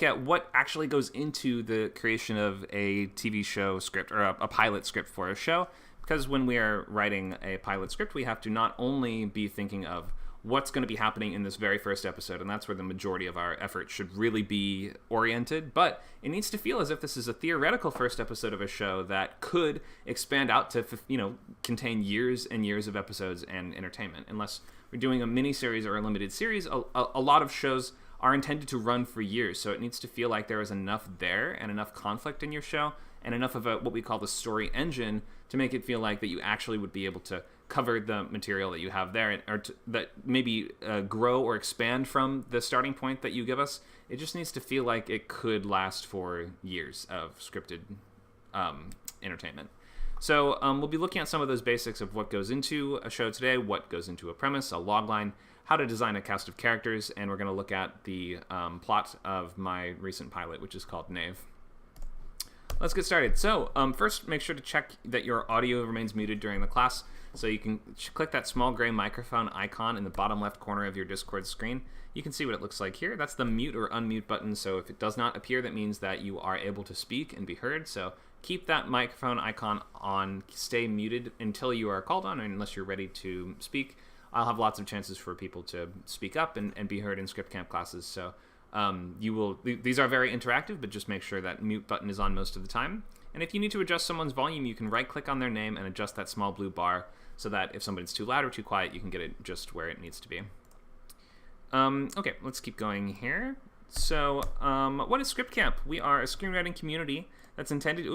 at what actually goes into the creation of a TV show script or a pilot script for a show. Because when we are writing a pilot script, we have to not only be thinking of what's going to be happening in this very first episode, and that's where the majority of our effort should really be oriented, but it needs to feel as if this is a theoretical first episode of a show that could expand out to, contain years and years of episodes and entertainment. Unless we're doing a miniseries or a limited series, a lot of shows are intended to run for years, so it needs to feel like there is enough there and enough conflict in your show and enough of what we call the story engine to make it feel like that you actually would be able to cover the material that you have there, or that maybe grow or expand from the starting point that you give us. It just needs to feel like it could last for years of scripted entertainment. So we'll be looking at some of those basics of what goes into a show today, what goes into a premise, a logline, how to design a cast of characters, and we're going to look at the plot of my recent pilot, which is called Knave. Let's get started. So first, make sure to check that your audio remains muted during the class. So you can click that small gray microphone icon in the bottom left corner of your Discord screen. You can see what it looks like here. That's the mute or unmute button. So if it does not appear, that means that you are able to speak and be heard. So keep that microphone icon on. Stay muted until you are called on, or unless you're ready to speak. I'll have lots of chances for people to speak up and be heard in Script Camp classes. So these are very interactive, but just make sure that mute button is on most of the time. And if you need to adjust someone's volume, you can right-click on their name and adjust that small blue bar so that if somebody's too loud or too quiet, you can get it just where it needs to be. Okay, let's keep going here. So what is Script Camp? We are a screenwriting community that's intended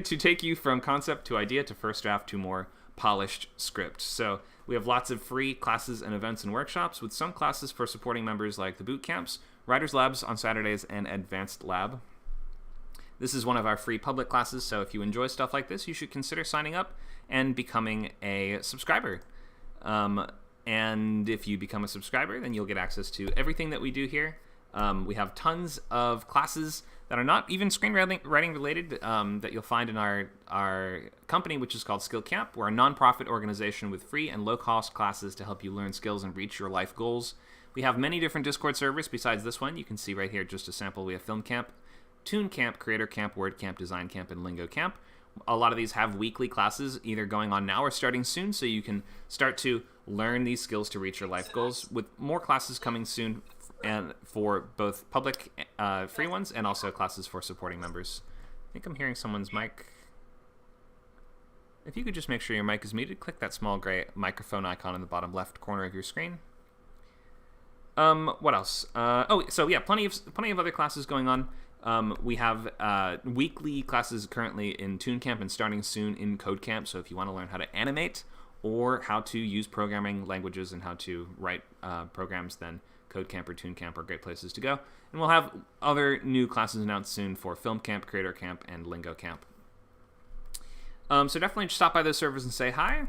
to take you from concept to idea to first draft to more polished script. So we have lots of free classes and events and workshops, with some classes for supporting members like the boot camps, writers labs on Saturdays, and advanced lab. This is one of our free public classes, so if you enjoy stuff like this, you should consider signing up and becoming a subscriber. And if you become a subscriber, then you'll get access to everything that we do here. We have tons of classes that are not even screenwriting related that you'll find in our company, which is called Skill Camp. We're a nonprofit organization with free and low-cost classes to help you learn skills and reach your life goals. We have many different Discord servers besides this one. You can see right here just a sample. We have Film Camp, Toon Camp, Creator Camp, Word Camp, Design Camp, and Lingo Camp. A lot of these have weekly classes either going on now or starting soon, so you can start to learn these skills to reach your life goals, with more classes coming soon, and for both public free ones and also classes for supporting members. I think I'm hearing someone's mic. If you could just make sure your mic is muted, click that small gray microphone icon in the bottom left corner of your screen. What else? Plenty of other classes going on. We have weekly classes currently in Toon Camp and starting soon in Code Camp. So if you want to learn how to animate or how to use programming languages and how to write programs, then Code Camp or Toon Camp are great places to go. And we'll have other new classes announced soon for Film Camp, Creator Camp, and Lingo Camp. So definitely just stop by those servers and say hi.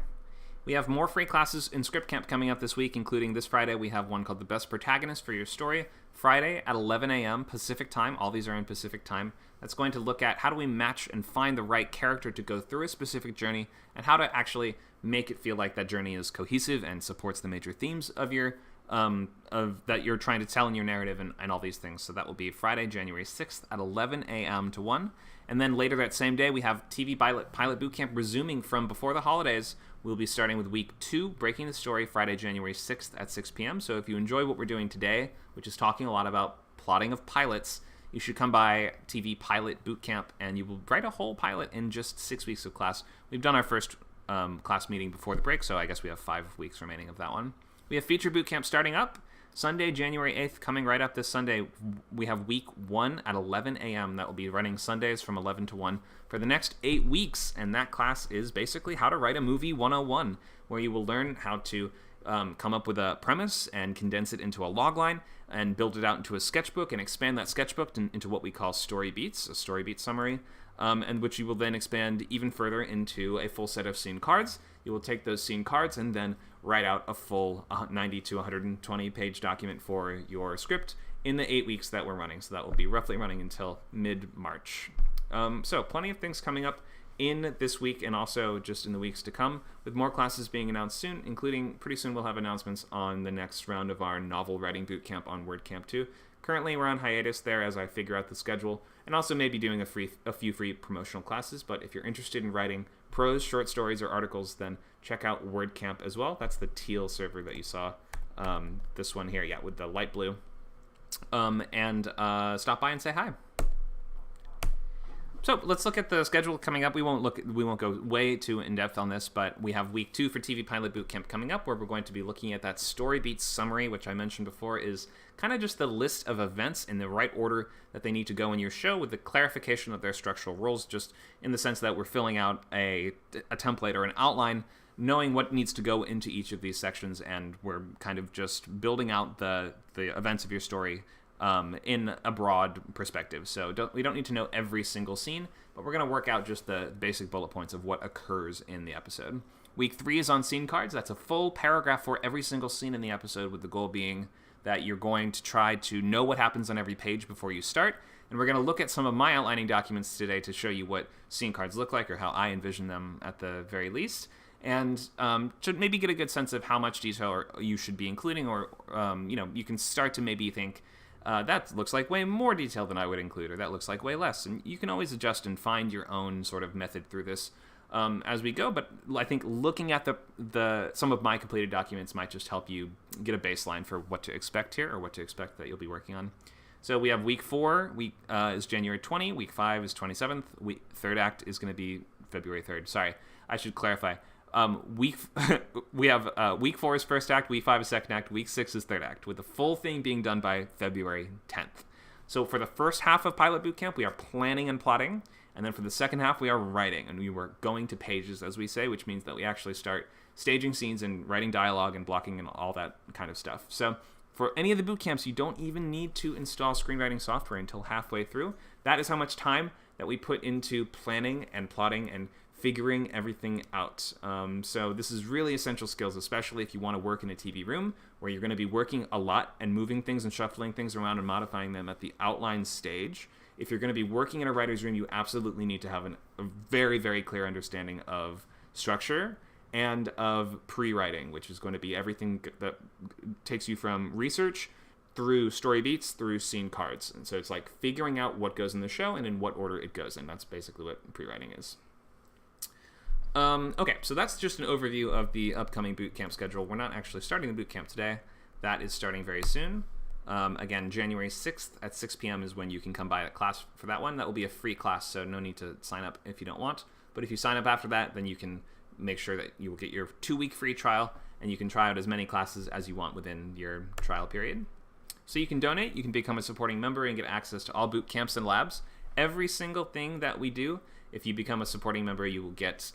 We have more free classes in Script Camp coming up this week, including this Friday. We have one called The Best Protagonist for Your Story, Friday at 11 a.m. Pacific time. All these are in Pacific time. That's going to look at how do we match and find the right character to go through a specific journey, and how to actually make it feel like that journey is cohesive and supports the major themes of your that you're trying to tell in your narrative, and all these things. So that will be Friday, January 6th at 11 a.m. to 1. And then later that same day, we have TV Pilot Bootcamp resuming from before the holidays. We'll be starting with week 2, Breaking the Story, Friday, January 6th at 6 p.m. So if you enjoy what we're doing today, which is talking a lot about plotting of pilots, you should come by TV Pilot Bootcamp, and you will write a whole pilot in just 6 weeks of class. We've done our first class meeting before the break, so I guess we have 5 weeks remaining of that one. We have Feature Bootcamp starting up Sunday, January 8th, coming right up this Sunday. We have week 1 at 11 a.m. That will be running Sundays from 11 to 1 for the next 8 weeks. And that class is basically how to write a movie 101, where you will learn how to come up with a premise and condense it into a logline and build it out into a sketchbook and expand that sketchbook into what we call story beats, a story beat summary, and which you will then expand even further into a full set of scene cards. You will take those scene cards and then write out a full 90 to 120 page document for your script in the 8 weeks that we're running. So that will be roughly running until mid-March. So plenty of things coming up in this week and also just in the weeks to come, with more classes being announced soon, including pretty soon we'll have announcements on the next round of our novel writing bootcamp on WordCamp 2, Currently, we're on hiatus there as I figure out the schedule, and also maybe doing a few free promotional classes. But if you're interested in writing prose, short stories, or articles, then check out WordCamp as well. That's the teal server that you saw. This one here, yeah, with the light blue. And stop by and say hi. So let's look at the schedule coming up. We won't go way too in depth on this, but we have week 2 for TV Pilot Bootcamp coming up, where we're going to be looking at that story beats summary, which I mentioned before is kind of just the list of events in the right order that they need to go in your show, with the clarification of their structural roles, just in the sense that we're filling out a template or an outline, knowing what needs to go into each of these sections, and we're kind of just building out the events of your story in a broad perspective. So we don't need to know every single scene, but we're going to work out just the basic bullet points of what occurs in the episode. Week 3 is on scene cards. That's a full paragraph for every single scene in the episode, with the goal being that you're going to try to know what happens on every page before you start. And we're going to look at some of my outlining documents today to show you what scene cards look like, or how I envision them at the very least, and to maybe get a good sense of how much detail you should be including, or you can start to maybe think, that looks like way more detail than I would include, or that looks like way less. And you can always adjust and find your own sort of method through this as we go. But I think looking at some of my completed documents might just help you get a baseline for what to expect here, or what to expect that you'll be working on. So we have week 4 is January 20, week 5 is 27th, third act is going to be February 3rd. Sorry, I should clarify. We have week 4 is first act, week 5 is second act, week 6 is third act, with the full thing being done by February 10th. So for the first half of Pilot Bootcamp, we are planning and plotting, and then for the second half, we are writing, and we were going to pages, as we say, which means that we actually start staging scenes and writing dialogue and blocking and all that kind of stuff. So for any of the boot camps, you don't even need to install screenwriting software until halfway through. That is how much time that we put into planning and plotting and figuring everything out. So this is really essential skills, especially if you want to work in a TV room where you're going to be working a lot and moving things and shuffling things around and modifying them at the outline stage. If you're going to be working in a writer's room, you absolutely need to have a very, very clear understanding of structure and of pre-writing, which is going to be everything that takes you from research through story beats through scene cards. And so it's like figuring out what goes in the show and in what order it goes in. That's basically what pre-writing is. Okay, so that's just an overview of the upcoming bootcamp schedule. We're not actually starting the bootcamp today. That is starting very soon. Again, January 6th at 6 p.m. is when you can come by a class for that one. That will be a free class, so no need to sign up if you don't want. But if you sign up after that, then you can make sure that you will get your 2-week free trial, and you can try out as many classes as you want within your trial period. So you can donate, you can become a supporting member and get access to all boot camps and labs. Every single thing that we do, if you become a supporting member, you will get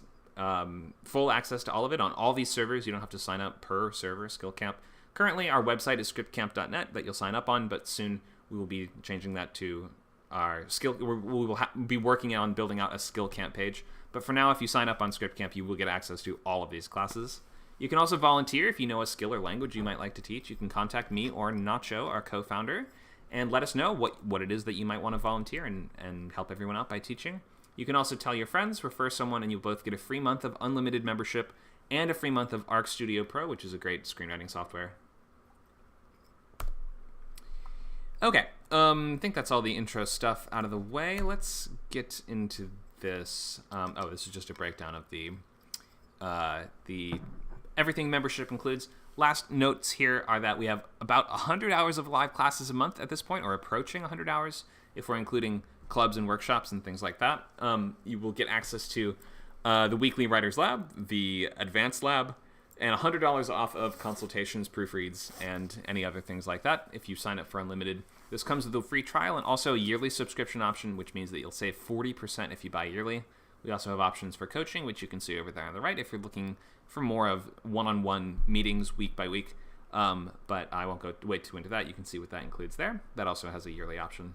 full access to all of it on all these servers. You don't have to sign up per server, skill camp. Currently, our website is scriptcamp.net that you'll sign up on, but soon we will be changing that to our skill. We will be working on building out a skill camp page. But for now, if you sign up on Script Camp, you will get access to all of these classes. You can also volunteer if you know a skill or language you might like to teach. You can contact me or Nacho, our co-founder, and let us know what it is that you might want to volunteer and help everyone out by teaching. You can also tell your friends, refer someone, and you'll both get a free month of unlimited membership and a free month of Arc Studio Pro, which is a great screenwriting software. Okay, I think that's all the intro stuff out of the way. Let's get into this. This is just a breakdown of the everything membership includes. Last notes here are that we have about 100 hours of live classes a month at this point, or approaching 100 hours if we're including clubs and workshops and things like that. You will get access to the weekly Writers Lab, the Advanced Lab, and $100 off of consultations, proofreads, and any other things like that if you sign up for Unlimited. This comes with a free trial and also a yearly subscription option, which means that you'll save 40% if you buy yearly. We also have options for coaching, which you can see over there on the right if you're looking for more of one-on-one meetings week by week. But I won't go way too into that. You can see what that includes there. That also has a yearly option.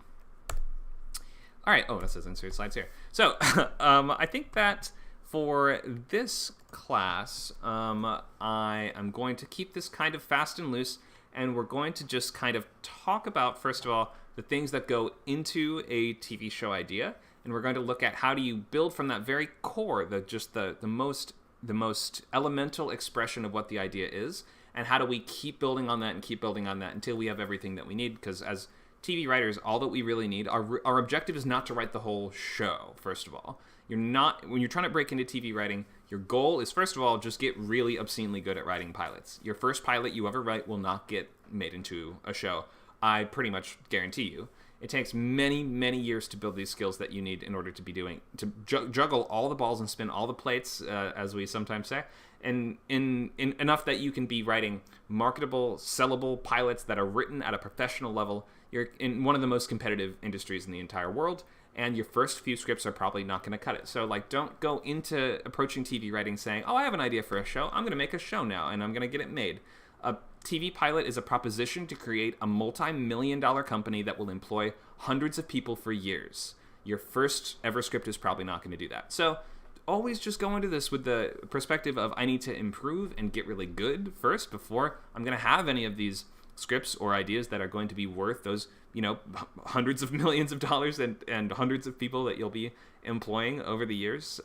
All right. Oh, that says insert slides here. So I think that for this class, I am going to keep this kind of fast and loose, and we're going to just kind of talk about, first of all, the things that go into a TV show idea, and we're going to look at how do you build from that very core, the most elemental expression of what the idea is, and how do we keep building on that and keep building on that until we have everything that we need, because as TV writers, all that we really need, our objective is not to write the whole show, first of all. You're not, when you're trying to break into TV writing, your goal is, first of all, just get really obscenely good at writing pilots. Your first pilot you ever write will not get made into a show. I pretty much guarantee you. It takes many, many years to build these skills that you need in order to be doing, to juggle all the balls and spin all the plates, as we sometimes say, and in enough that you can be writing marketable, sellable pilots that are written at a professional level. You're in one of the most competitive industries in the entire world, and your first few scripts are probably not going to cut it. So, like, don't go into approaching TV writing saying, oh, I have an idea for a show. I'm going to make a show now, and I'm going to get it made. A TV pilot is a proposition to create a multi-million-dollar company that will employ hundreds of people for years. Your first ever script is probably not going to do that. So always just go into this with the perspective of, I need to improve and get really good first before I'm going to have any of these scripts or ideas that are going to be worth those, hundreds of millions of dollars and hundreds of people that you'll be employing over the years.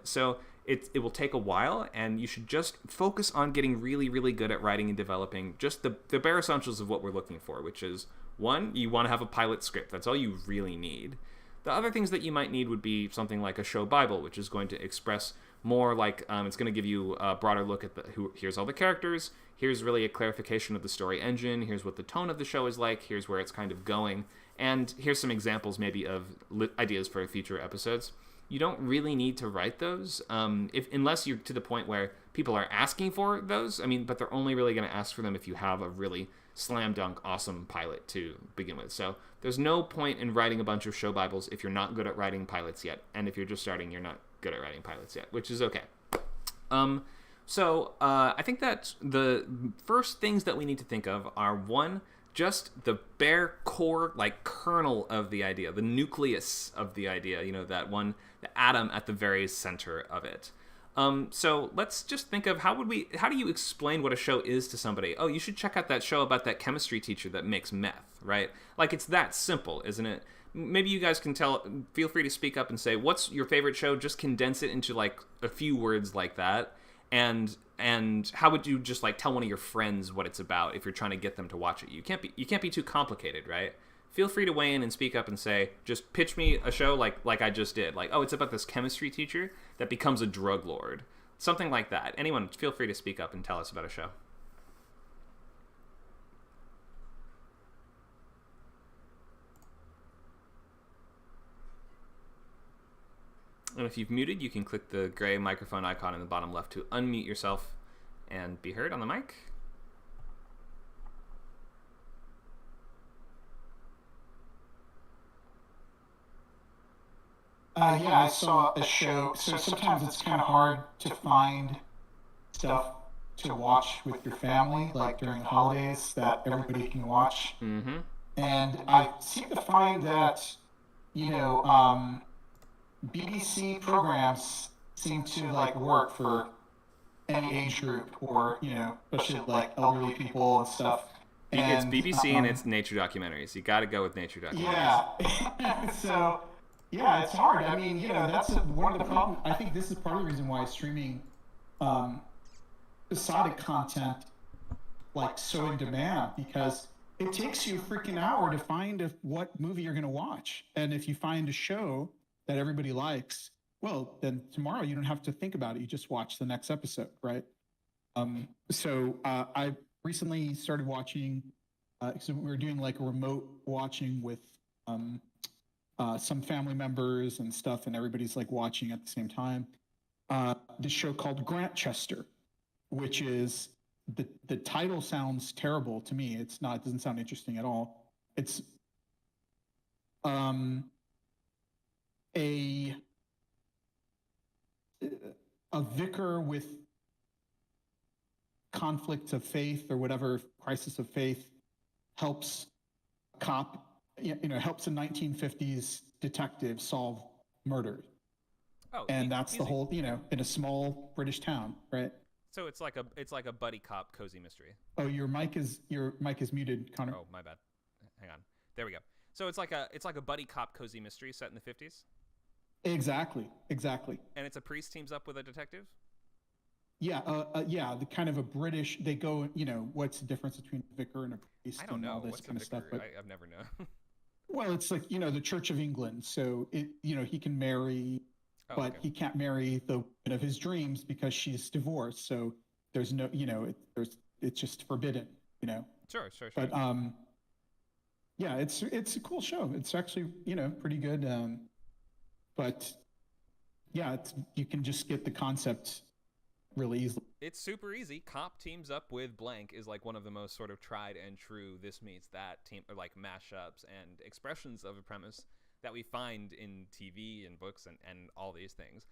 So it will take a while, and you should just focus on getting really, really good at writing and developing just the bare essentials of what we're looking for, which is, one, you want to have a pilot script. That's all you really need. The other things that you might need would be something like a show Bible, which is going to express more like, it's going to give you a broader look at here's all the characters, here's really a clarification of the story engine, here's what the tone of the show is like, here's where it's kind of going, and here's some examples maybe of ideas for future episodes. You don't really need to write those, unless you're to the point where people are asking for those. But they're only really going to ask for them if you have a really slam dunk awesome pilot to begin with. So there's no point in writing a bunch of show Bibles if you're not good at writing pilots yet. And if you're just starting, you're not good at writing pilots yet, which is okay. I think that the first things that we need to think of are, one, just the bare core, like, kernel of the idea, the nucleus of the idea, that one, the atom at the very center of it. So let's just think of how do you explain what a show is to somebody? Oh, you should check out that show about that chemistry teacher that makes meth, right? Like, it's that simple, isn't it? Maybe you guys can feel free to speak up and say, what's your favorite show? Just condense it into, like, a few words like that. And how would you just, like, tell one of your friends what it's about if you're trying to get them to watch it? You can't be too complicated, right? Feel free to weigh in and speak up and say, just pitch me a show like I just did. Like, oh, it's about this chemistry teacher that becomes a drug lord. Something like that. Anyone, feel free to speak up and tell us about a show. And if you've muted, you can click the gray microphone icon in the bottom left to unmute yourself and be heard on the mic. Yeah, I saw a show. So sometimes it's kind of hard to find stuff to watch with your family, like during the holidays, that everybody can watch. Mm-hmm. And I seem to find that, BBC programs seem to, like, work for any age group, or, especially like elderly people and stuff. And it's BBC and it's nature documentaries. You got to go with nature documentaries. Yeah. So, yeah, it's hard. That's one of the problems. I think this is part of the reason why streaming episodic content, like, so in demand, because it takes you a freaking hour to find what movie you're going to watch. And if you find a show that everybody likes, well, then tomorrow you don't have to think about it. You just watch the next episode, right? I recently started watching, so we were doing, like, a remote watching with some family members and stuff, and everybody's, like, watching at the same time. This show called Grantchester, which is, the title sounds terrible to me. It doesn't sound interesting at all. It's a vicar with conflict of faith, or whatever, crisis of faith, helps a cop, helps a 1950s detective solve murders. Oh, and that's easy. The whole, in a small British town, right? So it's like a buddy cop cozy mystery. Oh, your mic is muted, Connor. Oh, my bad. Hang on. There we go. So it's like a buddy cop cozy mystery set in the 50s. Exactly. And it's a priest teams up with a detective? Yeah, the kind of a British, they go, what's the difference between a vicar and a priest? I don't know. All this What's kind a of stuff. But I've never known. Well, it's like, the Church of England. So he can marry, Oh, but okay. he can't marry the woman of his dreams because she's divorced. So there's no, it's just forbidden, Sure, sure, sure. But yeah, it's a cool show. It's actually, pretty good. But yeah, you can just get the concept really easily. It's super easy. Cop teams up with blank is like one of the most sort of tried and true this meets that team, or like mashups and expressions of a premise that we find in TV and books and all these things.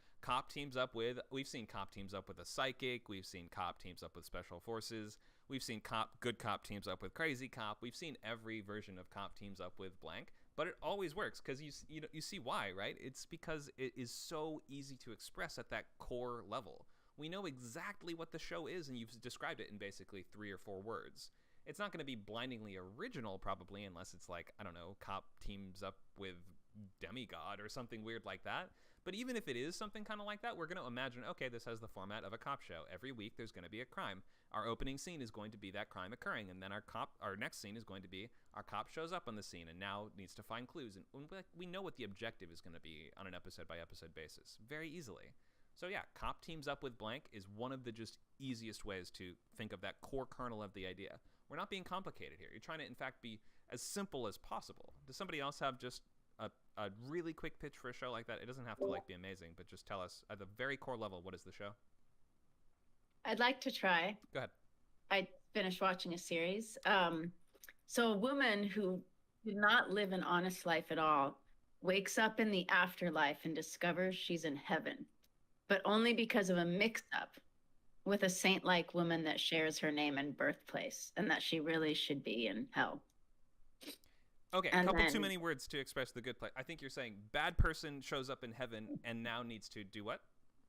We've seen cop teams up with a psychic. We've seen cop teams up with special forces. We've seen good cop teams up with crazy cop. We've seen every version of cop teams up with blank, but it always works because you see why, right? It's because it is so easy to express at that core level. We know exactly what the show is, and you've described it in basically 3 or 4 words. It's not going to be blindingly original, probably, unless it's like, I don't know, cop teams up with demigod or something weird like that. But even if it is something kind of like that, we're going to imagine, okay, this has the format of a cop show. Every week there's going to be a crime. Our opening scene is going to be that crime occurring, and then our next scene is going to be our cop shows up on the scene and now needs to find clues. And we know what the objective is going to be on an episode by episode basis very easily. So yeah, cop teams up with blank is one of the just easiest ways to think of that core kernel of the idea. We're not being complicated here. You're trying to, in fact, be as simple as possible. Does somebody else have just a really quick pitch for a show like that? It doesn't have to like be amazing, but just tell us at the very core level, what is the show? I'd like to try. Go ahead. I finished watching a series. So a woman who did not live an honest life at all wakes up in the afterlife and discovers she's in heaven, but only because of a mix-up with a saint-like woman that shares her name and birthplace, and that she really should be in hell. Okay, a couple too many words to express the good place. I think you're saying bad person shows up in heaven and now needs to do what?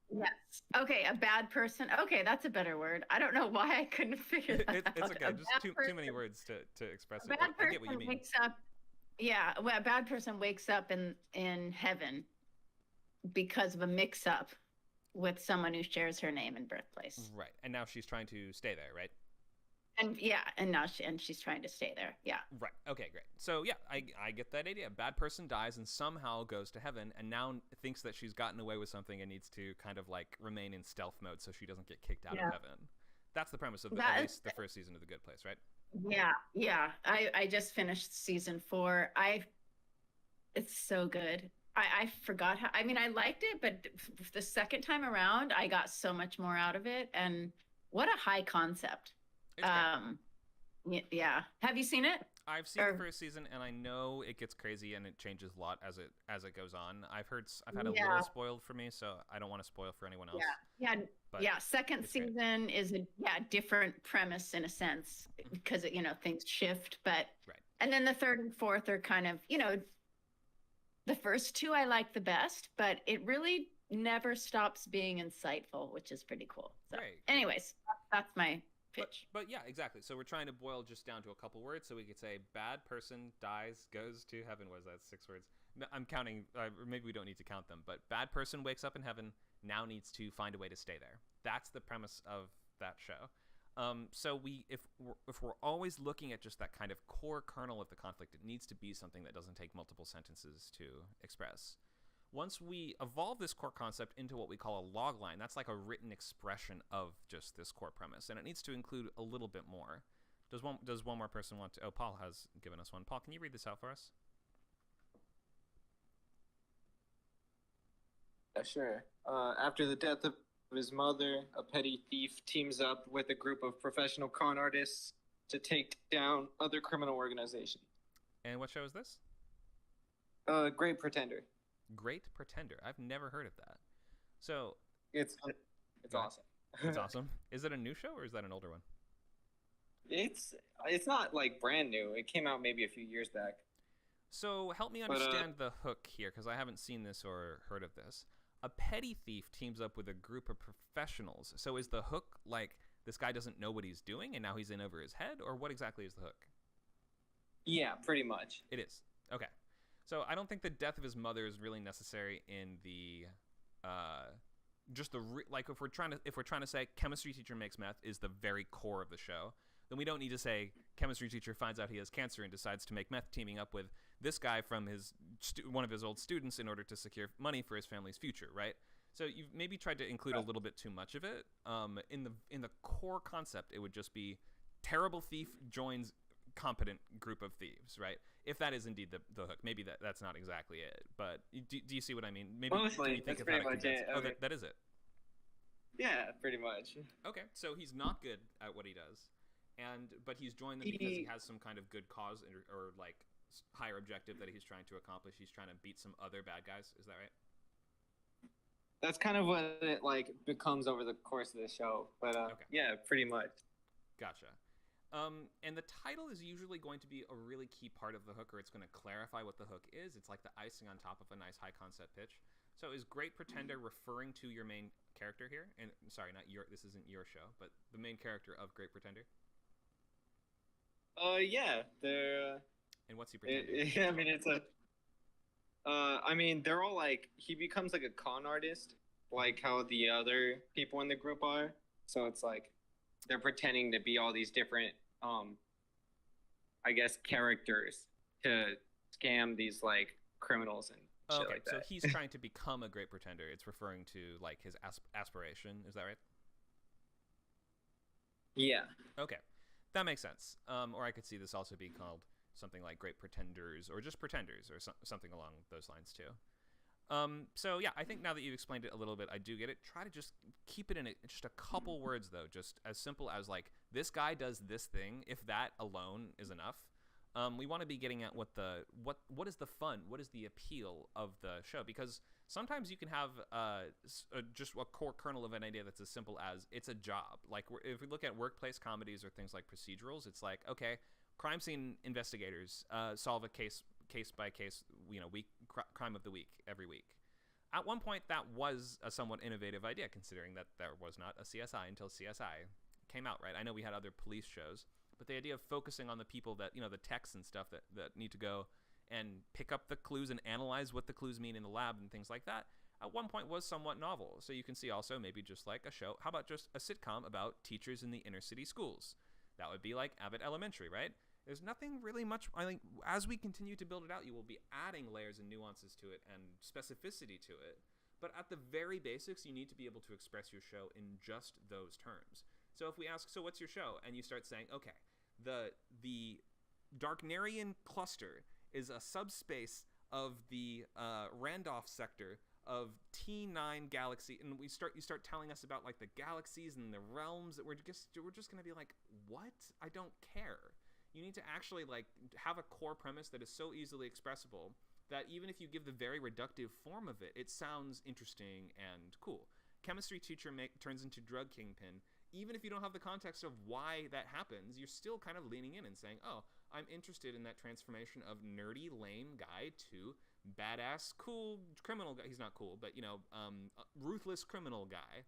Yes. Okay, a bad person. Okay, that's a better word. I don't know why I couldn't figure that out. It's okay. Just too many words to express it. A bad I get what you person mean. wakes up. Yeah, well, a bad person wakes up in heaven because of a mix-up with someone who shares her name and birthplace. Right, and now she's trying to stay there, right? And yeah, and now she's trying to stay there. Yeah. Right. Okay, great. So yeah, I get that idea. A bad person dies and somehow goes to heaven and now thinks that she's gotten away with something and needs to kind of like remain in stealth mode so she doesn't get kicked out of heaven. That's the premise of at least the first season of The Good Place, right? Yeah. I just finished season 4. It's so good. I forgot how. I mean, I liked it, but the second time around, I got so much more out of it. And what a high concept. Yeah. Have you seen it? I've seen the first season, and I know it gets crazy and it changes a lot as it goes on. I've had a little spoiled for me, so I don't want to spoil for anyone else. Yeah. Second season is a different premise in a sense because things shift, but right. And then the third and fourth are kind of the first 2 I like the best, but it really never stops being insightful, which is pretty cool. So, anyways, that's my pitch. But yeah, exactly. So we're trying to boil just down to a couple words. So we could say bad person dies, goes to heaven. Was that 6 words? I'm counting. Maybe we don't need to count them. But bad person wakes up in heaven, now needs to find a way to stay there. That's the premise of that show. So if we're always looking at just that kind of core kernel of the conflict, it needs to be something that doesn't take multiple sentences to express. Once we evolve this core concept into what we call a log line, that's like a written expression of just this core premise, and it needs to include a little bit more. Does one more person want to? Oh, Paul has given us one. Paul, can you read this out for us? Yeah, sure. After the death of his mother, a petty thief teams up with a group of professional con artists to take down other criminal organizations. And what show is this? Great Pretender. Great Pretender. I've never heard of that. So it's awesome. It's awesome. Is it a new show or is that an older one? It's not like brand new. It came out maybe a few years back. So help me understand the hook here, because I haven't seen this or heard of this. A petty thief teams up with a group of professionals. So is the hook like this guy doesn't know what he's doing and now he's in over his head, or what exactly is the hook? Yeah, pretty much. It is. Okay. So I don't think the death of his mother is really necessary in the like if we're trying to say chemistry teacher makes meth is the very core of the show, then we don't need to say chemistry teacher finds out he has cancer and decides to make meth teaming up with this guy from one of his old students in order to secure money for his family's future, right? So you've maybe tried to include a little bit too much of it. In the core concept, it would just be terrible thief joins competent group of thieves, right? If that is indeed the hook. Maybe that's not exactly it, but do you see what I mean? Maybe Mostly, can you think that's of how to pretty much condense it. Oh, Okay. that is it. Yeah, pretty much. Okay, so he's not good at what he does, but he's joined them because he has some kind of good cause or like higher objective that he's trying to accomplish. He's trying to beat some other bad guys. Is that right? That's kind of what it like becomes over the course of the show. But Okay. yeah, pretty much. Gotcha. And the title is usually going to be a really key part of the hook, or it's going to clarify what the hook is. It's like the icing on top of a nice high concept pitch. So is Great Pretender referring to your main character here? And sorry, this isn't your show, but the main character of Great Pretender? Yeah, they're. And what's he pretending? I mean, it's a. I mean, they're all like he becomes like a con artist, like how the other people in the group are. So it's like they're pretending to be all these different, I guess, characters to scam these like criminals and shit Okay, like so that. he's trying to become a Great Pretender. It's referring to like his aspiration. Is that right? Yeah. Okay, that makes sense. Or I could see this also being called something like Great Pretenders, or just Pretenders, or something along those lines too. So yeah, I think now that you've explained it a little bit, I do get it. Try to just keep it in just a couple words though, just as simple as like, this guy does this thing. If that alone is enough, we want to be getting at what is the fun, what is the appeal of the show, because sometimes you can have just a core kernel of an idea that's as simple as it's a job. Like if we look at workplace comedies or things like procedurals, it's like, okay, crime scene investigators solve a case by case, week crime of the week every week. At one point, that was a somewhat innovative idea, considering that there was not a CSI until CSI came out, right? I know we had other police shows, but the idea of focusing on the people that, the techs and stuff that need to go and pick up the clues and analyze what the clues mean in the lab and things like that, at one point was somewhat novel. So you can see also maybe just like a show. How about just a sitcom about teachers in the inner city schools? That would be like Abbott Elementary, right? There's nothing really much. I think as we continue to build it out, you will be adding layers and nuances to it and specificity to it. But at the very basics, you need to be able to express your show in just those terms. So if we ask, so what's your show? And you start saying, okay, the Darknarian cluster is a subspace of the Randolph sector of T9 galaxy, and you start telling us about like the galaxies and the realms that we're just going to be like, what? I don't care. You need to actually like have a core premise that is so easily expressible that even if you give the very reductive form of it, it sounds interesting and cool. Chemistry teacher turns into drug kingpin. Even if you don't have the context of why that happens, you're still kind of leaning in and saying, oh, I'm interested in that transformation of nerdy, lame guy to badass, cool criminal guy. He's not cool, but, ruthless criminal guy.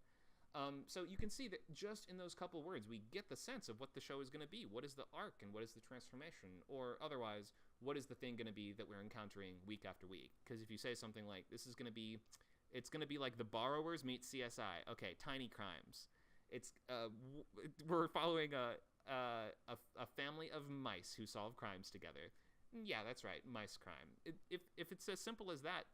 So you can see that just in those couple words, we get the sense of what the show is going to be. What is the arc and what is the transformation? Or otherwise, what is the thing going to be that we're encountering week after week? Because if you say something like, it's going to be like The Borrowers meet CSI. Okay, tiny crimes. It's we're following a family of mice who solve crimes together. Yeah, that's right, mice crime. If it's as simple as that,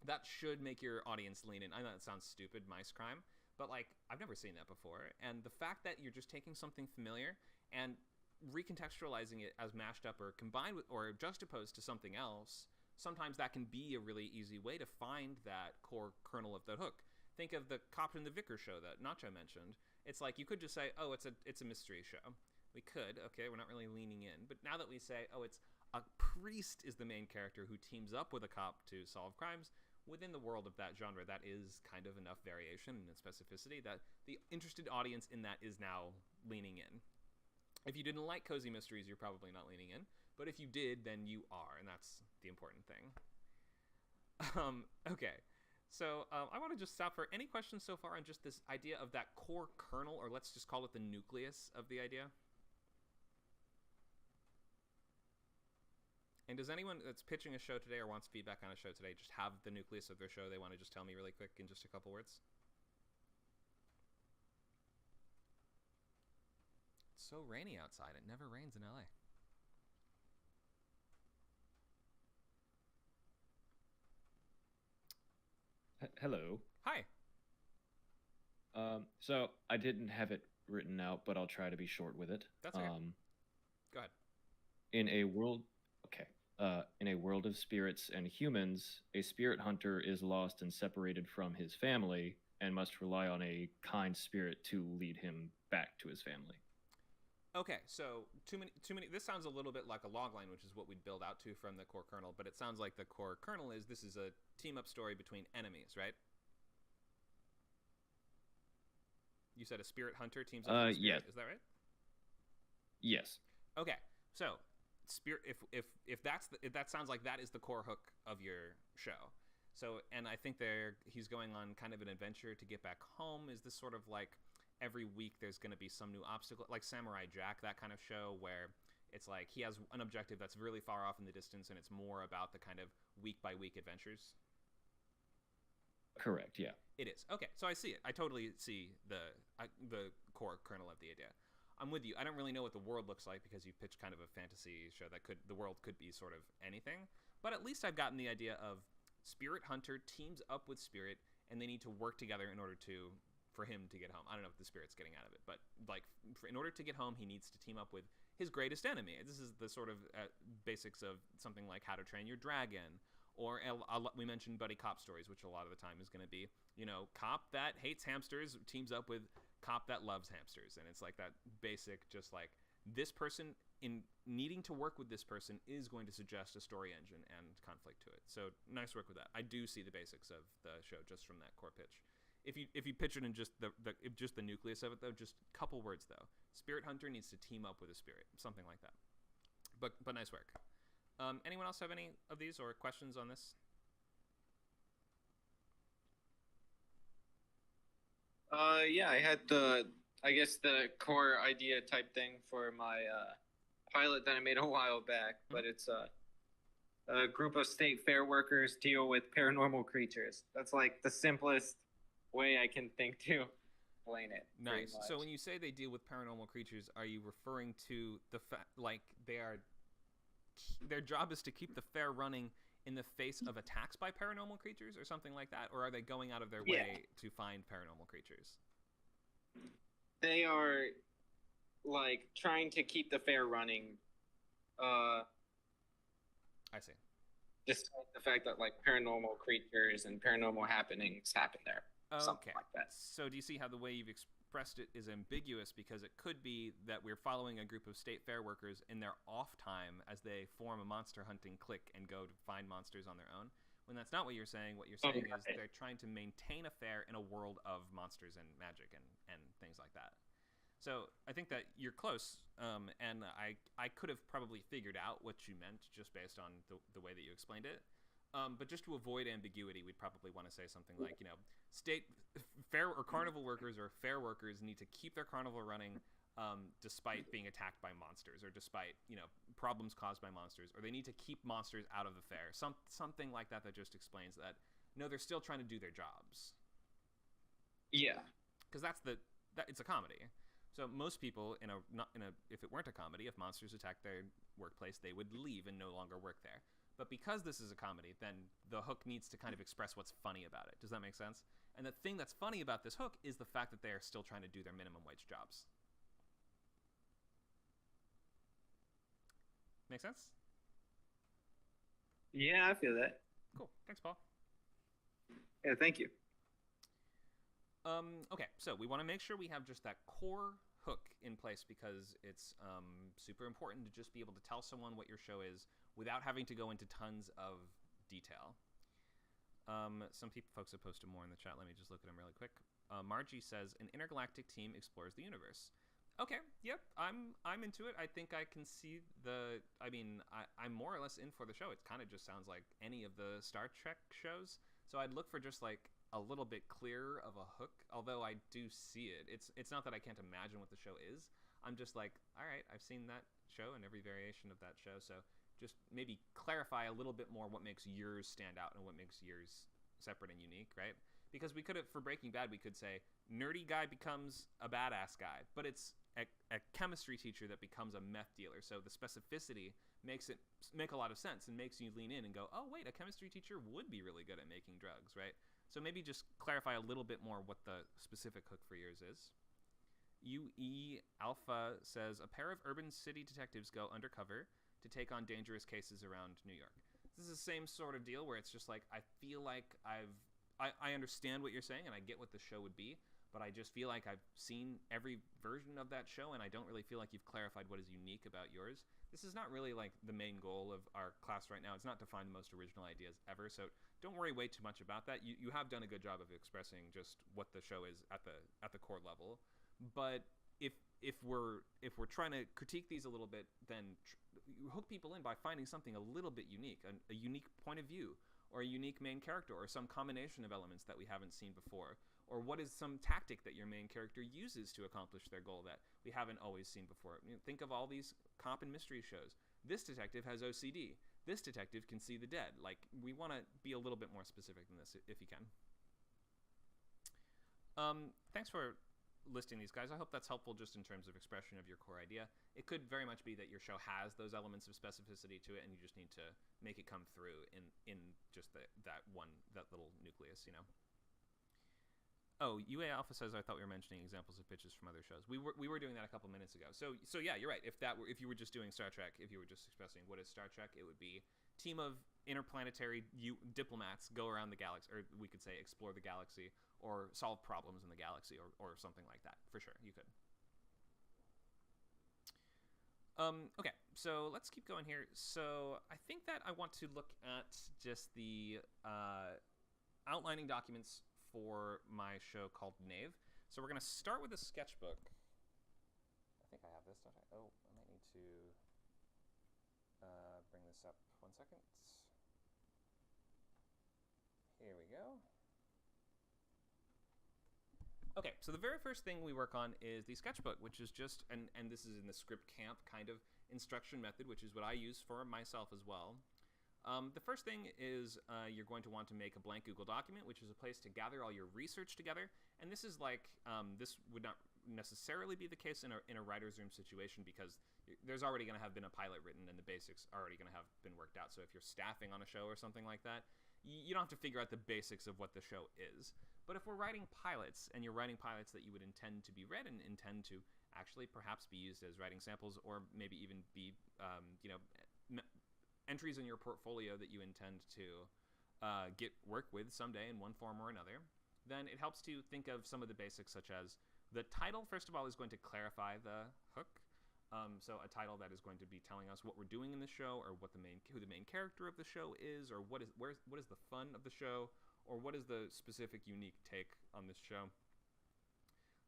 that should make your audience lean in. I know that sounds stupid, mice crime. But, like, I've never seen that before. And the fact that you're just taking something familiar and recontextualizing it as mashed up or combined with or juxtaposed to something else, sometimes that can be a really easy way to find that core kernel of the hook. Think of the Cop and the Vicar show that Nacho mentioned. It's like you could just say, oh, it's a mystery show. We could, okay, we're not really leaning in. But now that we say, oh, it's a priest is the main character who teams up with a cop to solve crimes, within the world of that genre, that is kind of enough variation and specificity that the interested audience in that is now leaning in. If you didn't like cozy mysteries, you're probably not leaning in. But if you did, then you are, and that's the important thing. Okay, so I want to just stop for any questions so far on just this idea of that core kernel, or let's just call it the nucleus of the idea. And does anyone that's pitching a show today or wants feedback on a show today just have the nucleus of their show they want to just tell me really quick in just a couple words? It's so rainy outside. It never rains in LA. Hello. Hi. So I didn't have it written out, but I'll try to be short with it. That's okay. Go ahead. In a world, okay. In a world of spirits and humans, a spirit hunter is lost and separated from his family and must rely on a kind spirit to lead him back to his family. Okay, so too many. This sounds a little bit like a logline, which is what we'd build out to from the core kernel. But it sounds like the core kernel is this is a team-up story between enemies, right? You said a spirit hunter teams up with a spirit. Yes. Is that right? Yes. Okay, so spirit. If that sounds like that is the core hook of your show. So, and I think he's going on kind of an adventure to get back home. Is this sort of like every week there's going to be some new obstacle, like Samurai Jack, that kind of show where it's like he has an objective that's really far off in the distance, and it's more about the kind of week by week adventures? Correct, yeah. It is. Okay, so I see it. I totally see the core kernel of the idea. I'm with you. I don't really know what the world looks like because you pitched kind of a fantasy show that the world could be sort of anything. But at least I've gotten the idea of Spirit Hunter teams up with Spirit, and they need to work together in order for him to get home. I don't know what the Spirit's getting out of it, but like in order to get home, he needs to team up with his greatest enemy. This is the sort of basics of something like How to Train Your Dragon. Or we mentioned buddy cop stories, which a lot of the time is going to be, cop that hates hamsters teams up with cop that loves hamsters. And it's like that basic, just like this person in needing to work with this person is going to suggest a story engine and conflict to it. So nice work with that. I do see the basics of the show just from that core pitch. If you pitch it in just the nucleus of it, though, just a couple words, though. Spirit Hunter needs to team up with a spirit, something like that. But nice work. Anyone else have any of these or questions on this? Yeah, I had the core idea type thing for my pilot that I made a while back, but it's a group of state fair workers deal with paranormal creatures. That's like the simplest way I can think to explain it. Nice. So when you say they deal with paranormal creatures, are you referring to the fact like their job is to keep the fair running in the face of attacks by paranormal creatures or something like that? Or are they going out of their way to find paranormal creatures? They are like trying to keep the fair running. I see. Despite the fact that like paranormal creatures and paranormal happenings happen there. Something like that. So do you see how the way you've expressed it is ambiguous, because it could be that we're following a group of state fair workers in their off time as they form a monster hunting clique and go to find monsters on their own, when that's not what you're saying. What you're saying is they're trying to maintain a fair in a world of monsters and magic and things like that. So I think that you're close, and I could have probably figured out what you meant just based on the way that you explained it. But just to avoid ambiguity, we'd probably want to say something like, state fair or carnival workers or fair workers need to keep their carnival running despite being attacked by monsters, or despite, problems caused by monsters, or they need to keep monsters out of the fair. Something like that just explains that, no, they're still trying to do their jobs. Yeah. Because it's a comedy. So most people if it weren't a comedy, if monsters attacked their workplace, they would leave and no longer work there. But because this is a comedy, then the hook needs to kind of express what's funny about it. Does that make sense? And the thing that's funny about this hook is the fact that they are still trying to do their minimum wage jobs. Make sense? Yeah, I feel that. Cool. Thanks, Paul. Yeah, thank you. Okay, so we want to make sure we have just that core hook in place, because it's super important to just be able to tell someone what your show is without having to go into tons of detail. Some folks have posted more in the chat. Let me just look at them really quick. Margie says, an intergalactic team explores the universe. Okay, yep, I'm into it. I think I can see I'm more or less in for the show. It kind of just sounds like any of the Star Trek shows. So I'd look for just like a little bit clearer of a hook, although I do see it. It's not that I can't imagine what the show is. I'm just like, all right, I've seen that show and every variation of that show, so just maybe clarify a little bit more what makes yours stand out and what makes yours separate and unique, right? Because we could have, for Breaking Bad, we could say nerdy guy becomes a badass guy, but it's a chemistry teacher that becomes a meth dealer. So the specificity makes it make a lot of sense and makes you lean in and go, oh, wait, a chemistry teacher would be really good at making drugs, right? So maybe just clarify a little bit more what the specific hook for yours is. UE Alpha says, a pair of urban city detectives go undercover to take on dangerous cases around New York. This is the same sort of deal where it's just like, I feel like I understand what you're saying and I get what the show would be, but I just feel like I've seen every version of that show and I don't really feel like you've clarified what is unique about yours. This is not really like the main goal of our class right now. It's not to find the most original ideas ever, so don't worry way too much about that. You have done a good job of expressing just what the show is at the core level. But if we're trying to critique these a little bit, then you hook people in by finding something a little bit unique, a unique point of view, or a unique main character, or some combination of elements that we haven't seen before, or what is some tactic that your main character uses to accomplish their goal that we haven't always seen before. Think of all these cop and mystery shows. This detective has OCD. This detective can see the dead. Like, we want to be a little bit more specific than this if you can. Thanks for listing these guys. I hope that's helpful just in terms of expression of your core idea. It could very much be that your show has those elements of specificity to it and you just need to make it come through in just that little nucleus, you know. Oh, UA Alpha says, I thought we were mentioning examples of pitches from other shows. We were doing that a couple minutes ago. So yeah, you're right. If you were just doing Star Trek, if you were just expressing what is Star Trek, it would be team of interplanetary diplomats go around the galaxy, or we could say explore the galaxy, or solve problems in the galaxy, or something like that. For sure, you could. Okay, so let's keep going here. So I think that I want to look at just the outlining documents for my show called Knave. So we're going to start with a sketchbook. I think I have this, don't I? Oh, I might need to bring this up. 1 second. Here we go. Okay, so the very first thing we work on is the sketchbook, which is just, and this is in the script camp kind of instruction method, which is what I use for myself as well. The first thing is you're going to want to make a blank Google document, which is a place to gather all your research together. And this is like, this would not necessarily be the case in a writer's room situation because there's already going to have been a pilot written and the basics are already going to have been worked out. So if you're staffing on a show or something like that, you don't have to figure out the basics of what the show is. But if we're writing pilots and you're writing pilots that you would intend to be read and intend to actually perhaps be used as writing samples or maybe even be, entries in your portfolio that you intend to get work with someday in one form or another, then it helps to think of some of the basics, such as the title, first of all, is going to clarify the hook. So a title that is going to be telling us what we're doing in the show, or what who the main character of the show is, or what is the fun of the show, or what is the specific unique take on this show.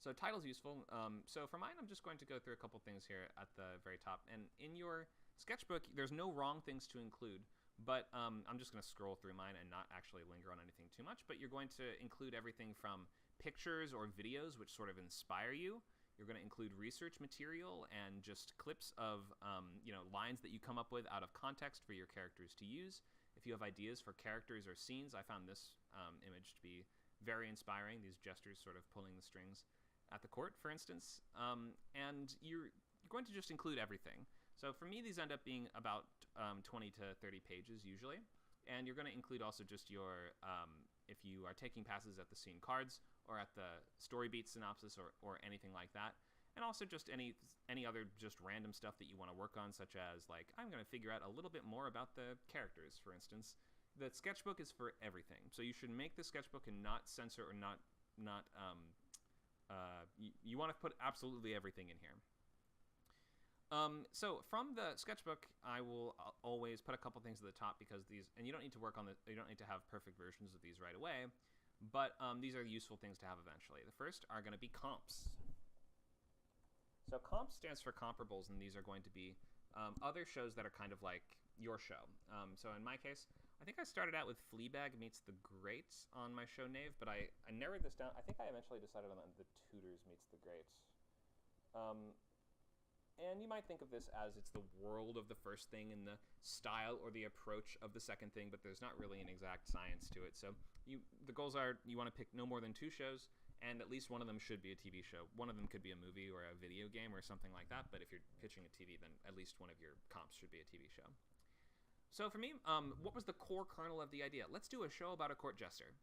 So title's useful. So for mine, I'm just going to go through a couple things here at the very top. And in your sketchbook, there's no wrong things to include, but I'm just going to scroll through mine and not actually linger on anything too much. But you're going to include everything from pictures or videos which sort of inspire you. You're going to include research material and just clips of lines that you come up with out of context for your characters to use. If you have ideas for characters or scenes, I found this image to be very inspiring. These gestures sort of pulling the strings at the court, for instance. And you're going to just include everything. So for me, these end up being about 20 to 30 pages usually. And you're going to include also just your, if you are taking passes at the scene cards or at the story beat synopsis or anything like that. And also just any other just random stuff that you want to work on, such as like, I'm going to figure out a little bit more about the characters, for instance. The sketchbook is for everything. So you should make the sketchbook and not censor or not you want to put absolutely everything in here. So from the sketchbook, I will always put a couple things at the top because these, and you don't need to work on you don't need to have perfect versions of these right away, but these are useful things to have eventually. The first are going to be comps. So comps stands for comparables, and these are going to be other shows that are kind of like your show. So in my case, I think I started out with Fleabag meets The Greats on my show Knave, but I narrowed this down. I think I eventually decided on The Tudors meets The Greats. And you might think of this as it's the world of the first thing and the style or the approach of the second thing, but there's not really an exact science to it. So the goals are you want to pick no more than 2 shows and at least one of them should be a TV show. One of them could be a movie or a video game or something like that, but if you're pitching a TV, then at least one of your comps should be a TV show. So for me, what was the core kernel of the idea? Let's do a show about a court jester.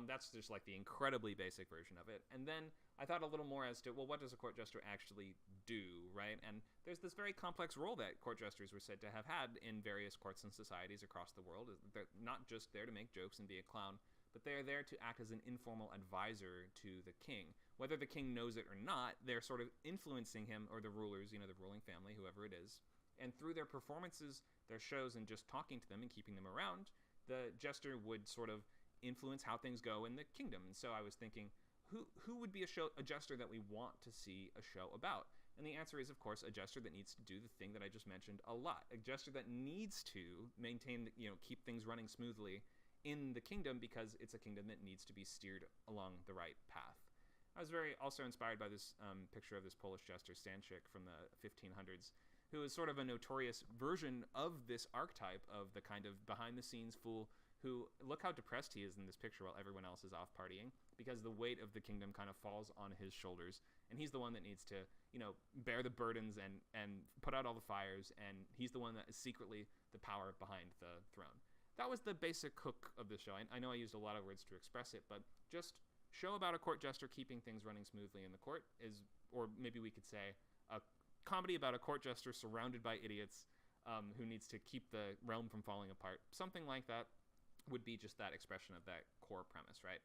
That's just like the incredibly basic version of it. And then I thought a little more as to, well, what does a court jester actually do, right? And there's this very complex role that court jesters were said to have had in various courts and societies across the world. They're not just there to make jokes and be a clown, but they're there to act as an informal advisor to the king. Whether the king knows it or not, they're sort of influencing him, or the rulers, the ruling family, whoever it is. And through their performances, their shows, and just talking to them and keeping them around, the jester would sort of influence how things go in the kingdom. And so I was thinking, who would be a jester that we want to see a show about? And the answer is, of course, a jester that needs to do the thing that I just mentioned a lot. A jester that needs to maintain, keep things running smoothly in the kingdom, because it's a kingdom that needs to be steered along the right path. I was very also inspired by this picture of this Polish jester, Stanczyk, from the 1500s, who is sort of a notorious version of this archetype of the kind of behind-the-scenes fool who, look how depressed he is in this picture while everyone else is off partying, because the weight of the kingdom kind of falls on his shoulders, and he's the one that needs to, bear the burdens and put out all the fires, and he's the one that is secretly the power behind the throne. That was the basic hook of the show. I know I used a lot of words to express it, but just show about a court jester keeping things running smoothly in the court is, or maybe we could say, a comedy about a court jester surrounded by idiots who needs to keep the realm from falling apart. Something like that would be just that expression of that core premise, right?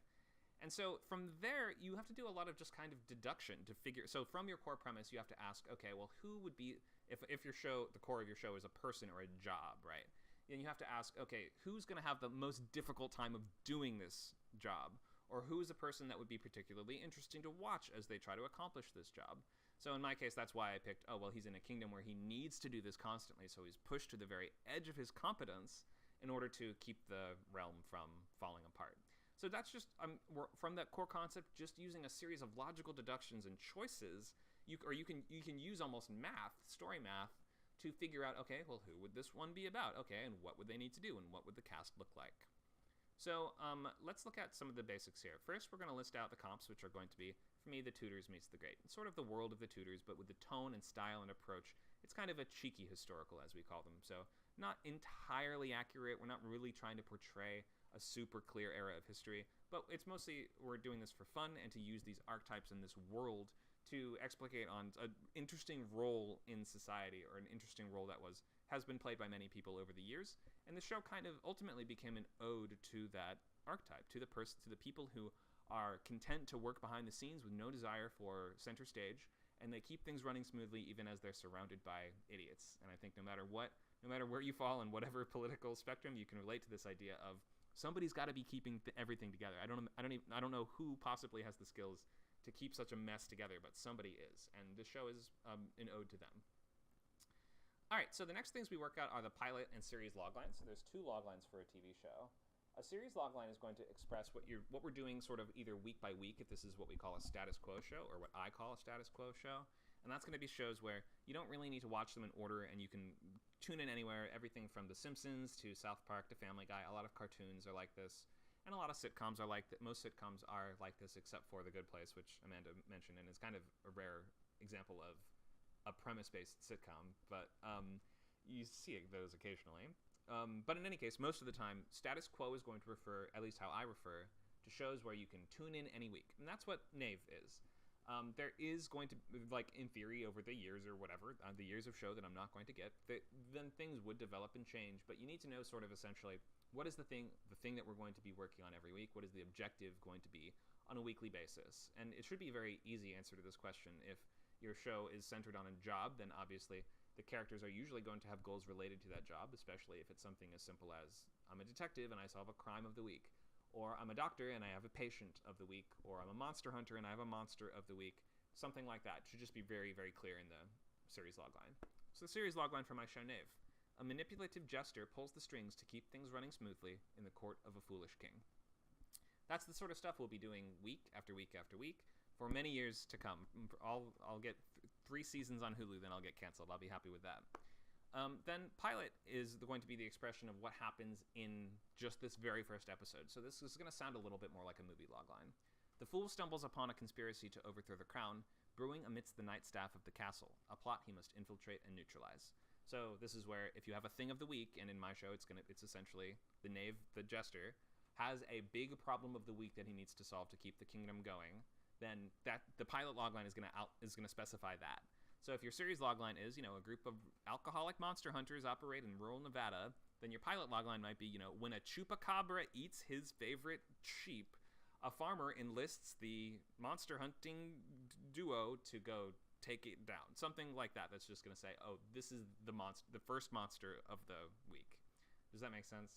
And so from there, you have to do a lot of just kind of deduction to figure. So from your core premise, you have to ask, okay, well, who would be, if your show, the core of your show is a person or a job, right? And you have to ask, okay, who's going to have the most difficult time of doing this job? Or who's a person that would be particularly interesting to watch as they try to accomplish this job? So in my case, that's why I picked, he's in a kingdom where he needs to do this constantly, so he's pushed to the very edge of his competence in order to keep the realm from falling apart. So that's just, from that core concept, just using a series of logical deductions and choices, you can use almost math, story math, to figure out, okay, well, who would this one be about? Okay, and what would they need to do, and what would the cast look like? So let's look at some of the basics here. First, we're going to list out the comps, which are going to be, for me, the Tudors meets the Great. It's sort of the world of the Tudors, but with the tone and style and approach, it's kind of a cheeky historical, as we call them. So not entirely accurate. We're not really trying to portray a super clear era of history, but it's mostly we're doing this for fun and to use these archetypes in this world to explicate on an interesting role in society, or an interesting role that has been played by many people over the years. And the show kind of ultimately became an ode to that archetype, to the people who are content to work behind the scenes with no desire for center stage, and they keep things running smoothly even as they're surrounded by idiots. And I think no matter where you fall in whatever political spectrum, you can relate to this idea of somebody's got to be keeping everything together. I don't know who possibly has the skills to keep such a mess together, but somebody is, and this show is an ode to them. All right, so the next things we work out are the pilot and series loglines. So there's 2 loglines for a TV show. A series logline is going to express what we're doing sort of either week by week, if this is what we call a status quo show, or what I call a status quo show. And that's going to be shows where you don't really need to watch them in order, and you can tune in anywhere, everything from The Simpsons to South Park to Family Guy. A lot of cartoons are like this, and a lot of sitcoms are like that. Most sitcoms are like this, except for The Good Place, which Amanda mentioned, and is kind of a rare example of a premise-based sitcom, but you see those occasionally. But in any case, most of the time, status quo is going to refer, at least how I refer, to shows where you can tune in any week. And that's what Knave is. There is going to, like, in theory, over the years or whatever, the years of show that I'm not going to get, then things would develop and change. But you need to know sort of essentially, what is the thing that we're going to be working on every week? What is the objective going to be on a weekly basis? And it should be a very easy answer to this question. If your show is centered on a job, then obviously the characters are usually going to have goals related to that job, especially if it's something as simple as, I'm a detective and I solve a crime of the week, or I'm a doctor and I have a patient of the week, or I'm a monster hunter and I have a monster of the week. Something like that should just be very, very clear in the series logline. So the series logline for my show, Knave. A manipulative jester pulls the strings to keep things running smoothly in the court of a foolish king. That's the sort of stuff we'll be doing week after week after week for many years to come. I'll get 3 seasons on Hulu, then I'll get canceled. I'll be happy with that. Then pilot is going to be the expression of what happens in just this very first episode. So this is going to sound a little bit more like a movie logline. The fool stumbles upon a conspiracy to overthrow the crown, brewing amidst the night staff of the castle, a plot he must infiltrate and neutralize. So this is where, if you have a thing of the week, and in my show it's essentially the knave, the jester, has a big problem of the week that he needs to solve to keep the kingdom going, then that the pilot logline is gonna specify that. So if your series logline is, a group of alcoholic monster hunters operate in rural Nevada, then your pilot logline might be, when a chupacabra eats his favorite sheep, a farmer enlists the monster hunting duo to go take it down. Something like that. That's just going to say, oh, this is the first monster of the week. Does that make sense?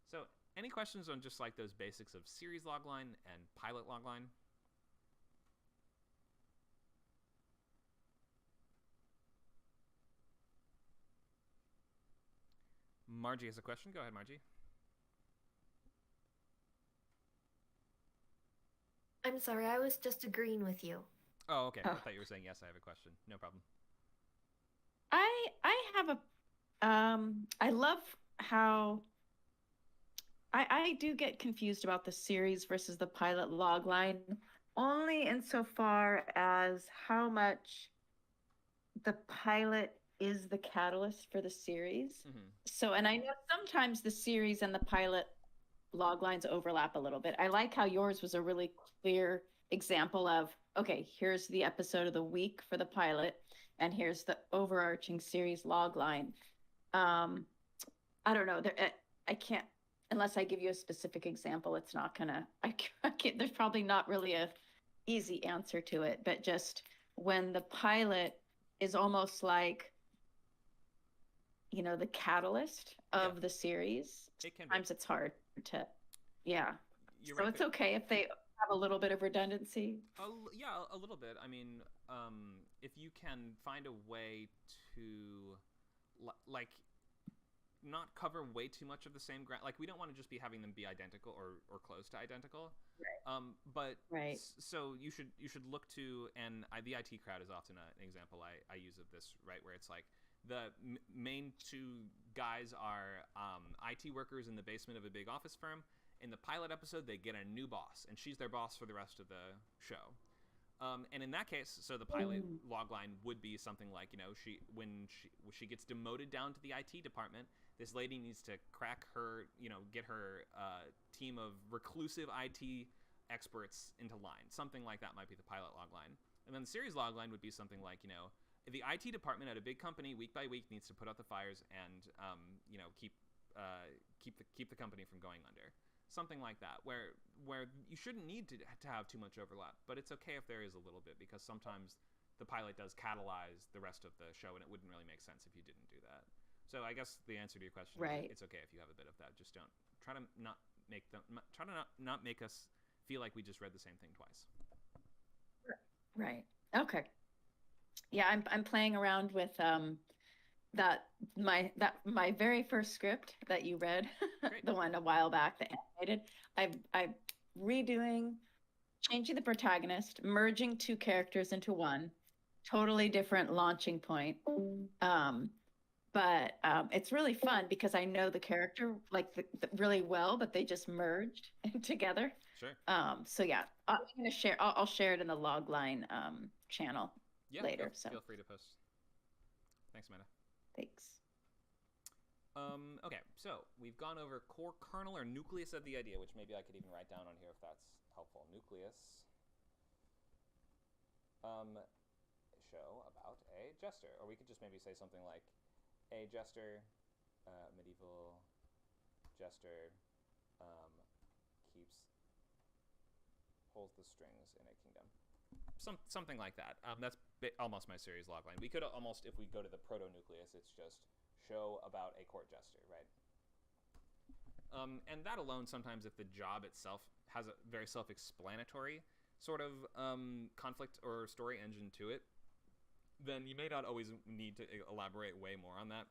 So any questions on just like those basics of series logline and pilot logline? Margie has a question. Go ahead, Margie. I'm sorry, I was just agreeing with you. Oh, okay. I thought you were saying yes. I have a question. No problem. I have a I love how I do get confused about the series versus the pilot logline, only insofar as how much the pilot is the catalyst for the series. Mm-hmm. So, and I know sometimes the series and the pilot log lines overlap a little bit. I like how yours was a really clear example of, okay, here's the episode of the week for the pilot, and here's the overarching series log line. I don't know. I can't, unless I give you a specific example, it's not gonna, I can't, there's probably not really a easy answer to it, but just when the pilot is almost like, the catalyst of the series, sometimes it's hard to, You're so right, it's okay if they have a little bit of redundancy. Yeah, a little bit. I mean, if you can find a way to, like, not cover way too much of the same ground. Like, we don't want to just be having them be identical or close to identical. Right. But right. So you should look to, and the IT crowd is often an example I use of this, right? Where it's like the main two guys are IT workers in the basement of a big office firm. In the pilot episode, they get a new boss, and she's their boss for the rest of the show. And in that case, so the pilot logline would be something like, when she gets demoted down to the IT department, this lady needs to crack her, get her team of reclusive IT experts into line. Something like that might be the pilot logline. And then the series logline would be something like, the IT department at a big company week by week needs to put out the fires and, keep the company from going under. Something like that, where you shouldn't need to have too much overlap, but it's okay if there is a little bit, because sometimes the pilot does catalyze the rest of the show, and it wouldn't really make sense if you didn't do that. So I guess the answer to your question is it's okay if you have a bit of that. Just don't try to not make us feel like we just read the same thing twice. Right. Okay. Yeah, I'm playing around with my very first script that you read, the one a while back, the animated. I'm redoing, changing the protagonist, merging two characters into one, totally different launching point. But it's really fun because I know the character really well, but they just merged together. Sure. So yeah, I'm gonna share. I'll share it in the logline channel later. Feel free to post. Thanks, Amanda. Thanks. Okay, so we've gone over core, kernel, or nucleus of the idea, which maybe I could even write down on here if that's helpful. Nucleus. Show about a jester, or we could just maybe say something like a jester, medieval jester, holds the strings in a kingdom. Something like that. That's almost my series logline. We could almost, if we go to the proto-nucleus, it's just show about a court jester, right? And that alone, sometimes if the job itself has a very self-explanatory sort of conflict or story engine to it, then you may not always need to elaborate way more on that.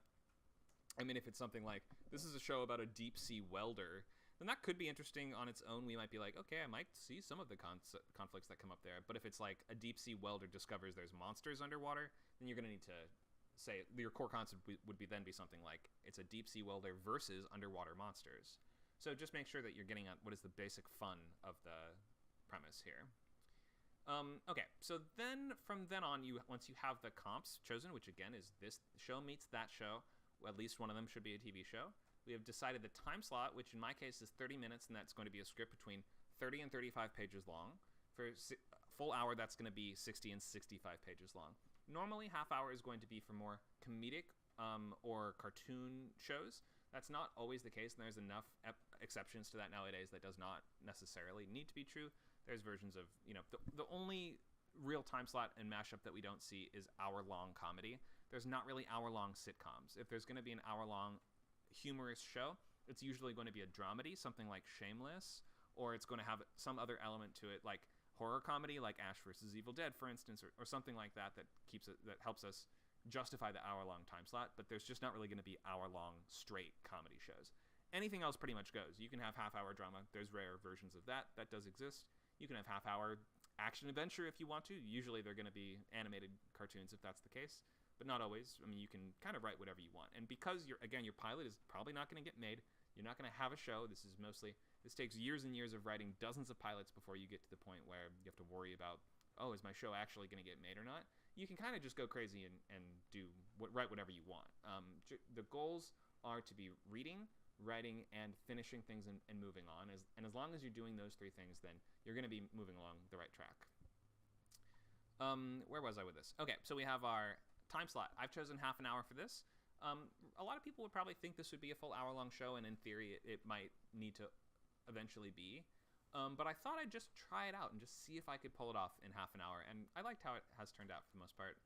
I mean, if it's something like, this is a show about a deep-sea welder, then that could be interesting on its own. We might be like, okay, I might see some of the conflicts that come up there. But if it's like a deep-sea welder discovers there's monsters underwater, then you're going to need to say, your core concept would be something like, it's a deep-sea welder versus underwater monsters. So just make sure that you're getting at what is the basic fun of the premise here. Okay, so then from then on, once you have the comps chosen, which again is this show meets that show, at least one of them should be a TV show. We have decided the time slot, which in my case is 30 minutes, and that's going to be a script between 30 and 35 pages long. For a full hour, that's going to be 60 and 65 pages long. Normally, half hour is going to be for more comedic or cartoon shows. That's not always the case, and there's enough exceptions to that nowadays that does not necessarily need to be true. There's versions of, the only real time slot and mashup that we don't see is hour-long comedy. There's not really hour-long sitcoms. If there's going to be an hour-long humorous show, it's usually going to be a dramedy, something like Shameless, or it's going to have some other element to it, like horror comedy, like Ash vs. Evil Dead, for instance, or something like that that helps us justify the hour-long time slot. But there's just not really going to be hour-long straight comedy shows. Anything else pretty much goes. You can have half-hour drama. There's rare versions of that. That does exist. You can have half-hour action-adventure if you want to. Usually they're going to be animated cartoons if that's the case, but not always. I mean, you can kind of write whatever you want. And because, your pilot is probably not going to get made, you're not going to have a show. This takes years and years of writing dozens of pilots before you get to the point where you have to worry about, oh, is my show actually going to get made or not? You can kind of just go crazy and write whatever you want. The goals are to be reading, writing, and finishing things and moving on. And as long as you're doing those three things, then you're going to be moving along the right track. Where was I with this? Okay, so we have our time slot. I've chosen half an hour for this. A lot of people would probably think this would be a full hour-long show, and in theory, it might need to eventually be. But I thought I'd just try it out and just see if I could pull it off in half an hour, and I liked how it has turned out for the most part.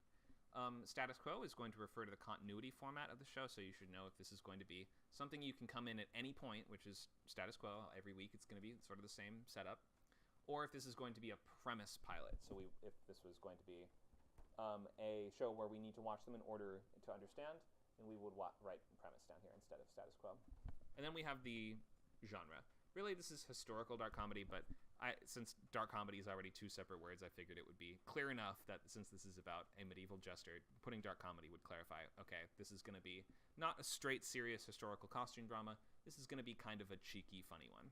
Status quo is going to refer to the continuity format of the show, so you should know if this is going to be something you can come in at any point, which is status quo. Every week it's going to be sort of the same setup, or if this is going to be a premise pilot. So if this was going to be a show where we need to watch them in order to understand, then we would write premise down here instead of status quo. And then we have the genre. Really, this is historical dark comedy, but since dark comedy is already two separate words, I figured it would be clear enough that since this is about a medieval jester, putting dark comedy would clarify, okay, this is going to be not a straight, serious historical costume drama. This is going to be kind of a cheeky, funny one.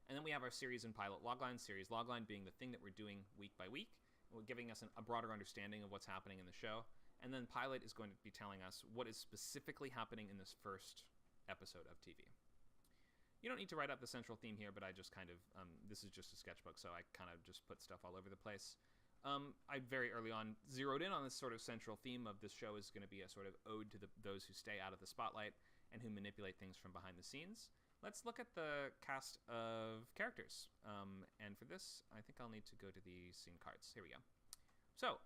And then we have our series and pilot logline. Series logline being the thing that we're doing week by week, giving us a broader understanding of what's happening in the show. And then pilot is going to be telling us what is specifically happening in this first episode of TV. You don't need to write up the central theme here, but I just kind of, this is just a sketchbook, so I kind of just put stuff all over the place. I very early on zeroed in on this sort of central theme of this show is going to be a sort of ode to those who stay out of the spotlight and who manipulate things from behind the scenes. Let's look at the cast of characters. And for this, I think I'll need to go to the scene cards. Here we go. So,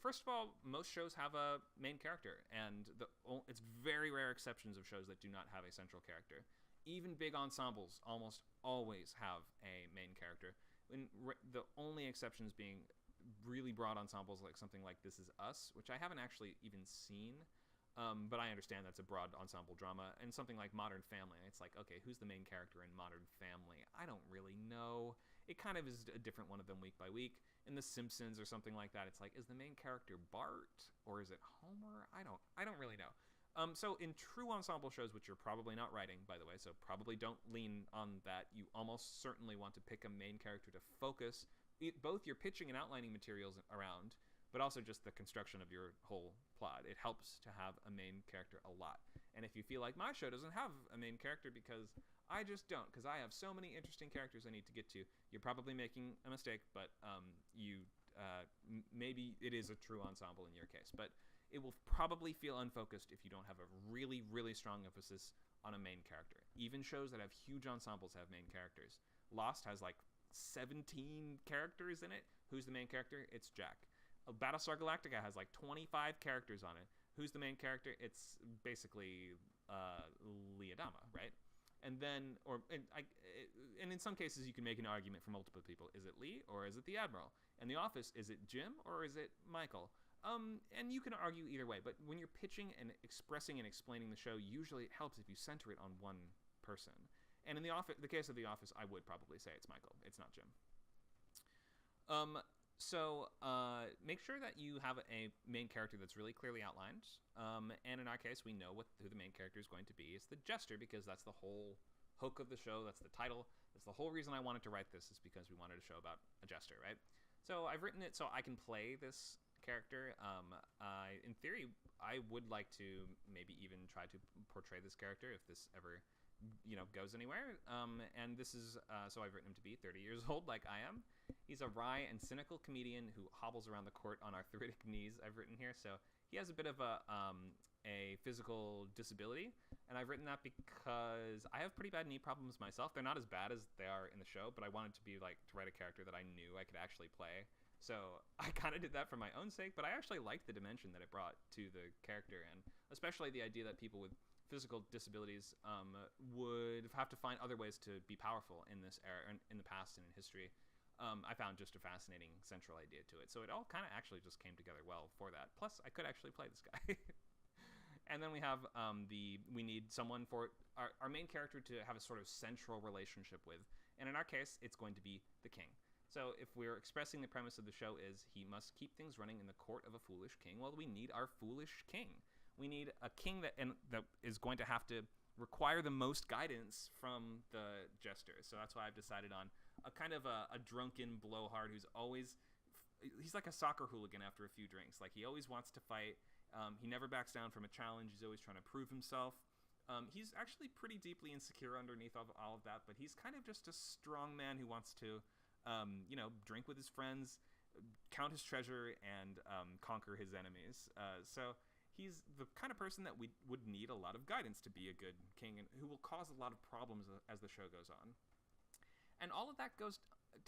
first of all, most shows have a main character, and it's very rare exceptions of shows that do not have a central character. Even big ensembles almost always have a main character. The only exceptions being really broad ensembles like something like This Is Us, which I haven't actually even seen, but I understand that's a broad ensemble drama, and something like Modern Family. It's like, okay, who's the main character in Modern Family? I don't really know. It kind of is a different one of them week by week. In The Simpsons or something like that, it's like, is the main character Bart or is it Homer? I don't really know. So in true ensemble shows, which you're probably not writing, by the way, so probably don't lean on that. You almost certainly want to pick a main character to focus both your pitching and outlining materials around, but also just the construction of your whole plot. It helps to have a main character a lot. And if you feel like my show doesn't have a main character because I just don't, because I have so many interesting characters I need to get to, you're probably making a mistake, but maybe it is a true ensemble in your case. But it will probably feel unfocused if you don't have a really, really strong emphasis on a main character. Even shows that have huge ensembles have main characters. Lost has like 17 characters in it. Who's the main character? It's Jack. Battlestar Galactica has like 25 characters on it. Who's the main character? It's basically Liadama, right? And then, and in some cases you can make an argument for multiple people. Is it Lee or is it the Admiral? In The Office, is it Jim or is it Michael? And you can argue either way, but when you're pitching and expressing and explaining the show, usually it helps if you center it on one person. And in the case of The Office, I would probably say it's Michael. It's not Jim. So make sure that you have a main character that's really clearly outlined. And in our case, we know who the main character is going to be. It's the jester, because that's the whole hook of the show. That's the title. That's the whole reason I wanted to write this, is because we wanted a show about a jester, right? So I've written it so I can play this character. In theory, I would like to maybe even try to portray this character if this ever, goes anywhere. And this is, so I've written him to be 30 years old, like I am. He's a wry and cynical comedian who hobbles around the court on arthritic knees, I've written here. So he has a bit of a physical disability, and I've written that because I have pretty bad knee problems myself. They're not as bad as they are in the show, but I wanted to be to write a character that I knew I could actually play. So I kind of did that for my own sake, but I actually liked the dimension that it brought to the character, and especially the idea that people with physical disabilities would have to find other ways to be powerful in this era, in the past and in history. I found just a fascinating central idea to it. So it all kind of actually just came together well for that. Plus, I could actually play this guy. And then we have we need someone for our main character to have a sort of central relationship with. And in our case, it's going to be the king. So if we're expressing the premise of the show is he must keep things running in the court of a foolish king, well, we need our foolish king. We need a king that is going to have to require the most guidance from the jester. So that's why I've decided on a kind of a drunken blowhard who's always, he's like a soccer hooligan after a few drinks. He always wants to fight. He never backs down from a challenge. He's always trying to prove himself. He's actually pretty deeply insecure underneath all of that, but he's kind of just a strong man who wants to, drink with his friends, count his treasure, and conquer his enemies. So he's the kind of person that we would need a lot of guidance to be a good king, and who will cause a lot of problems as the show goes on. And all of that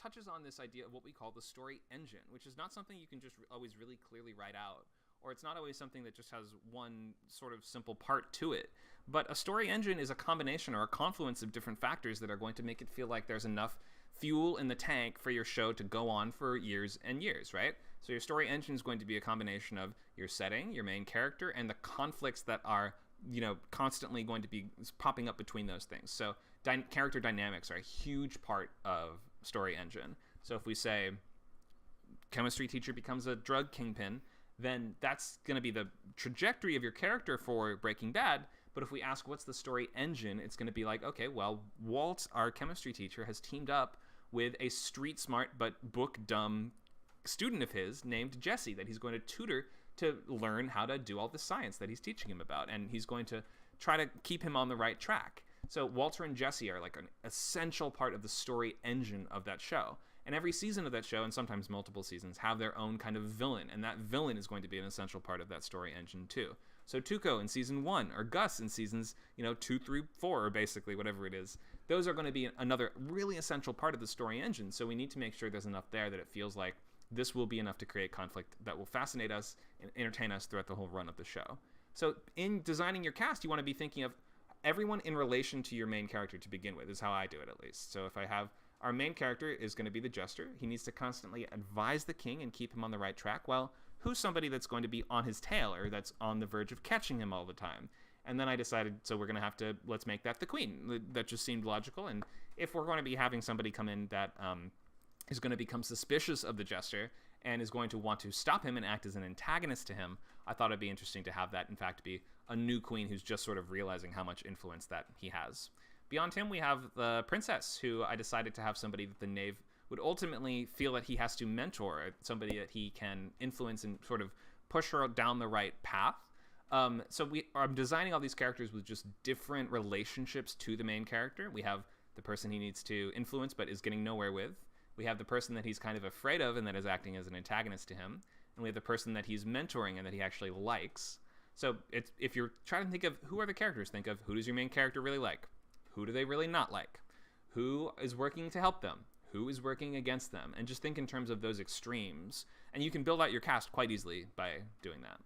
touches on this idea of what we call the story engine, which is not something you can just always really clearly write out, or it's not always something that just has one sort of simple part to it. But a story engine is a combination or a confluence of different factors that are going to make it feel like there's enough fuel in the tank for your show to go on for years and years, right? So your story engine is going to be a combination of your setting, your main character, and the conflicts that are, constantly going to be popping up between those things. So character dynamics are a huge part of story engine. So if we say chemistry teacher becomes a drug kingpin, then that's going to be the trajectory of your character for Breaking Bad. But if we ask what's the story engine, it's going to be like, okay, well, Walt, our chemistry teacher, has teamed up with a street smart but book dumb student of his named Jesse that he's going to tutor to learn how to do all the science that he's teaching him about. And he's going to try to keep him on the right track. So Walter and Jesse are an essential part of the story engine of that show. And every season of that show, and sometimes multiple seasons, have their own kind of villain. And that villain is going to be an essential part of that story engine too. So Tuco in season 1, or Gus in seasons 2 through 4, or basically whatever it is, those are going to be another really essential part of the story engine. So we need to make sure there's enough there that it feels like this will be enough to create conflict that will fascinate us and entertain us throughout the whole run of the show. So in designing your cast, you want to be thinking of everyone in relation to your main character to begin with, is how I do it at least. So if I have our main character is going to be the jester, he needs to constantly advise the king and keep him on the right track. Well, who's somebody that's going to be on his tail, or that's on the verge of catching him all the time? And then I decided, so we're going to have to, let's make that the queen. That just seemed logical. And if we're going to be having somebody come in that is going to become suspicious of the jester and is going to want to stop him and act as an antagonist to him, I thought it'd be interesting to have that, in fact, be a new queen who's just sort of realizing how much influence that he has. Beyond him, we have the princess, who I decided to have somebody that the knave would ultimately feel that he has to mentor, somebody that he can influence and sort of push her down the right path. So I'm designing all these characters with just different relationships to the main character. We have the person he needs to influence but is getting nowhere with. We have the person that he's kind of afraid of and that is acting as an antagonist to him. And we have the person that he's mentoring and that he actually likes. So if you're trying to think of who are the characters, think of who does your main character really like? Who do they really not like? Who is working to help them? Who is working against them? And just think in terms of those extremes. And you can build out your cast quite easily by doing that.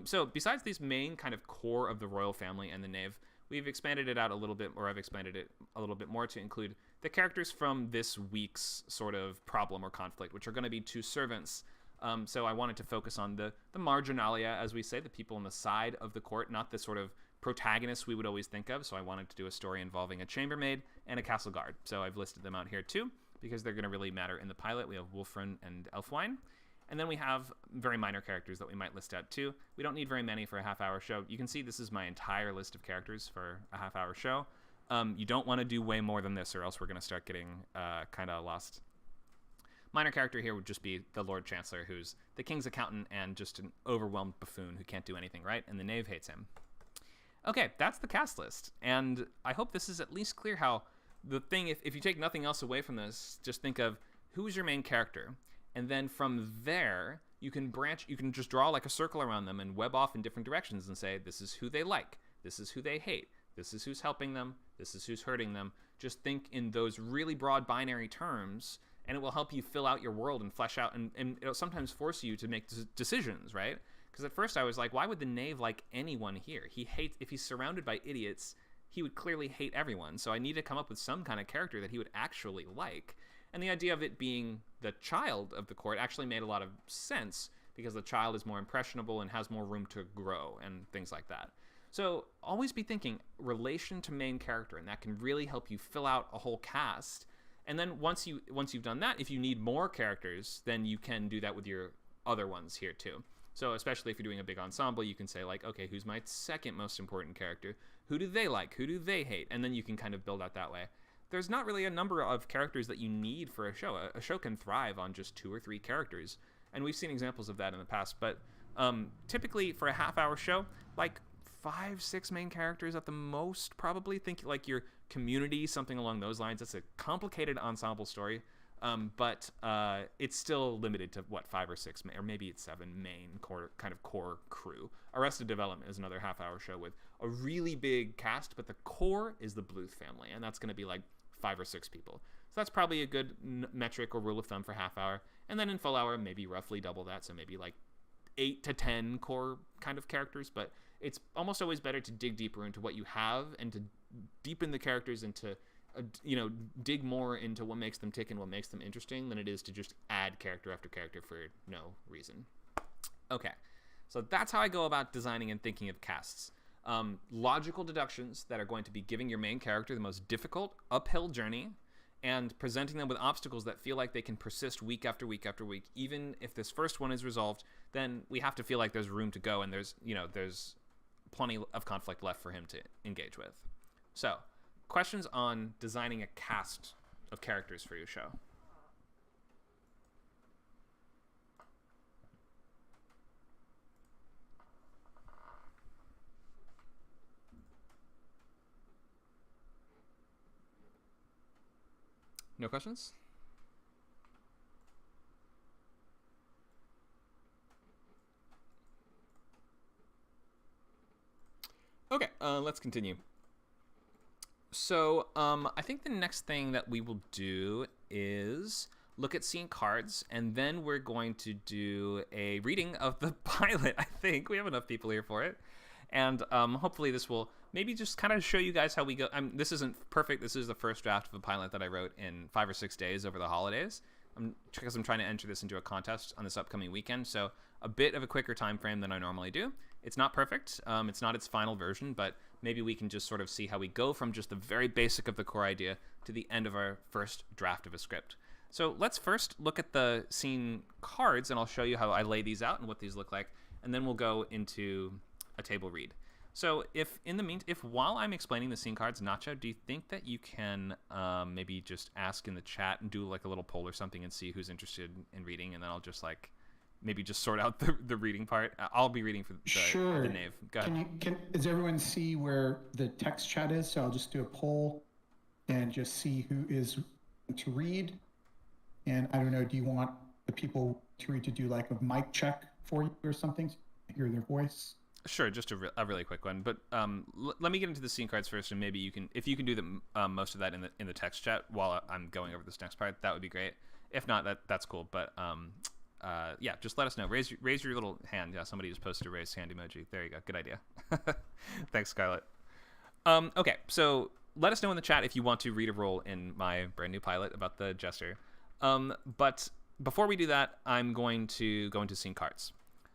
So besides these main kind of core of the royal family and the knave, we've expanded it out a little bit, or I've expanded it a little bit more to include the characters from this week's sort of problem or conflict, which are going to be two servants. So I wanted to focus on the marginalia, as we say, the people on the side of the court, not the sort of protagonists we would always think of. So I wanted to do a story involving a chambermaid and a castle guard. So I've listed them out here too, because they're going to really matter in the pilot. We have Wolfram and Elfwine. And then we have very minor characters that we might list out too. We don't need very many for a half-hour show. You can see this is my entire list of characters for a half-hour show. You don't want to do way more than this, or else we're going to start getting kind of lost. Minor character here would just be the Lord Chancellor, who's the king's accountant and just an overwhelmed buffoon who can't do anything right, and the knave hates him. Okay, that's the cast list, and I hope this is at least clear how the thing, if you take nothing else away from this, just think of who is your main character, and then from there, you can just draw like a circle around them and web off in different directions and say, this is who they like, this is who they hate, this is who's helping them, this is who's hurting them. Just think in those really broad binary terms, and it will help you fill out your world and flesh out, and it'll sometimes force you to make decisions, right? Because at first I was like, why would the knave like anyone here? If he's surrounded by idiots, he would clearly hate everyone. So I need to come up with some kind of character that he would actually like. And the idea of it being the child of the court actually made a lot of sense, because the child is more impressionable and has more room to grow and things like that. So always be thinking relation to main character, and that can really help you fill out a whole cast. And then once you've done that, if you need more characters, then you can do that with your other ones here too. So especially if you're doing a big ensemble, you can say like, okay, who's my second most important character? Who do they like? Who do they hate? And then you can kind of build out that way. There's not really a number of characters that you need for a show. A show can thrive on just 2 or 3 characters. And we've seen examples of that in the past. But typically for a half-hour show, like 5, 6 main characters at the most, probably. Think like your Community, something along those lines. It's a complicated ensemble story, but it's still limited to, 5 or 6, or maybe it's 7 main core crew. Arrested Development is another half-hour show with a really big cast, but the core is the Bluth family, and that's going to be like 5 or 6 people. So that's probably a good metric or rule of thumb for half hour. And then in full hour, maybe roughly double that, so maybe like 8 to 10 core kind of characters. But it's almost always better to dig deeper into what you have and to deepen the characters and to dig more into what makes them tick and what makes them interesting than it is to just add character after character for no reason. Okay, so that's how I go about designing and thinking of casts. Logical deductions that are going to be giving your main character the most difficult uphill journey and presenting them with obstacles that feel like they can persist week after week after week. Even if this first one is resolved, then we have to feel like there's room to go and there's plenty of conflict left for him to engage with. So, questions on designing a cast of characters for your show? No questions? Okay, let's continue. So I think the next thing that we will do is look at scene cards, and then we're going to do a reading of the pilot. I think we have enough people here for it. And hopefully this will maybe just kind of show you guys how we go. This isn't perfect. This is the first draft of a pilot that I wrote in 5 or 6 days over the holidays, because I'm trying to enter this into a contest on this upcoming weekend. So a bit of a quicker time frame than I normally do. It's not perfect. It's not its final version, but maybe we can just sort of see how we go from just the very basic of the core idea to the end of our first draft of a script. So let's first look at the scene cards, and I'll show you how I lay these out and what these look like, and then we'll go into a table read. So if while I'm explaining the scene cards, Nacho, do you think that you can maybe just ask in the chat and do like a little poll or something and see who's interested in reading, and then I'll just like maybe just sort out the reading part. I'll be reading for the knave. Go ahead. Does everyone see where the text chat is? So I'll just do a poll and just see who is to read. And I don't know, do you want the people to read to do like a mic check for you or something so you can hear their voice? Sure, just a really quick one. But let me get into the scene cards first, and maybe if you can do most of that in the text chat while I'm going over this next part, that would be great. If not, that's cool. But yeah, just let us know. Raise your little hand. Yeah, somebody just posted a raised hand emoji. There you go. Good idea. Thanks, Scarlett. Okay, so let us know in the chat if you want to read a role in my brand new pilot about the Jester. But before we do that, I'm going to go into scene cards.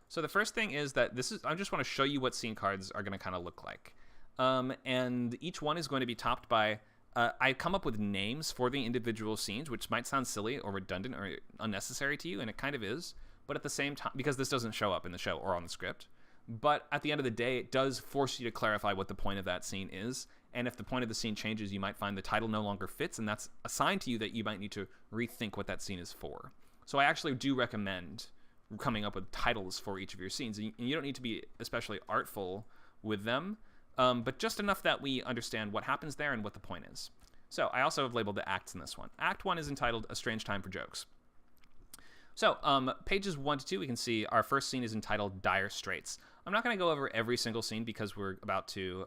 So the first thing is that I just want to show you what scene cards are going to kind of look like. And each one is going to be topped by, I come up with names for the individual scenes, which might sound silly or redundant or unnecessary to you, and it kind of is. But at the same time, because this doesn't show up in the show or on the script, but at the end of the day, it does force you to clarify what the point of that scene is. And if the point of the scene changes, you might find the title no longer fits, and that's a sign to you that you might need to rethink what that scene is for. So I actually do recommend coming up with titles for each of your scenes. And you don't need to be especially artful with them, but just enough that we understand what happens there and what the point is. So I also have labeled the acts in this one. Act 1 is entitled A Strange Time for Jokes. So pages 1 to 2, we can see our first scene is entitled Dire Straits. I'm not going to go over every single scene because we're about to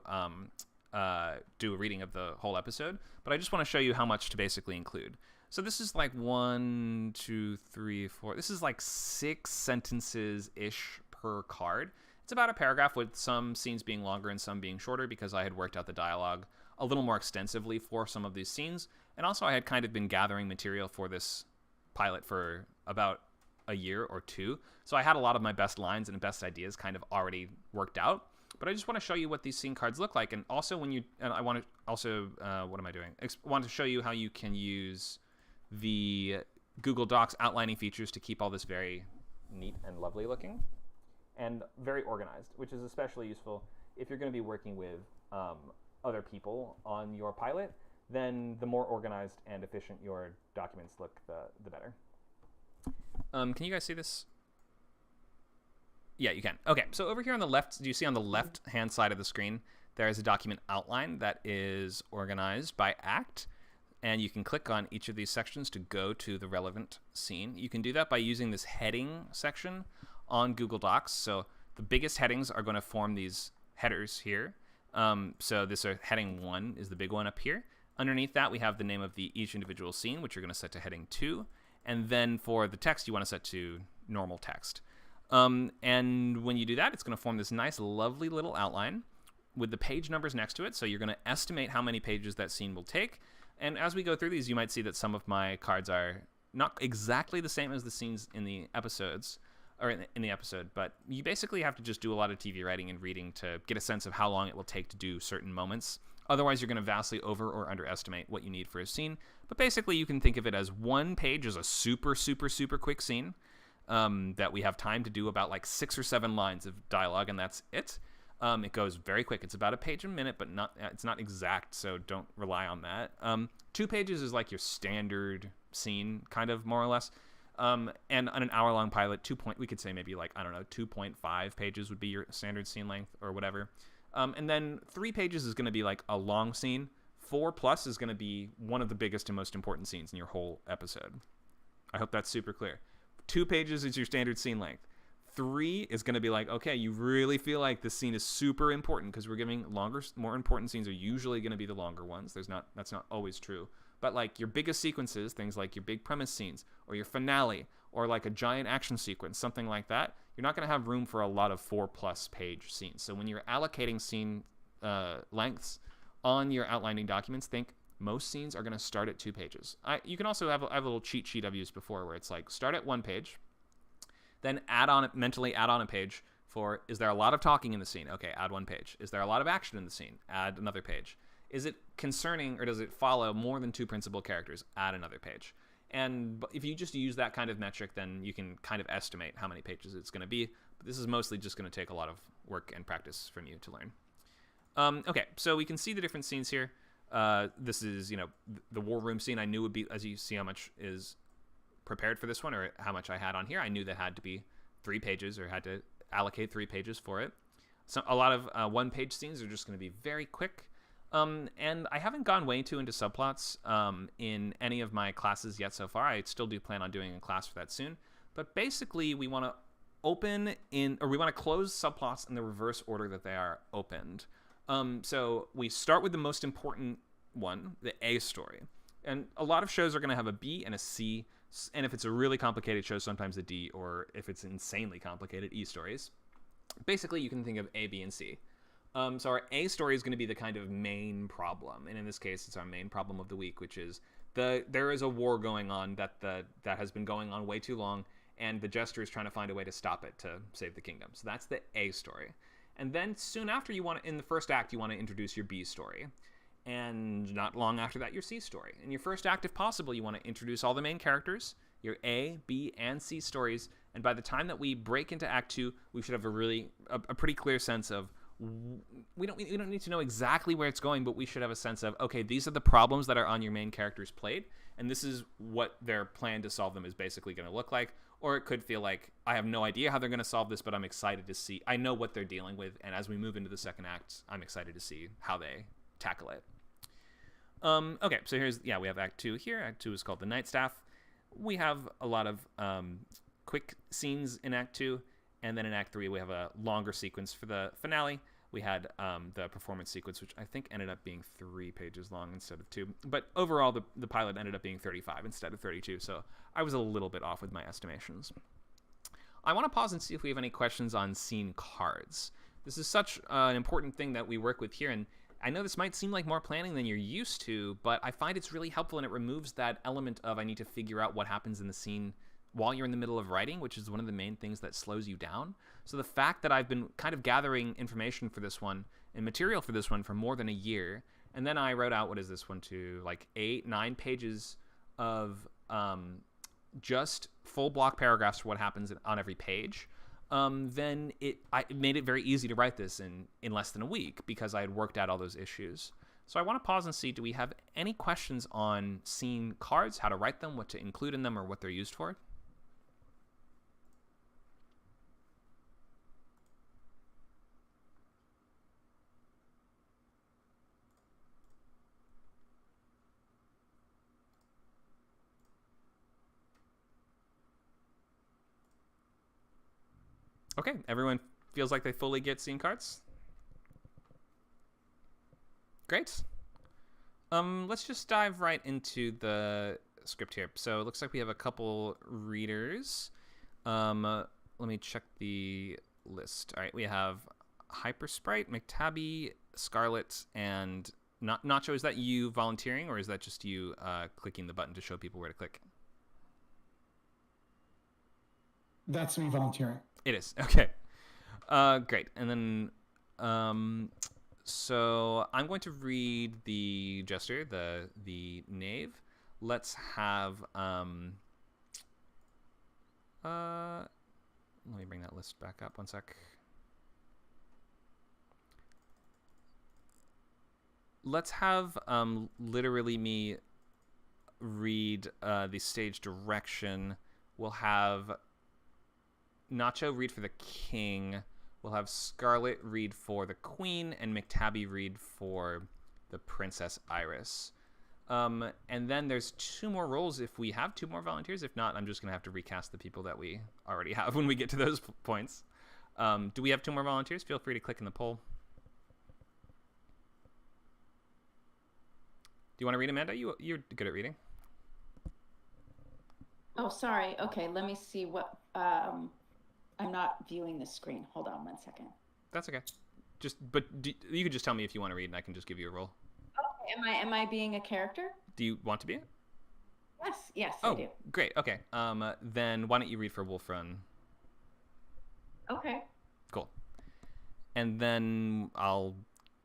do a reading of the whole episode, but I just want to show you how much to basically include. So this is like 1, 2, 3, 4. This is like 6 sentences-ish per card. It's about a paragraph with some scenes being longer and some being shorter because I had worked out the dialogue a little more extensively for some of these scenes. And also I had kind of been gathering material for this pilot for about a year or 2. So I had a lot of my best lines and best ideas kind of already worked out. But I just want to show you what these scene cards look like. And also I want to also, what am I doing? Want to show you how you can use the Google Docs outlining features to keep all this very neat and lovely looking and very organized, which is especially useful if you're going to be working with other people on your pilot. Then the more organized and efficient your documents look, the better. Can you guys see this? Yeah, you can. Okay, so over here on the left, do you see on the left-hand side of the screen, there is a document outline that is organized by act, and you can click on each of these sections to go to the relevant scene. You can do that by using this heading section on Google Docs. So the biggest headings are going to form these headers here. So this heading 1 is the big one up here. Underneath that, we have the name of each individual scene, which you're going to set to heading 2. And then for the text, you want to set to normal text. And when you do that, it's going to form this nice, lovely little outline with the page numbers next to it. So you're going to estimate how many pages that scene will take. And as we go through these, you might see that some of my cards are not exactly the same as the scenes in the episodes, or in the episode, but you basically have to just do a lot of TV writing and reading to get a sense of how long it will take to do certain moments. Otherwise, you're going to vastly over or underestimate what you need for a scene. But basically, you can think of it as one page as a super, super, super quick scene that we have time to do about like 6 or 7 lines of dialogue, and that's it. It goes very quick. It's about a page a minute, but it's not exact, so don't rely on that. 2 pages is like your standard scene, kind of, more or less. And on an hour-long pilot, we could say maybe like, I don't know, 2.5 pages would be your standard scene length or whatever. And then 3 pages is going to be like a long scene. 4+ is going to be one of the biggest and most important scenes in your whole episode. I hope that's super clear. 2 pages is your standard scene length. 3 is going to be like, okay, you really feel like this scene is super important because we're giving more important scenes are usually going to be the longer ones. That's not always true. But like your biggest sequences, things like your big premise scenes or your finale or like a giant action sequence, something like that, you're not going to have room for a lot of 4+ page scenes. So when you're allocating scene lengths on your outlining documents, think most scenes are going to start at 2 pages. You can also have a little cheat sheet I've used before where it's like start at 1 page, then mentally add on a page for, is there a lot of talking in the scene? Okay, add 1 page. Is there a lot of action in the scene? Add another page. Is it concerning or does it follow more than 2 principal characters? Add another page. And if you just use that kind of metric, then you can kind of estimate how many pages it's going to be. But this is mostly just going to take a lot of work and practice from you to learn. Okay, so we can see the different scenes here. This is, the war room scene. I knew would be, as you see how much is prepared for this one or how much I had on here, I knew that had to be 3 pages or had to allocate 3 pages for it. So a lot of 1-page scenes are just going to be very quick. And I haven't gone way too into subplots in any of my classes yet so far. I still do plan on doing a class for that soon. But basically, we want to close subplots in the reverse order that they are opened. So we start with the most important one, the A story. And a lot of shows are going to have a B and a C. And if it's a really complicated show, sometimes a D, or if it's insanely complicated, E stories. Basically, you can think of A, B, and C. So our A story is going to be the kind of main problem, and in this case, it's our main problem of the week, which is there is a war going on that has been going on way too long, and the Jester is trying to find a way to stop it to save the kingdom. So that's the A story, and then soon after, in the first act, you want to introduce your B story, and not long after that, your C story. In your first act, if possible, you want to introduce all the main characters, your A, B, and C stories, and by the time that we break into Act 2, we should have a pretty clear sense of we don't need to know exactly where it's going, but we should have a sense of, okay, these are the problems that are on your main character's plate, and this is what their plan to solve them is basically going to look like. Or it could feel like, I have no idea how they're going to solve this, but I'm excited to see. I know what they're dealing with, and as we move into the second act, I'm excited to see how they tackle it. Okay, so we have Act 2 here. Act 2 is called The Night Staff. We have a lot of quick scenes in Act 2, and then in Act 3 we have a longer sequence for the finale. We had the performance sequence, which I think ended up being 3 pages long instead of 2. But overall, the pilot ended up being 35 instead of 32, so I was a little bit off with my estimations. I want to pause and see if we have any questions on scene cards. This is such an important thing that we work with here, and I know this might seem like more planning than you're used to, but I find it's really helpful, and it removes that element of I need to figure out what happens in the scene while you're in the middle of writing, which is one of the main things that slows you down. So the fact that I've been kind of gathering information for this one and material for this one for more than a year, and then I wrote out, what is this one, to like 8-9 pages of just full block paragraphs for what happens on every page, then it made it very easy to write this in less than a week because I had worked out all those issues. So I want to pause and see, do we have any questions on scene cards, how to write them, what to include in them, or what they're used for? Okay, everyone feels like they fully get scene cards? Great. Let's just dive right into the script here. So it looks like we have a couple readers. Let me check the list. All right, we have Hypersprite, McTabby, Scarlet, and Nacho. Is that you volunteering, or is that just you clicking the button to show people where to click? That's me volunteering. It is. Okay. Great. And then, so I'm going to read the Jester, the Knave. Let's have, let me bring that list back up 1 sec. Let's have, literally me read, the stage direction. We'll have Nacho read for the king. We'll have Scarlet read for the queen, and McTabby read for the Princess Iris. And then there's 2 more roles if we have 2 more volunteers. If not, I'm just going to have to recast the people that we already have when we get to those points. Do we have 2 more volunteers? Feel free to click in the poll. Do you want to read, Amanda? You're good at reading. Oh, sorry. Okay, let me see what... I'm not viewing the screen. Hold on 1 second. That's okay. You can just tell me if you want to read, and I can just give you a role. Okay, am I being a character? Do you want to be it? Yes, Oh, I do. Great. Okay. Then why don't you read for Wolf Run? Okay. Cool. And then I'll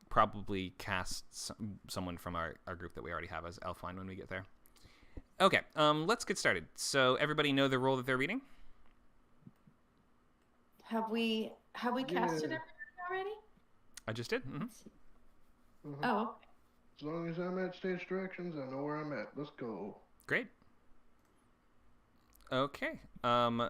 probably cast someone from our group that we already have as Elfline when we get there. Okay. Let's get started. So everybody know the role that they're reading? Have we casted everything already? I just did. Mm-hmm. Mhm. Oh, okay. As long as I'm at stage directions, I know where I'm at. Let's go. Great. Okay.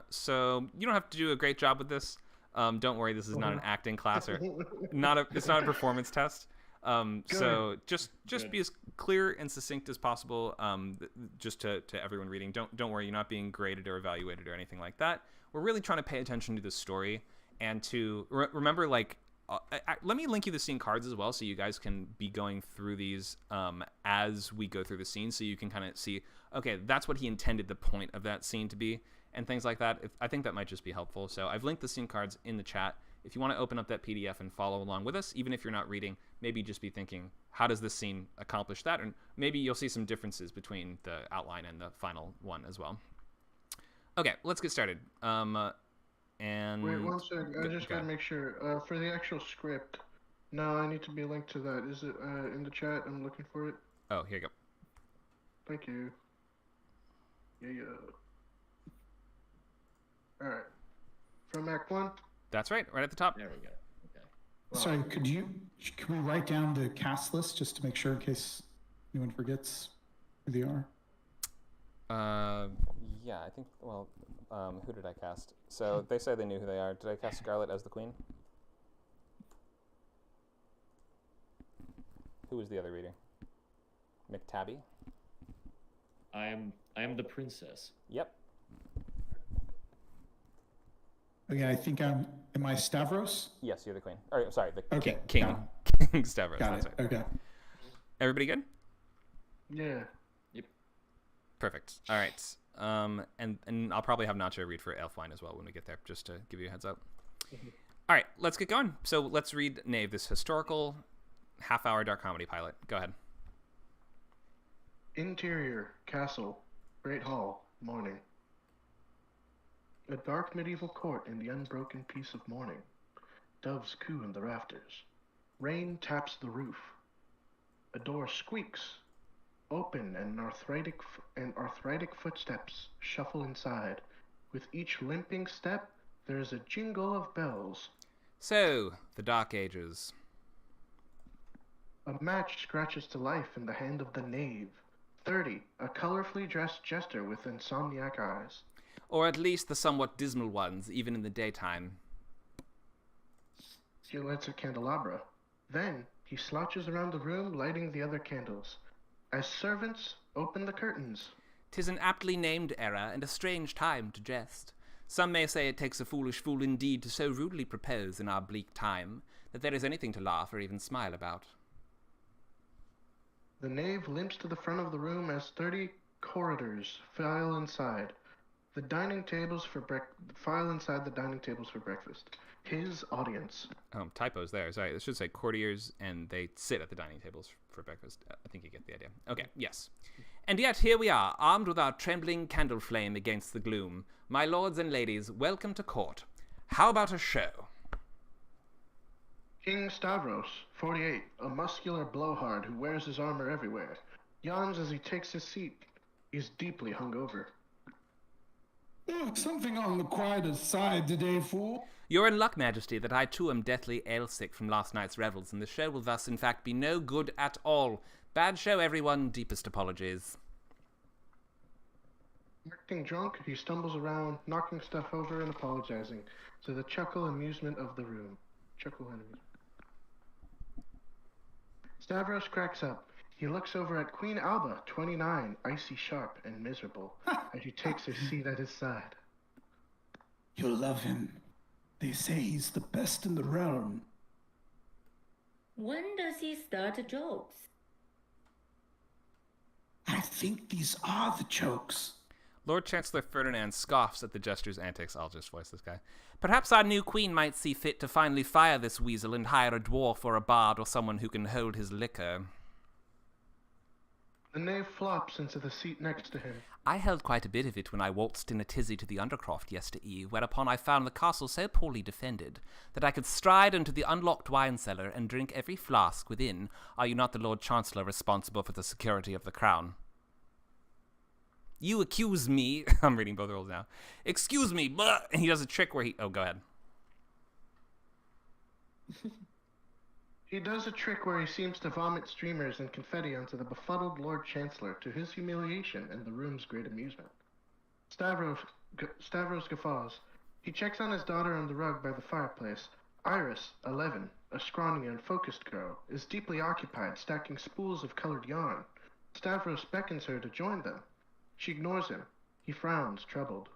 So you don't have to do a great job with this. Don't worry, this is not an acting class or it's not a performance test. So just be as clear and succinct as possible. Just to everyone reading, don't worry, you're not being graded or evaluated or anything like that. We're really trying to pay attention to the story and to remember, like, let me link you the scene cards as well, so you guys can be going through these as we go through the scene, so you can kind of see, okay, that's what he intended the point of that scene to be, and things like that. I think that might just be helpful. So I've linked the scene cards in the chat. If you want to open up that PDF and follow along with us, even if you're not reading, maybe just be thinking, how does this scene accomplish that? And maybe you'll see some differences between the outline and the final one as well. Okay, let's get started. And Wait 1 second. I just gotta make sure. For the actual script, no, I need to be linked to that. Is it in the chat? I'm looking for it. Oh, here you go. Thank you. Yeah. All right. From Act 1. That's right at the top. There we go. Okay. Sorry, can we write down the cast list just to make sure in case anyone forgets who they are? Yeah, I think. Well, who did I cast? So they say they knew who they are. Did I cast Scarlet as the queen? Who was the other reader? McTabby? I am the princess. Yep. Okay, I think am I Stavros? Yes, you're the queen. Or sorry, the Okay, king. got King Stavros. Got That's it. right. Okay. Everybody good? Yeah. Yep. Perfect. All right. And I'll probably have Nacho read for Elfwine as well when we get there, just to give you a heads up. All right, let's get going. So let's read Knave, this historical half-hour dark comedy pilot. Go ahead. Interior, castle, great hall, morning. A dark medieval court in the unbroken peace of morning. Doves coo in the rafters. Rain taps the roof. A door squeaks. Open and arthritic footsteps shuffle inside. With each limping step, there is a jingle of bells. So, the Dark Ages. A match scratches to life in the hand of the knave. 30, a colorfully dressed jester with insomniac eyes. Or at least the somewhat dismal ones, even in the daytime. He lights a candelabra. Then, he slouches around the room, lighting the other candles. As servants open the curtains. 'Tis an aptly named era, and a strange time to jest. Some may say it takes a foolish fool indeed to so rudely propose in our bleak time, that there is anything to laugh or even smile about. The knave limps to the front of the room as 30 corridors file inside. File inside the dining tables for breakfast. His audience. Typos there. Sorry, it should say courtiers, and they sit at the dining tables for breakfast. I think you get the idea. Okay, yes. And yet here we are, armed with our trembling candle flame against the gloom. My lords and ladies, welcome to court. How about a show? King Stavros, 48, a muscular blowhard who wears his armor everywhere, yawns as he takes his seat. He's deeply hungover. Oh, something on the quieter side today, fool. You're in luck, Majesty, that I too am deathly ale-sick from last night's revels, and the show will thus in fact be no good at all. Bad show, everyone. Deepest apologies. Acting drunk, he stumbles around, knocking stuff over and apologizing, to the amusement of the room. Stavros cracks up. He looks over at Queen Alba, 29, icy sharp and miserable, as she takes her seat at his side. You'll love him. They say he's the best in the realm. When does he start jokes? I think these are the jokes. Lord Chancellor Ferdinand scoffs at the jester's antics. I'll just voice this guy. Perhaps our new queen might see fit to finally fire this weasel and hire a dwarf or a bard or someone who can hold his liquor. The knave flops into the seat next to him. I held quite a bit of it when I waltzed in a tizzy to the Undercroft yestereve, whereupon I found the castle so poorly defended that I could stride into the unlocked wine cellar and drink every flask within. Are you not the Lord Chancellor responsible for the security of the crown? You accuse me... I'm reading both rules now. Excuse me, but... And he does a trick where he... Oh, go ahead. He does a trick where he seems to vomit streamers and confetti onto the befuddled Lord Chancellor, to his humiliation and the room's great amusement. Stavros guffaws. He checks on his daughter on the rug by the fireplace. Iris, 11, a scrawny and focused girl, is deeply occupied stacking spools of colored yarn. Stavros beckons her to join them. She ignores him. He frowns, troubled.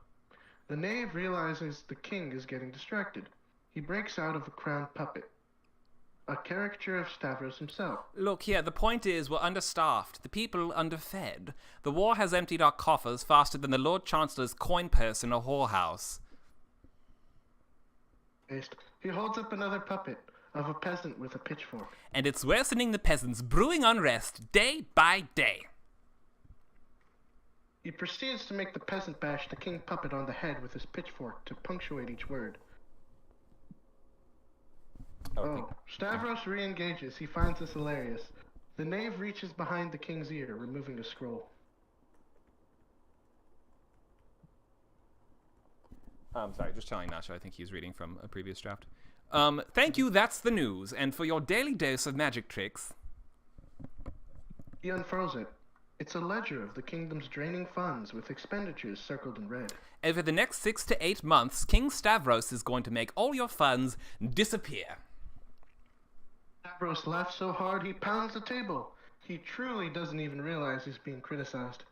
The knave realizes the king is getting distracted. He breaks out of a crowned puppet. A caricature of Stavros himself. Look here, the point is we're understaffed, the people underfed. The war has emptied our coffers faster than the Lord Chancellor's coin purse in a whorehouse. He holds up another puppet of a peasant with a pitchfork. And it's worsening the peasants, brewing unrest day by day. He proceeds to make the peasant bash the king puppet on the head with his pitchfork to punctuate each word. Stavros re-engages. He finds this hilarious. The knave reaches behind the king's ear, removing a scroll. Sorry, just telling Nacho, I think he's reading from a previous draft. Thank you, that's the news. And for your daily dose of magic tricks... He unfurls it. It's a ledger of the kingdom's draining funds with expenditures circled in red. Over the next 6 to 8 months, King Stavros is going to make all your funds disappear. Stavros laughs so hard he pounds the table. He truly doesn't even realize he's being criticized.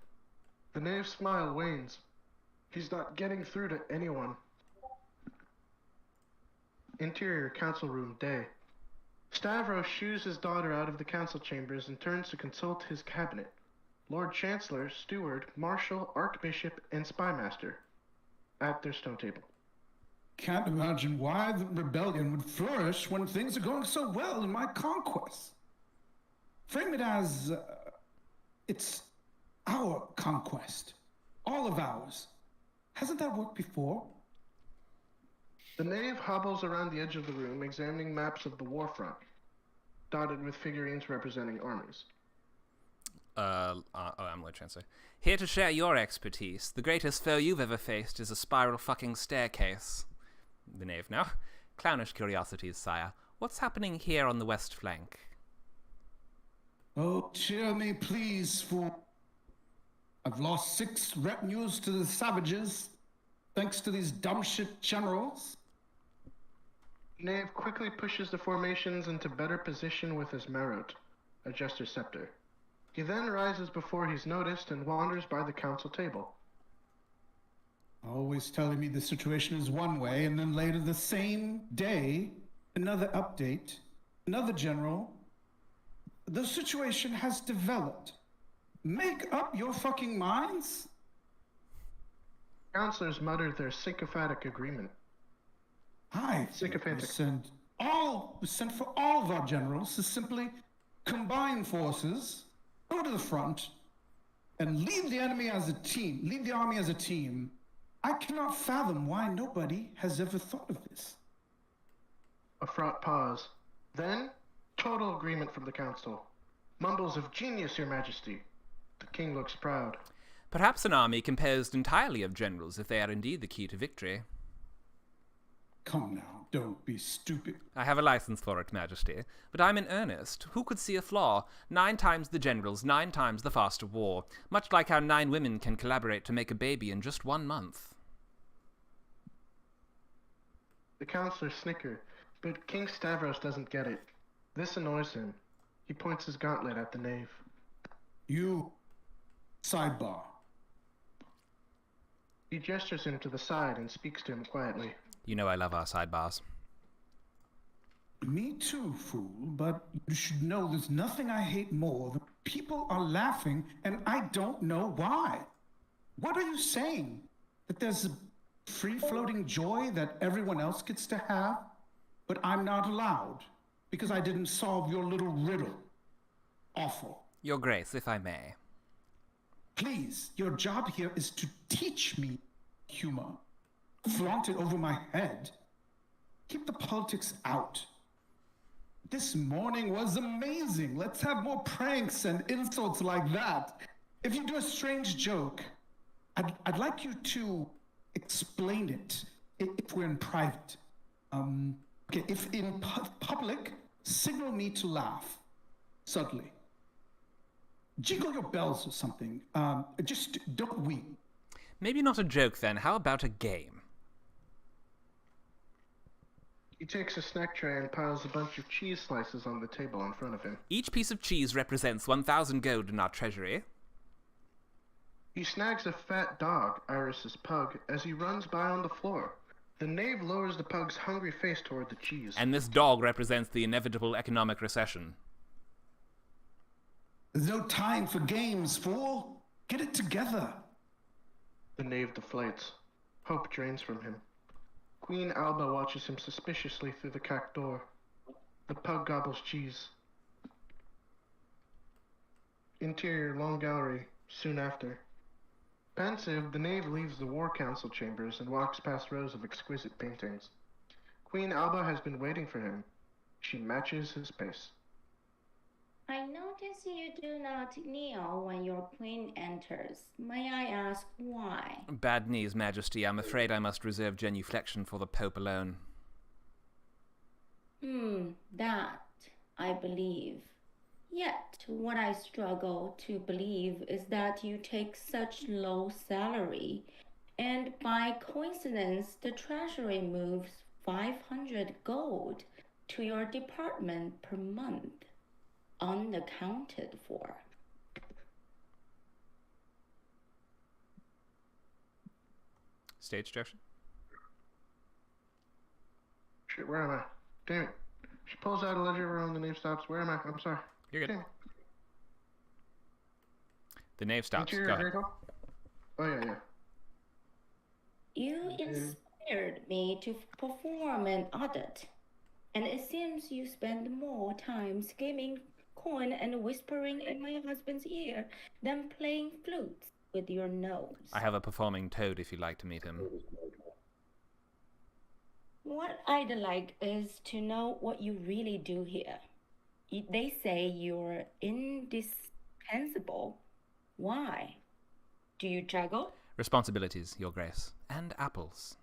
The knave's smile wanes. He's not getting through to anyone. Interior council room day. Stavros shoos his daughter out of the council chambers and turns to consult his cabinet. Lord Chancellor, Steward, Marshal, Archbishop, and Spymaster at their stone table. Can't imagine why the rebellion would flourish when things are going so well in my conquest. Frame it as it's our conquest. All of ours. Hasn't that worked before? The knave hobbles around the edge of the room, examining maps of the war front, dotted with figurines representing armies. I'm Lord Chancellor. Here to share your expertise. The greatest foe you've ever faced is a spiral fucking staircase. The knave now. Clownish curiosities, sire. What's happening here on the west flank? Oh, cheer me, please, fool. I've lost 6 retinues to the savages, thanks to these dumb shit generals. Knave quickly pushes the formations into better position with his marot, a jester's scepter. He then rises before he's noticed and wanders by the council table. Always telling me the situation is one way, and then later the same day, another update, another general. The situation has developed. Make up your fucking minds. Counselors mutter their sycophantic agreement. I Sycophantic. send for all of our generals to simply combine forces, go to the front, and lead the enemy as a team, lead the army as a team. I cannot fathom why nobody has ever thought of this. A fraught pause. Then, total agreement from the council. Mumbles of genius, Your Majesty. The king looks proud. Perhaps an army composed entirely of generals, if they are indeed the key to victory. Come now, don't be stupid. I have a license for it, Majesty, but I'm in earnest. Who could see a flaw? 9 times the generals, 9 times the faster war. Much like how 9 women can collaborate to make a baby in just 1 month. The counselors snicker, but King Stavros doesn't get it. This annoys him. He points his gauntlet at the knave. You, sidebar. He gestures him to the side and speaks to him quietly. You know I love our sidebars. Me too, fool, but you should know there's nothing I hate more than people are laughing and I don't know why. What are you saying? That there's a free-floating joy that everyone else gets to have, but I'm not allowed because I didn't solve your little riddle. Awful. Your Grace, if I may. Please, your job here is to teach me humor. Flaunt it over my head. Keep the politics out. This morning was amazing. Let's have more pranks and insults like that. If you do a strange joke, I'd like you to explain it if we're in private. Okay, if in public, signal me to laugh. Subtly. Jingle your bells or something. Just don't weep. Maybe not a joke then. How about a game? He takes a snack tray and piles a bunch of cheese slices on the table in front of him. Each piece of cheese represents 1,000 gold in our treasury. He snags a fat dog, Iris's pug, as he runs by on the floor. The knave lowers the pug's hungry face toward the cheese. And this dog represents the inevitable economic recession. There's no time for games, fool. Get it together. The knave deflates. Hope drains from him. Queen Alba watches him suspiciously through the cracked door. The pug gobbles cheese. Interior long gallery, soon after. Pensive, the knave leaves the war council chambers and walks past rows of exquisite paintings. Queen Alba has been waiting for him. She matches his pace. I notice you do not kneel when your queen enters. May I ask why? Bad knees, Majesty. I'm afraid I must reserve genuflection for the Pope alone. That I believe. Yet, what I struggle to believe is that you take such low salary, and by coincidence, the treasury moves 500 gold to your department per month, unaccounted for. Stage direction. Shit, where am I? Damn it. She pulls out a ledger of her own, the knave stops. Where am I? I'm sorry. You're good. Damn it. The knave stops. Interior Go ahead. great hall? Oh, yeah. You inspired me to perform an audit, and it seems you spend more time skimming coin and whispering in my husband's ear than playing flutes with your nose. I have a performing toad if you'd like to meet him. What I'd like is to know what you really do here. They say you're indispensable. Why? Do you juggle? Responsibilities, Your Grace. And apples.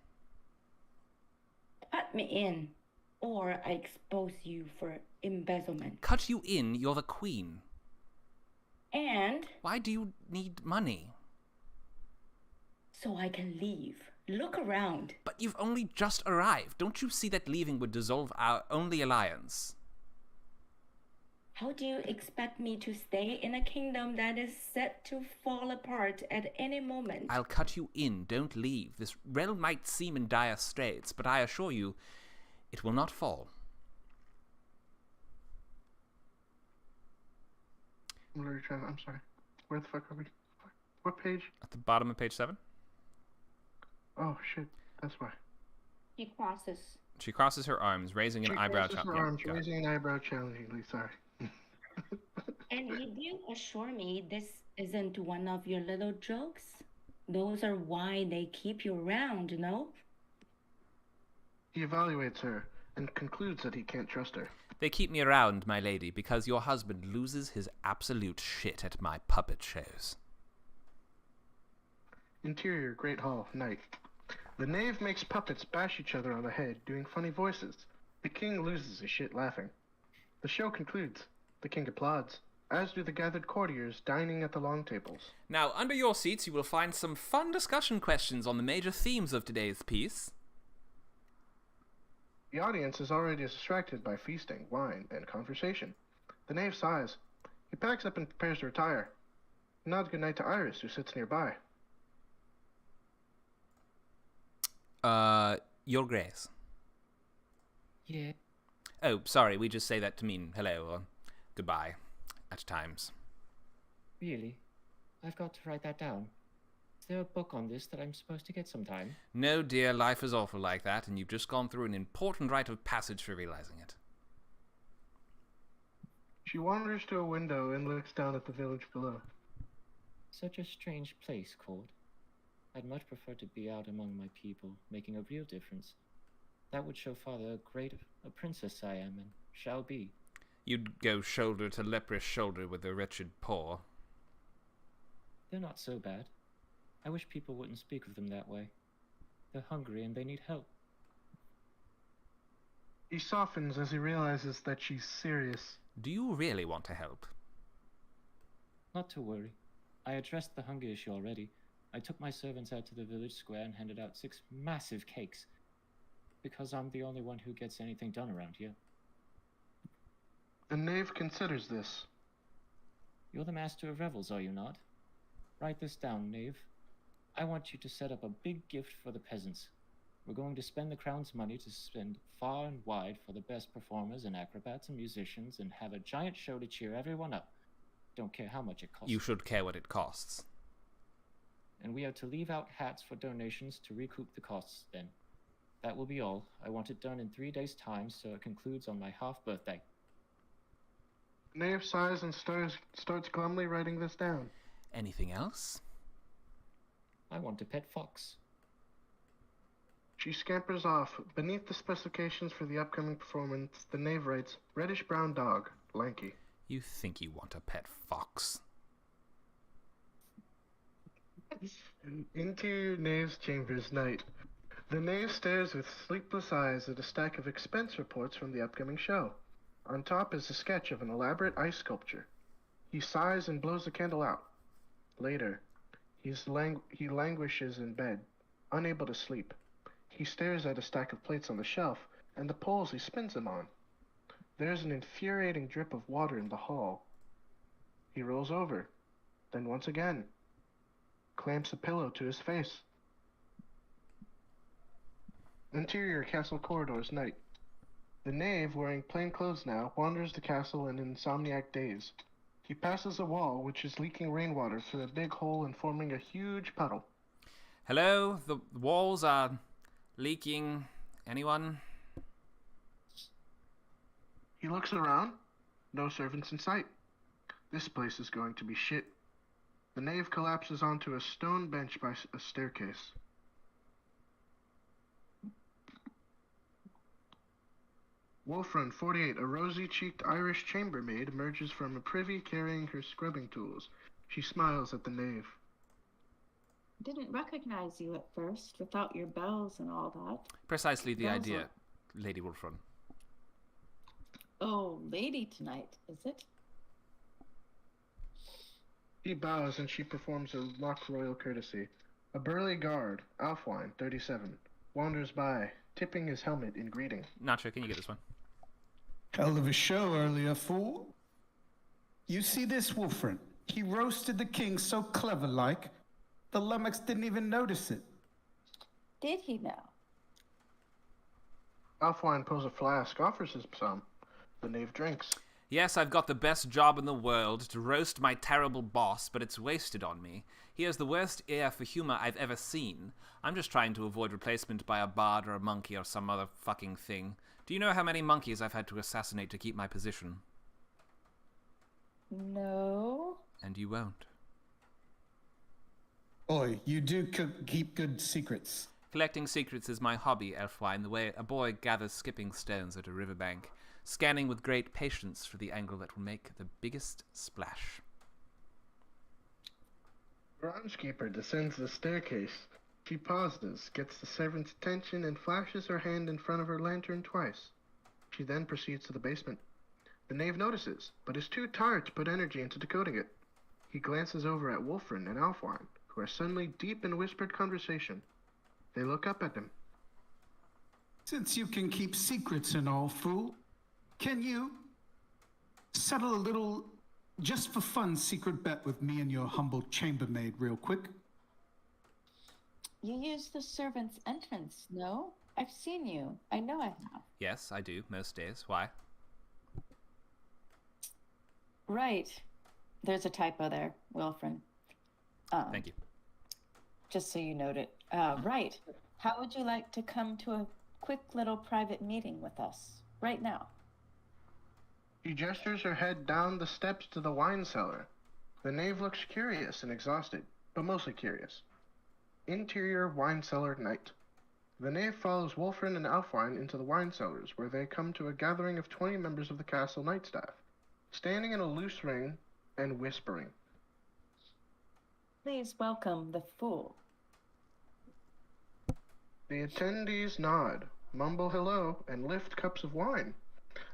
Cut me in, or I expose you for embezzlement. Cut you in, you're the queen. And Why do you need money? so I can leave. Look around. But you've only just arrived. Don't you see that leaving would dissolve our only alliance? How do you expect me to stay in a kingdom that is set to fall apart at any moment? I'll cut you in. Don't leave. This realm might seem in dire straits, but I assure you, it will not fall. I'm sorry. Where the fuck are we? What page? At the bottom of page 7. Oh, shit. That's why. He crosses. She crosses her arms, raising an eyebrow. Raising an eyebrow challengingly. Sorry. And you do assure me this isn't one of your little jokes? Those are why they keep you around, no? He evaluates her and concludes that he can't trust her. They keep me around, my lady, because your husband loses his absolute shit at my puppet shows. Interior, Great Hall, night. The knave makes puppets bash each other on the head, doing funny voices. The king loses his shit laughing. The show concludes. The king applauds, as do the gathered courtiers dining at the long tables. Now, under your seats, you will find some fun discussion questions on the major themes of today's piece. The audience is already distracted by feasting, wine, and conversation. The knave sighs. He packs up and prepares to retire. He nods goodnight to Iris, who sits nearby. Your Grace. Yeah. Oh, sorry, we just say that to mean hello or goodbye at times. Really? I've got to write that down. Is there a book on this that I'm supposed to get sometime? No, dear, life is awful like that, and you've just gone through an important rite of passage for realizing it. She wanders to a window and looks down at the village below. Such a strange place, Cord. I'd much prefer to be out among my people, making a real difference. That would show Father how great a princess I am and shall be. You'd go shoulder to leprous shoulder with the wretched poor. They're not so bad. I wish people wouldn't speak of them that way. They're hungry and they need help. He softens as he realizes that she's serious. Do you really want to help? Not to worry. I addressed the hunger issue already. I took my servants out to the village square and handed out 6 massive cakes. Because I'm the only one who gets anything done around here. The knave considers this. You're the master of revels, are you not? Write this down, knave. I want you to set up a big gift for the peasants. We're going to spend the crown's money to spend far and wide for the best performers and acrobats and musicians and have a giant show to cheer everyone up. Don't care how much it costs. You should care what it costs. And we are to leave out hats for donations to recoup the costs then. That will be all. I want it done in 3 days' time, so it concludes on my half-birthday. Knave sighs and starts glumly writing this down. Anything else? I want a pet fox. She scampers off. Beneath the specifications for the upcoming performance, the knave writes, reddish-brown dog, lanky. You think you want a pet fox? Into knave's chambers, night. The knave stares with sleepless eyes at a stack of expense reports from the upcoming show. On top is a sketch of an elaborate ice sculpture. He sighs and blows the candle out. Later, he languishes in bed, unable to sleep. He stares at a stack of plates on the shelf and the poles he spins them on. There's an infuriating drip of water in the hall. He rolls over, then once again, clamps a pillow to his face. Interior castle corridors, night. The knave, wearing plain clothes now, wanders the castle in an insomniac daze. He passes a wall which is leaking rainwater through a big hole and forming a huge puddle. Hello? The walls are leaking. Anyone? He looks around. No servants in sight. This place is going to be shit. The knave collapses onto a stone bench by a staircase. Wolfrun, 48, a rosy-cheeked Irish chambermaid, emerges from a privy carrying her scrubbing tools. She smiles at the knave. Didn't recognize you at first, without your bells and all that. Precisely the Bells idea, are- Lady Wolfrun. Oh, lady tonight, is it? He bows and she performs a mock royal courtesy. A burly guard, Alfwine, 37, wanders by, tipping his helmet in greeting. Nacho, can you get this one? Hell of a show earlier, fool. You see this, Wolfrun? He roasted the king so clever-like, the lummox didn't even notice it. Did he now? Alfwine pulls a flask, offers his some. The knave drinks. Yes, I've got the best job in the world to roast my terrible boss, but it's wasted on me. He has the worst ear for humor I've ever seen. I'm just trying to avoid replacement by a bard or a monkey or some other fucking thing. Do you know how many monkeys I've had to assassinate to keep my position? No. And you won't. Oi, you do keep good secrets. Collecting secrets is my hobby, Elfwine, the way a boy gathers skipping stones at a riverbank, scanning with great patience for the angle that will make the biggest splash. Groundskeeper descends the staircase. She pauses, gets the servant's attention, and flashes her hand in front of her lantern twice. She then proceeds to the basement. The knave notices, but is too tired to put energy into decoding it. He glances over at Wolfrun and Alfwine, who are suddenly deep in whispered conversation. They look up at him. Since you can keep secrets and all, fool, can you settle a little, just for fun, secret bet with me and your humble chambermaid real quick? You use the servant's entrance, no? I've seen you. I know I have. Yes, I do, most days. Why? Right. There's a typo there, Wilfrin. Thank you. Just so you note it. Right. How would you like to come to a quick little private meeting with us right now? She gestures her head down the steps to the wine cellar. The knave looks curious and exhausted, but mostly curious. Interior wine cellar night. The knave follows Wolfrun and Alfwine into the wine cellars, where they come to a gathering of 20 members of the castle night staff, standing in a loose ring and whispering. Please welcome the fool. The attendees nod, mumble hello, and lift cups of wine.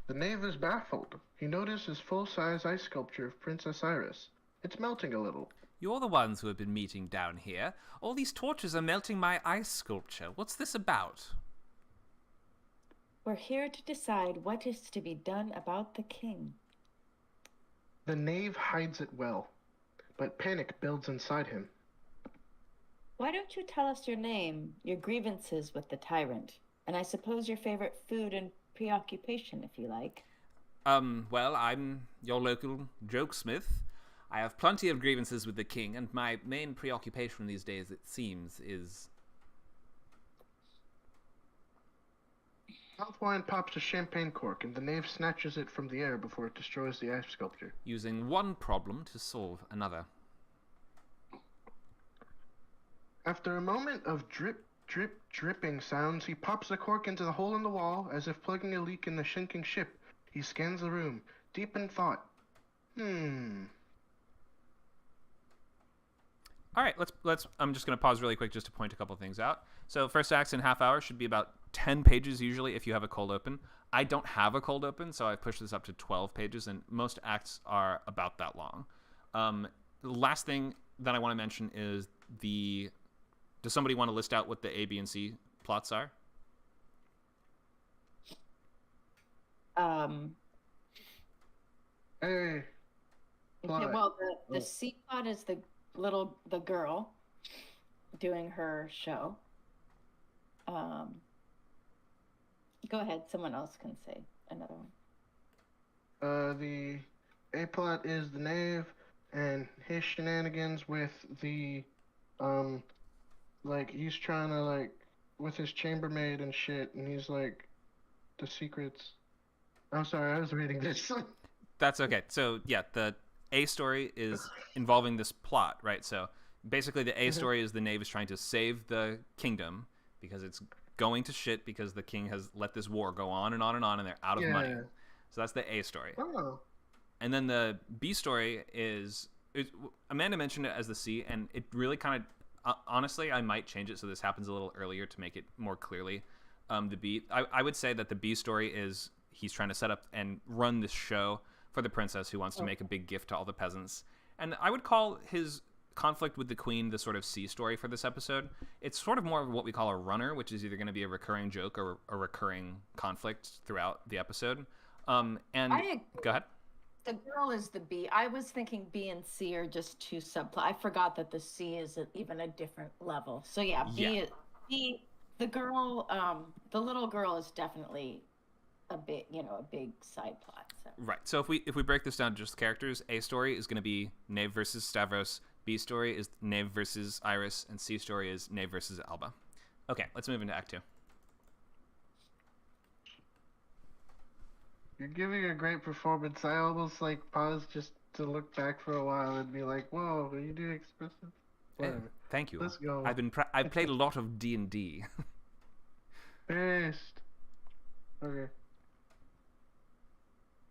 The knave is baffled. He notices full-size ice sculpture of Princess Iris. It's melting a little. You're the ones who have been meeting down here. All these torches are melting my ice sculpture. What's this about? We're here to decide what is to be done about the king. The knave hides it well, but panic builds inside him. Why don't you tell us your name, your grievances with the tyrant, and I suppose your favorite food and preoccupation, if you like? Well, I'm your local jokesmith. I have plenty of grievances with the king, and my main preoccupation these days, it seems, is... Alfwine pops a champagne cork, and the knave snatches it from the air before it destroys the ice sculpture. using one problem to solve another. After a moment of drip, drip, dripping sounds, he pops the cork into the hole in the wall, as if plugging a leak in the sinking ship. He scans the room, deep in thought. All right, let's. I'm just going to pause really quick just to point a couple things out. So first acts in half hour should be about 10 pages usually if you have a cold open. I don't have a cold open, so I've pushed this up to 12 pages, and most acts are about that long. The last thing that I want to mention is does somebody want to list out what the A, B, and C plots are? Hey. Okay, well, the C plot is the girl doing her show. Go ahead. Someone else can say another one. The A plot is the knave and his shenanigans with the, like, he's trying to, like, with his chambermaid and shit, and he's, like, the secrets. I'm sorry, I was reading this. That's okay. So, yeah, the A story is involving this plot, right? So, basically, the A story is the knave is trying to save the kingdom because it's going to shit because the king has let this war go on and on and on, and they're out of money. So that's the A story. Oh. And then the B story is Amanda mentioned it as the C, and it really kind of, honestly, I might change it so this happens a little earlier to make it more clearly. The B, I would say that the B story is he's trying to set up and run this show for the princess who wants to make a big gift to all the peasants. And I would call his conflict with the queen the sort of C story for this episode. It's sort of more of what we call a runner, which is either going to be a recurring joke or a recurring conflict throughout the episode. And go ahead. The girl is the B. I was thinking B and C are just two subplots. I forgot that the C is even a different level. So yeah, B. The girl, the little girl is definitely a big side plot. So. Right. So if we break this down to just characters, A story is going to be Knave versus Stavros. B story is Knave versus Iris, and C story is Knave versus Alba. Okay, let's move into Act 2. You're giving a great performance. I almost like paused just to look back for a while and be like, "Whoa, are you doing expressive?" Whatever. Thank you. Let's go. I've played a lot of D&D. Best. Okay.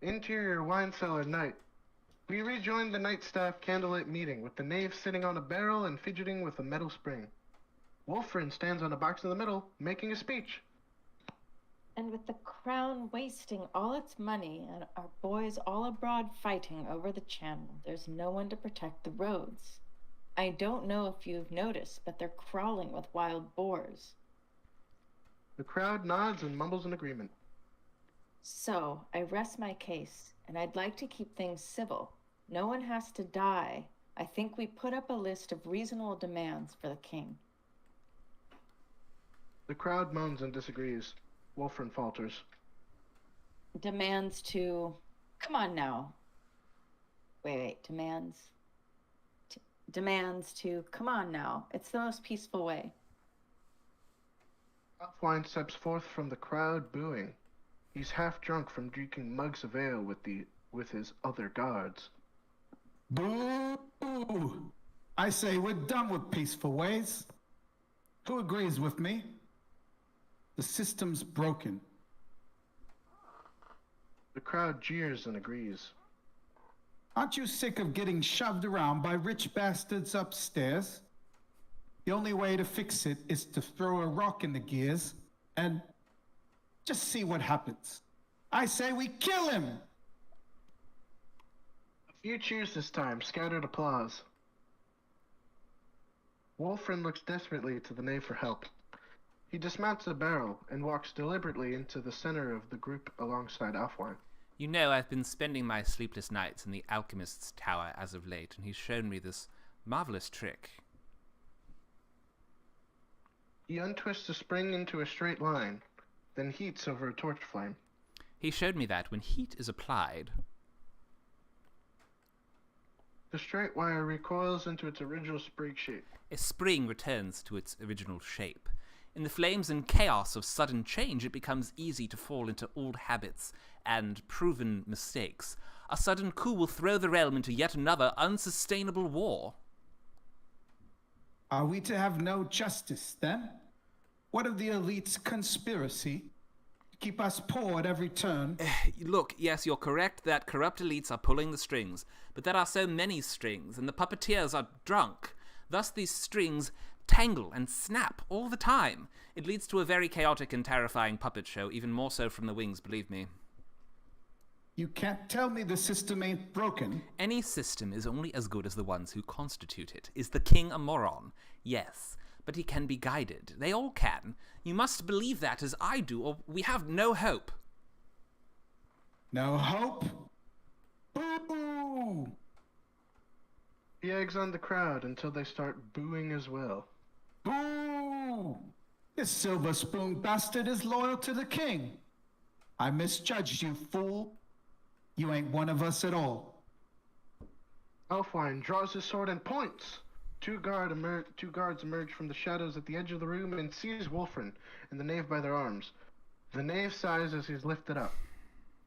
Interior wine cellar night. We rejoined the night staff candlelit meeting with the knave sitting on a barrel and fidgeting with a metal spring. Wolfrin stands on a box in the middle, making a speech. And with the crown wasting all its money and our boys all abroad fighting over the channel, there's no one to protect the roads. I don't know if you've noticed, but they're crawling with wild boars. The crowd nods and mumbles in agreement. So, I rest my case, and I'd like to keep things civil. No one has to die. I think we put up a list of reasonable demands for the king. The crowd moans and disagrees. Wolfrin falters. Demands to... Come on now. Wait. Demands to... Come on now. It's the most peaceful way. Alfwine steps forth from the crowd, booing. He's half drunk from drinking mugs of ale with his other guards. Boo! I say we're done with peaceful ways. Who agrees with me? The system's broken. The crowd jeers and agrees. Aren't you sick of getting shoved around by rich bastards upstairs? The only way to fix it is to throw a rock in the gears and just see what happens. I say we kill him! A few cheers this time, scattered applause. Wolfrin looks desperately to the knave for help. He dismounts the barrel and walks deliberately into the center of the group alongside Alfwine. You know, I've been spending my sleepless nights in the alchemist's tower as of late, and he's shown me this marvelous trick. He untwists a spring into a straight line, then heats over a torch flame. He showed me that when heat is applied... The straight wire recoils into its original spring shape. A spring returns to its original shape. In the flames and chaos of sudden change, it becomes easy to fall into old habits and proven mistakes. A sudden coup will throw the realm into yet another unsustainable war. Are we to have no justice, then? What of the elite's conspiracy? Keep us poor at every turn. Look, yes, you're correct that corrupt elites are pulling the strings, but there are so many strings, and the puppeteers are drunk. Thus these strings tangle and snap all the time. It leads to a very chaotic and terrifying puppet show, even more so from the wings, believe me. You can't tell me the system ain't broken. Any system is only as good as the ones who constitute it. Is the king a moron? Yes, but he can be guided. They all can. You must believe that as I do, or we have no hope. No hope? Boo! He eggs on the crowd until they start booing as well. Boo! This silver spoon bastard is loyal to the king. I misjudged you, fool. You ain't one of us at all. Elfwine draws his sword and points. Two guards emerge from the shadows at the edge of the room and seize Wolfrin and the knave by their arms. The knave sighs as he's lifted up.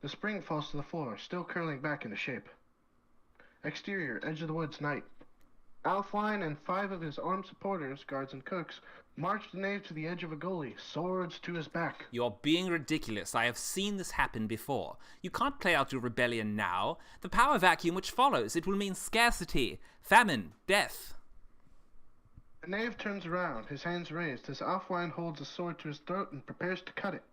The spring falls to the floor, still curling back into shape. Exterior, edge of the woods, night. Elfwine and 5 of his armed supporters, guards and cooks, march the knave to the edge of a gully, swords to his back. You're being ridiculous. I have seen this happen before. You can't play out your rebellion now. The power vacuum which follows, it will mean scarcity, famine, death. The knave turns around, his hands raised, as Elfwine holds a sword to his throat and prepares to cut it.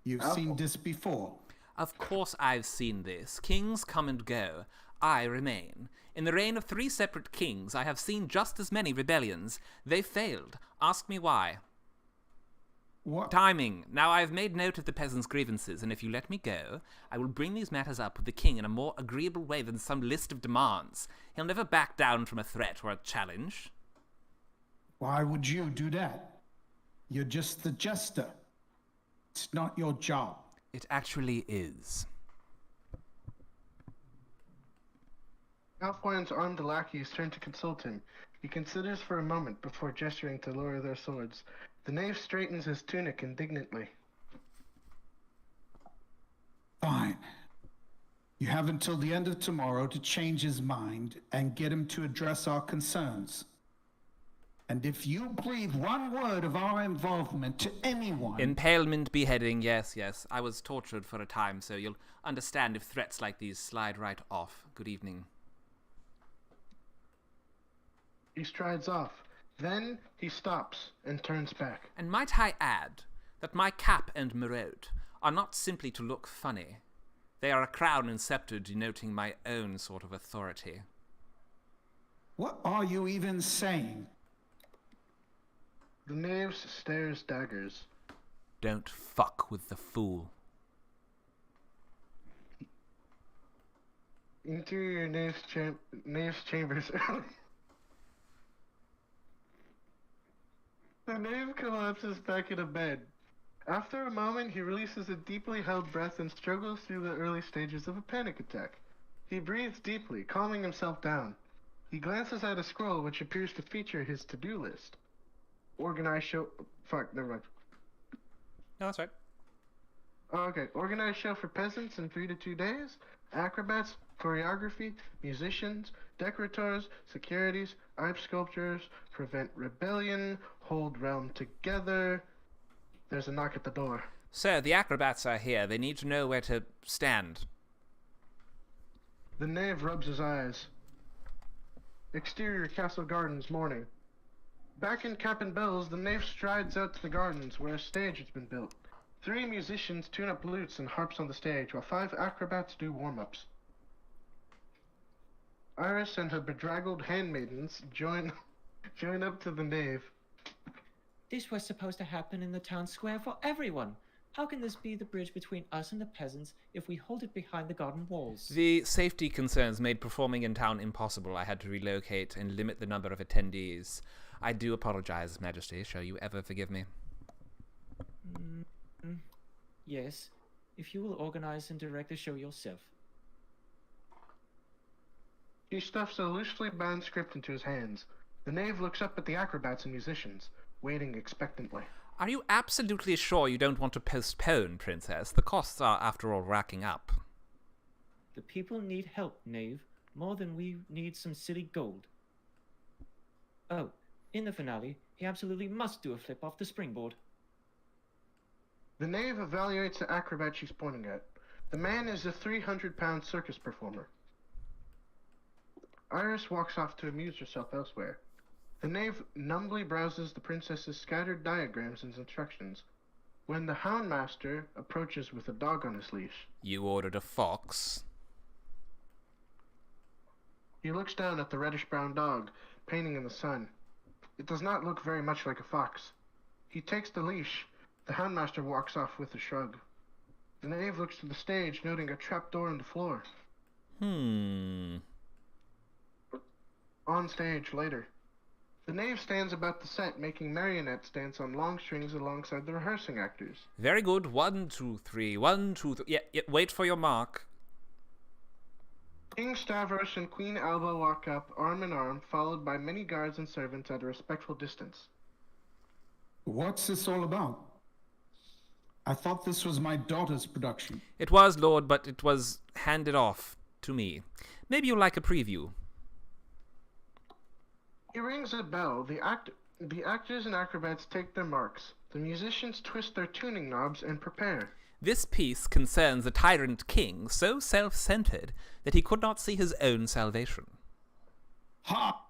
You've seen this before. Of course I've seen this. Kings come and go. I remain. In the reign of 3 separate kings, I have seen just as many rebellions. They failed. Ask me why. What? Timing. Now I have made note of the peasants' grievances, and if you let me go, I will bring these matters up with the king in a more agreeable way than some list of demands. He'll never back down from a threat or a challenge. Why would you do that? You're just the jester. It's not your job. It actually is. Elfwine's armed lackeys turn to consult him. He considers for a moment before gesturing to lower their swords. The knave straightens his tunic indignantly. Fine. You have until the end of tomorrow to change his mind and get him to address our concerns. And if you breathe one word of our involvement to anyone... Impalement, beheading, yes. I was tortured for a time, so you'll understand if threats like these slide right off. Good evening. He strides off. Then he stops and turns back. And might I add that my cap and marotte are not simply to look funny. They are a crown and scepter denoting my own sort of authority. What are you even saying? The knave stares daggers. Don't fuck with the fool. Interior knave's chambers. The knave collapses back in a bed. After a moment, he releases a deeply held breath and struggles through the early stages of a panic attack. He breathes deeply, calming himself down. He glances at a scroll which appears to feature his to-do list. Organize show... Fuck, never mind. No, that's right. Oh, okay. Organize show for peasants in 3 to 2 days. Acrobats, choreography, musicians, decorators, securities, art sculptures, prevent rebellion, hold realm together. There's a knock at the door. Sir, the acrobats are here. They need to know where to stand. The knave rubs his eyes. Exterior castle gardens, morning. Back in Cap and Bells, the knave strides out to the gardens where a stage has been built. 3 musicians tune up lutes and harps on the stage, while 5 acrobats do warm-ups. Iris and her bedraggled handmaidens join up to the knave. This was supposed to happen in the town square for everyone. How can this be the bridge between us and the peasants if we hold it behind the garden walls? The safety concerns made performing in town impossible. I had to relocate and limit the number of attendees. I do apologize, Majesty. Shall you ever forgive me? Yes, if you will organize and direct the show yourself. He stuffs a loosely bound script into his hands. The knave looks up at the acrobats and musicians, waiting expectantly. Are you absolutely sure you don't want to postpone, Princess? The costs are, after all, racking up. The people need help, knave, more than we need some silly gold. Oh, in the finale, he absolutely must do a flip off the springboard. The knave evaluates the acrobat she's pointing at. The man is a 300-pound circus performer. Iris walks off to amuse herself elsewhere. The knave numbly browses the princess's scattered diagrams and instructions when the houndmaster approaches with a dog on his leash. You ordered a fox. He looks down at the reddish-brown dog, painting in the sun. It does not look very much like a fox. He takes the leash. The houndmaster walks off with a shrug. The knave looks to the stage, noting a trapdoor in the floor. On stage later. The knave stands about the set, making marionettes dance on long strings alongside the rehearsing actors. Very good. 1, 2, 3. 1, 2, 3. Yeah, wait for your mark. King Stavros and Queen Alba walk up, arm in arm, followed by many guards and servants at a respectful distance. What's this all about? I thought this was my daughter's production. It was, Lord, but it was handed off to me. Maybe you'll like a preview. He rings a bell. The actors and acrobats take their marks. The musicians twist their tuning knobs and prepare. This piece concerns a tyrant king so self-centered that he could not see his own salvation. Ha!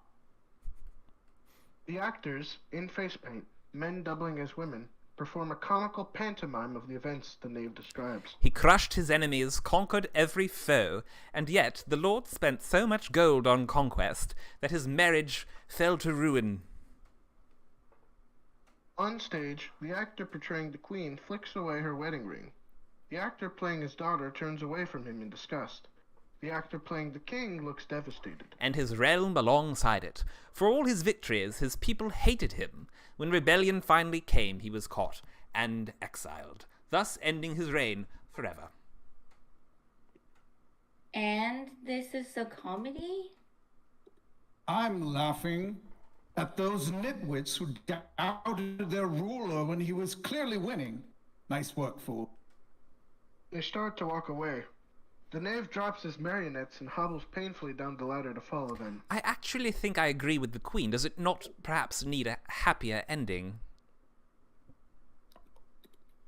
The actors, in face paint, men doubling as women, perform a comical pantomime of the events the knave describes. He crushed his enemies, conquered every foe, and yet the Lord spent so much gold on conquest that his marriage fell to ruin. On stage, the actor portraying the queen flicks away her wedding ring. The actor playing his daughter turns away from him in disgust. The actor playing the king looks devastated. And his realm alongside it. For all his victories, his people hated him. When rebellion finally came, he was caught and exiled, thus ending his reign forever. And this is a comedy? I'm laughing at those nitwits who doubted their ruler when he was clearly winning. Nice work, fool. They start to walk away. The knave drops his marionettes and hobbles painfully down the ladder to follow them. I actually think I agree with the Queen. Does it not perhaps need a happier ending?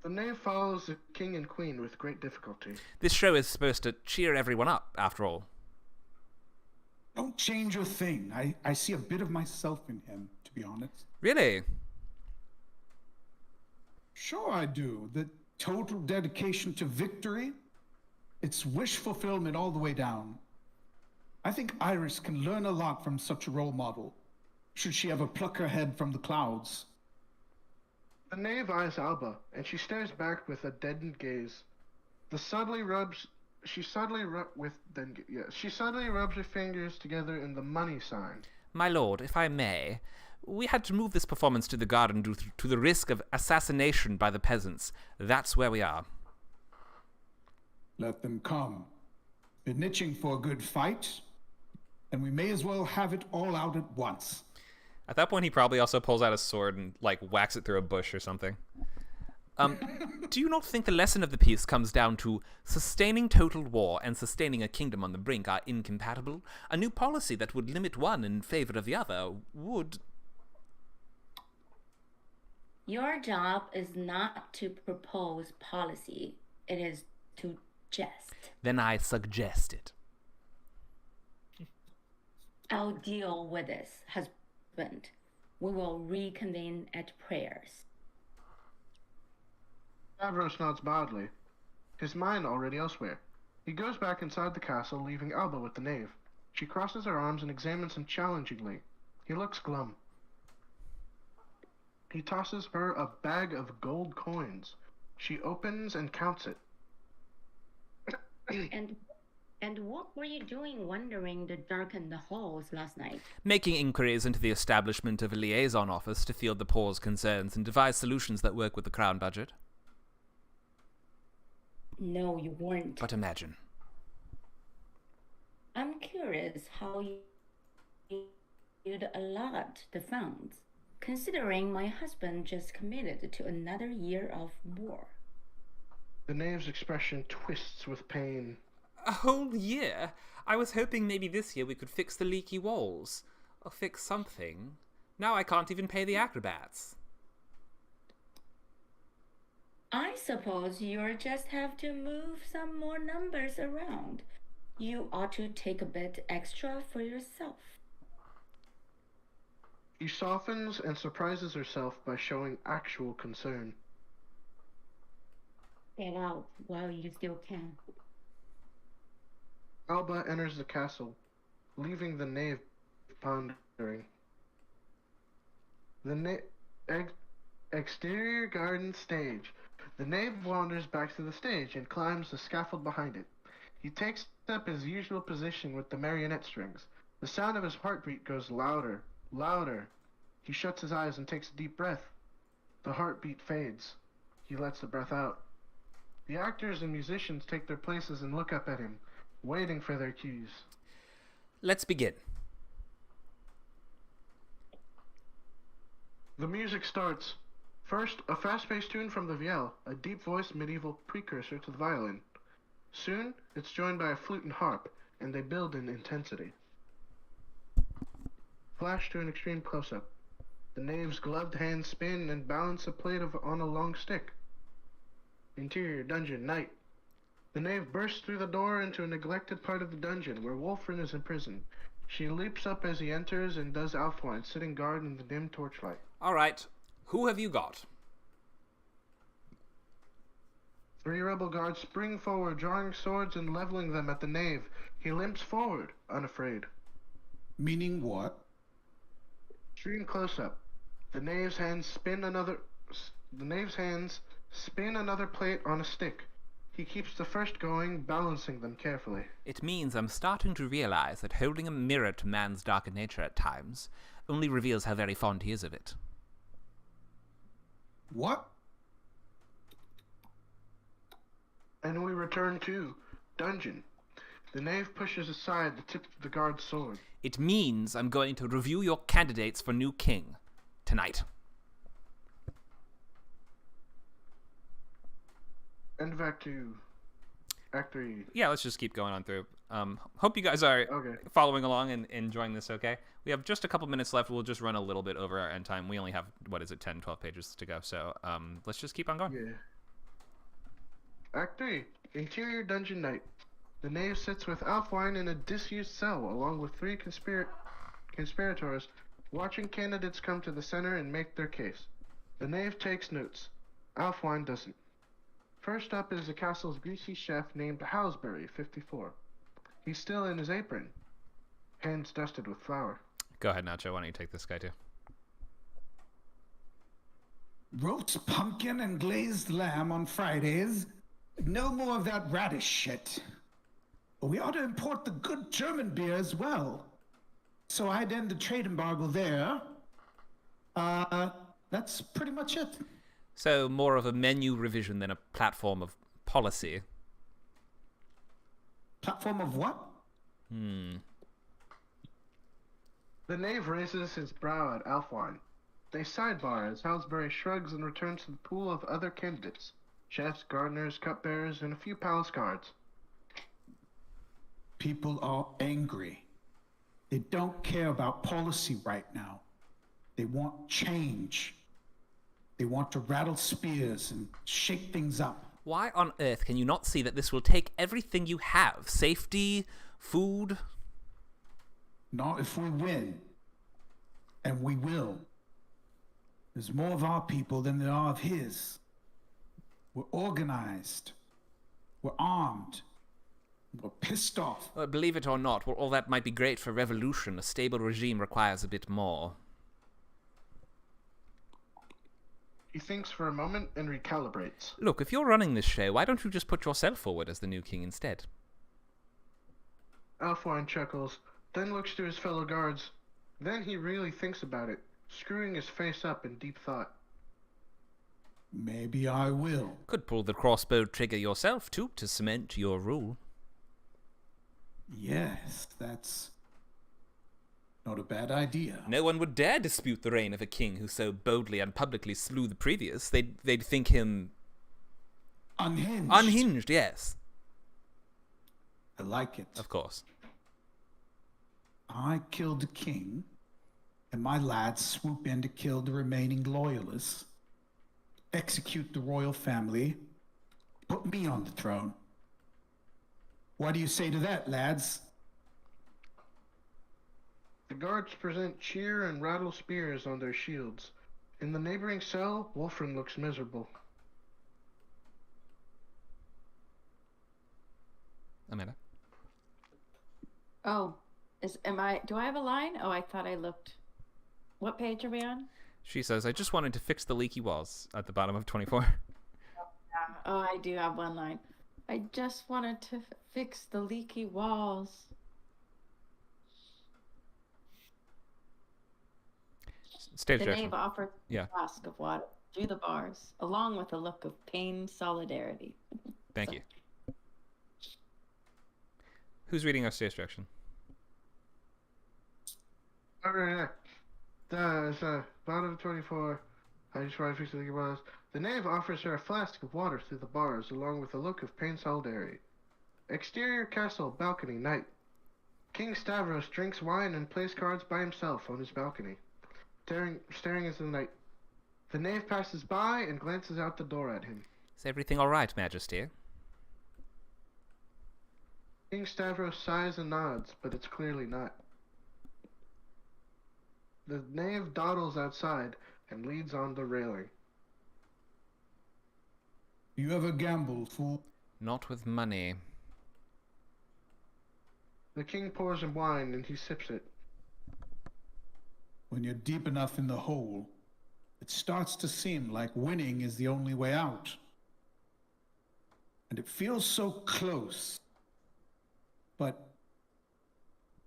The knave follows the king and queen with great difficulty. This show is supposed to cheer everyone up, after all. Don't change a thing. I see a bit of myself in him, to be honest. Really? Sure I do. The total dedication to victory. It's wish fulfillment all the way down. I think Iris can learn a lot from such a role model, should she ever pluck her head from the clouds. The knave eyes Alba, and she stares back with a deadened gaze. She suddenly rubs her fingers together in the money sign. My lord, if I may, we had to move this performance to the garden due to the risk of assassination by the peasants. That's where we are. Let them come. Been itching for a good fight, and we may as well have it all out at once. At that point, he probably also pulls out a sword and, whacks it through a bush or something. Do you not think the lesson of the piece comes down to sustaining total war and sustaining a kingdom on the brink are incompatible? A new policy that would limit one in favor of the other would... Your job is not to propose policy. It is to jest. Then I suggest it. I'll deal with this, husband. We will reconvene at prayers. Stavros nods badly, his mind already elsewhere. He goes back inside the castle, leaving Alba with the knave. She crosses her arms and examines him challengingly. He looks glum. He tosses her a bag of gold coins. She opens and counts it. And what were you doing wandering the darkened halls last night? Making inquiries into the establishment of a liaison office to field the poor's concerns and devise solutions that work with the crown budget. No, you weren't. But imagine. I'm curious how you'd allot the funds, considering my husband just committed to another year of war. The knave's expression twists with pain. A whole year? I was hoping maybe this year we could fix the leaky walls. Or fix something. Now I can't even pay the acrobats. I suppose you'll just have to move some more numbers around. You ought to take a bit extra for yourself. He softens and surprises herself by showing actual concern. Get out while you still can. Alba enters the castle, leaving the knave pondering. The exterior garden stage. The knave wanders back to the stage and climbs the scaffold behind it. He takes up his usual position with the marionette strings. The sound of his heartbeat grows louder, louder. He shuts his eyes and takes a deep breath. The heartbeat fades. He lets the breath out. The actors and musicians take their places and look up at him, waiting for their cues. Let's begin. The music starts. First, a fast-paced tune from the viol, a deep-voiced medieval precursor to the violin. Soon, it's joined by a flute and harp, and they build in intensity. Flash to an extreme close-up. The knave's gloved hands spin and balance a plate on a long stick. Interior dungeon, night. The knave bursts through the door into a neglected part of the dungeon where Wolfrin is imprisoned. She leaps up as he enters and does Alfwine, sitting guard in the dim torchlight. All right. Who have you got? 3 rebel guards spring forward, drawing swords and leveling them at the knave. He limps forward, unafraid. Meaning what? Extreme close-up. The knave's hands spin another plate on a stick. He keeps the first going, balancing them carefully. It means I'm starting to realize that holding a mirror to man's darker nature at times only reveals how very fond he is of it. What? And we return to dungeon. The knave pushes aside the tip of the guard's sword. It means I'm going to review your candidates for new king tonight. End of Act 2. Act 3. Yeah, let's just keep going on through. Hope you guys are following along and enjoying this okay. We have just a couple minutes left. We'll just run a little bit over our end time. We only have, 10, 12 pages to go. So let's just keep on going. Yeah. Act 3. Interior dungeon night. The knave sits with Alfwine in a disused cell along with 3 conspirators, watching candidates come to the center and make their case. The knave takes notes. Alfwine doesn't. First up is the castle's greasy chef named Halsbury, 54. He's still in his apron, hands dusted with flour. Go ahead, Nacho. Why don't you take this guy too? Roast pumpkin and glazed lamb on Fridays. No more of that radish shit. We ought to import the good German beer as well. So I'd end the trade embargo there. That's pretty much it. So more of a menu revision than a platform of policy. Platform of what? The knave raises his brow at Alfwine. They sidebar as Halsbury shrugs and returns to the pool of other candidates. Chefs, gardeners, cupbearers, and a few palace guards. People are angry. They don't care about policy right now. They want change. They want to rattle spears and shake things up. Why on earth can you not see that this will take everything you have? Safety, food? Not if we win. And we will. There's more of our people than there are of his. We're organized. We're armed. We're pissed off. Well, believe it or not, all that might be great for revolution. A stable regime requires a bit more. He thinks for a moment and recalibrates. Look, if you're running this show, why don't you just put yourself forward as the new king instead? Alfwine chuckles, then looks to his fellow guards. Then he really thinks about it, screwing his face up in deep thought. Maybe I will. Could pull the crossbow trigger yourself, too, to cement your rule. Yes, that's not a bad idea. No one would dare dispute the reign of a king who so boldly and publicly slew the previous. They'd think him... Unhinged. Unhinged, yes. I like it. Of course. I killed the king, and my lads swoop in to kill the remaining loyalists, execute the royal family, put me on the throne. What do you say to that, lads? The guards present cheer and rattle spears on their shields. In the neighboring cell, Wolfram looks miserable. Amanda? Oh, do I have a line? Oh, I thought I looked. What page are we on? She says, I just wanted to fix the leaky walls at the bottom of 24. Yeah. Oh, I do have one line. I just wanted to fix the leaky walls. Stage The direction. knave offered Yeah. a flask of water through the bars, along with a look of pained solidarity. Thank you. Who's reading our stage direction? Alright, bottom 24. I just want to fix the leaky walls. The knave offers her a flask of water through the bars, along with a look of pained solidarity. Exterior castle, balcony, night. King Stavros drinks wine and plays cards by himself on his balcony, staring into the night. The knave passes by and glances out the door at him. Is everything all right, Majesty? King Stavros sighs and nods, but it's clearly not. The knave dawdles outside and leads on the railing. You ever gamble, fool? Not with money. The king pours him wine and he sips it. When you're deep enough in the hole, it starts to seem like winning is the only way out. And it feels so close. But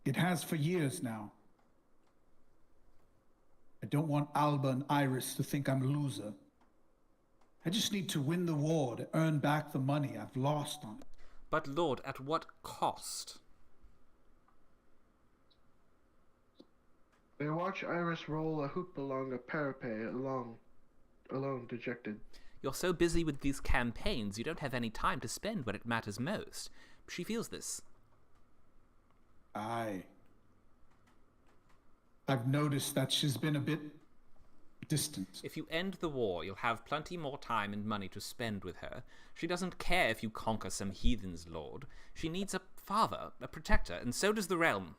it has for years now. I don't want Alba and Iris to think I'm a loser. I just need to win the war to earn back the money I've lost on it. But Lord, at what cost? They watch Iris roll a hoop along a parapet, alone, dejected. You're so busy with these campaigns, you don't have any time to spend when it matters most. She feels this. Aye. I've noticed that she's been a bit distant. If you end the war, you'll have plenty more time and money to spend with her. She doesn't care if you conquer some heathen's lord. She needs a father, a protector, and so does the realm.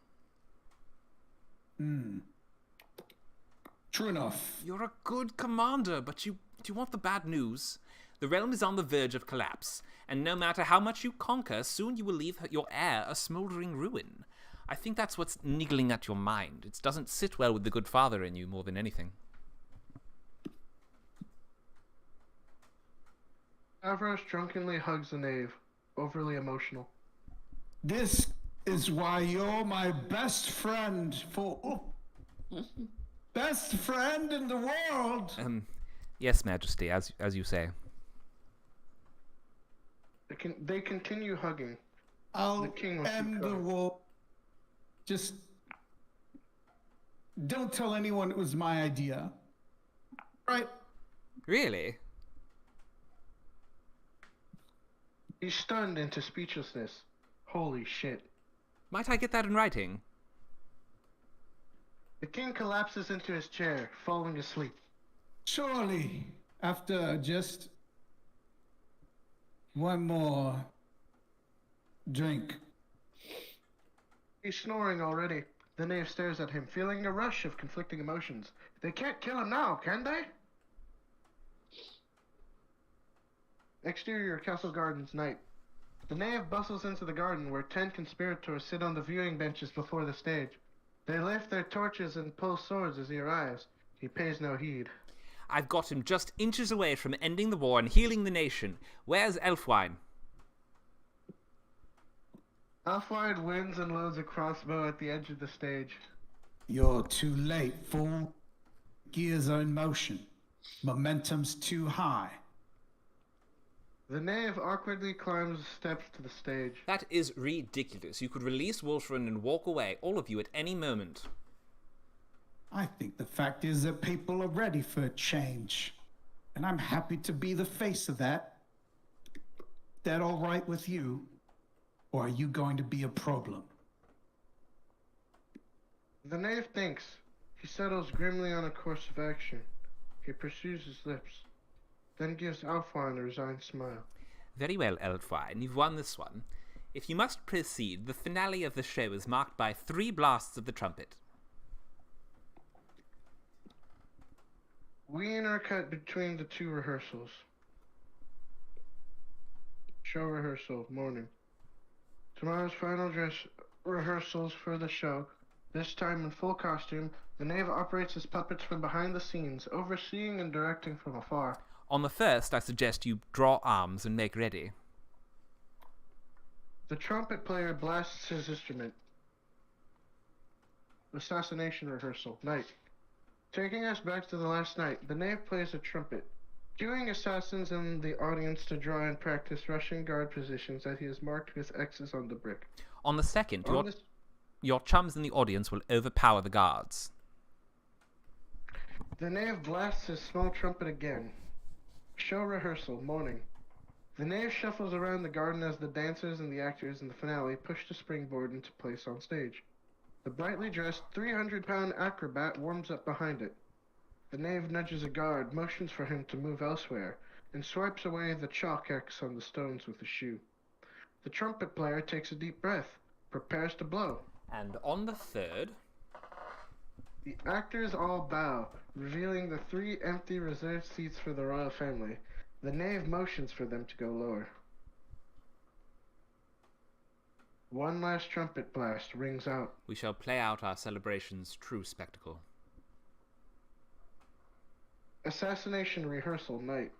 True enough. You're a good commander, but do you want the bad news? The realm is on the verge of collapse, and no matter how much you conquer, soon you will leave your heir a smouldering ruin. I think that's what's niggling at your mind. It doesn't sit well with the good father in you more than anything. Stavros drunkenly hugs the knave, overly emotional. This is why you're my best friend, fool. Best friend in the world. Yes, Majesty, as you say. They continue hugging. I'll The king will end keep the going. war. Just don't tell anyone it was my idea. Right? Really? He's stunned into speechlessness. Holy shit. Might I get that in writing? The king collapses into his chair, falling asleep. Surely, after just one more drink. He's snoring already. The knave stares at him, feeling a rush of conflicting emotions. They can't kill him now, can they? Exterior Castle Gardens, night. The knave bustles into the garden where 10 conspirators sit on the viewing benches before the stage. They lift their torches and pull swords as he arrives. He pays no heed. I've got him just inches away from ending the war and healing the nation. Where's Elfwine? Alfwine wins and loads a crossbow at the edge of the stage. You're too late, fool. Gears are in motion. Momentum's too high. The knave awkwardly climbs the steps to the stage. That is ridiculous. You could release Wolfram and walk away, all of you, at any moment. I think the fact is that people are ready for a change. And I'm happy to be the face of that. That all right with you? Or are you going to be a problem? The knave thinks. He settles grimly on a course of action. He pursues his lips, then gives Alfwine a resigned smile. Very well, Elfwine. You've won this one. If you must proceed, the finale of the show is marked by 3 blasts of the trumpet. We intercut between the two rehearsals. Show rehearsal, morning. Tomorrow's final dress rehearsals for the show. This time in full costume, the knave operates his puppets from behind the scenes, overseeing and directing from afar. On the first, I suggest you draw arms and make ready. The trumpet player blasts his instrument. Assassination rehearsal, night. Taking us back to the last night, the knave plays a trumpet, cueing assassins in the audience to draw and practice Russian guard positions that he has marked with X's on the brick. On the second, your chums in the audience will overpower the guards. The knave blasts his small trumpet again. Show rehearsal, morning. The knave shuffles around the garden as the dancers and the actors in the finale push the springboard into place on stage. The brightly dressed 300-pound acrobat warms up behind it. The knave nudges a guard, motions for him to move elsewhere, and swipes away the chalk X on the stones with a shoe. The trumpet player takes a deep breath, prepares to blow. And on the third... The actors all bow, revealing the 3 empty reserved seats for the royal family. The knave motions for them to go lower. One last trumpet blast rings out. We shall play out our celebration's true spectacle. Assassination rehearsal, night.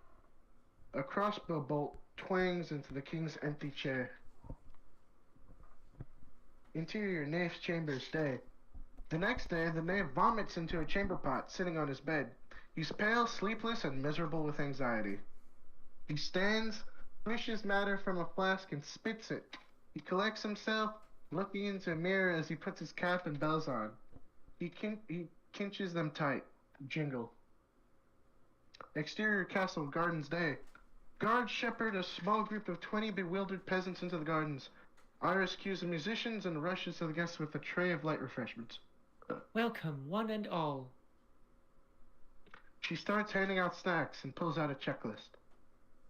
A crossbow bolt twangs into the king's empty chair. Interior knave's chambers, day. The next day, the knave vomits into a chamber pot sitting on his bed. He's pale, sleepless, and miserable with anxiety. He stands, swishes matter from a flask, and spits it. He collects himself, looking into a mirror as he puts his cap and bells on. He cinches them tight. Jingle. Exterior castle, gardens, day. Guards shepherd a small group of 20 bewildered peasants into the gardens. Iris cues the musicians and rushes to the guests with a tray of light refreshments. Welcome, one and all. She starts handing out snacks and pulls out a checklist.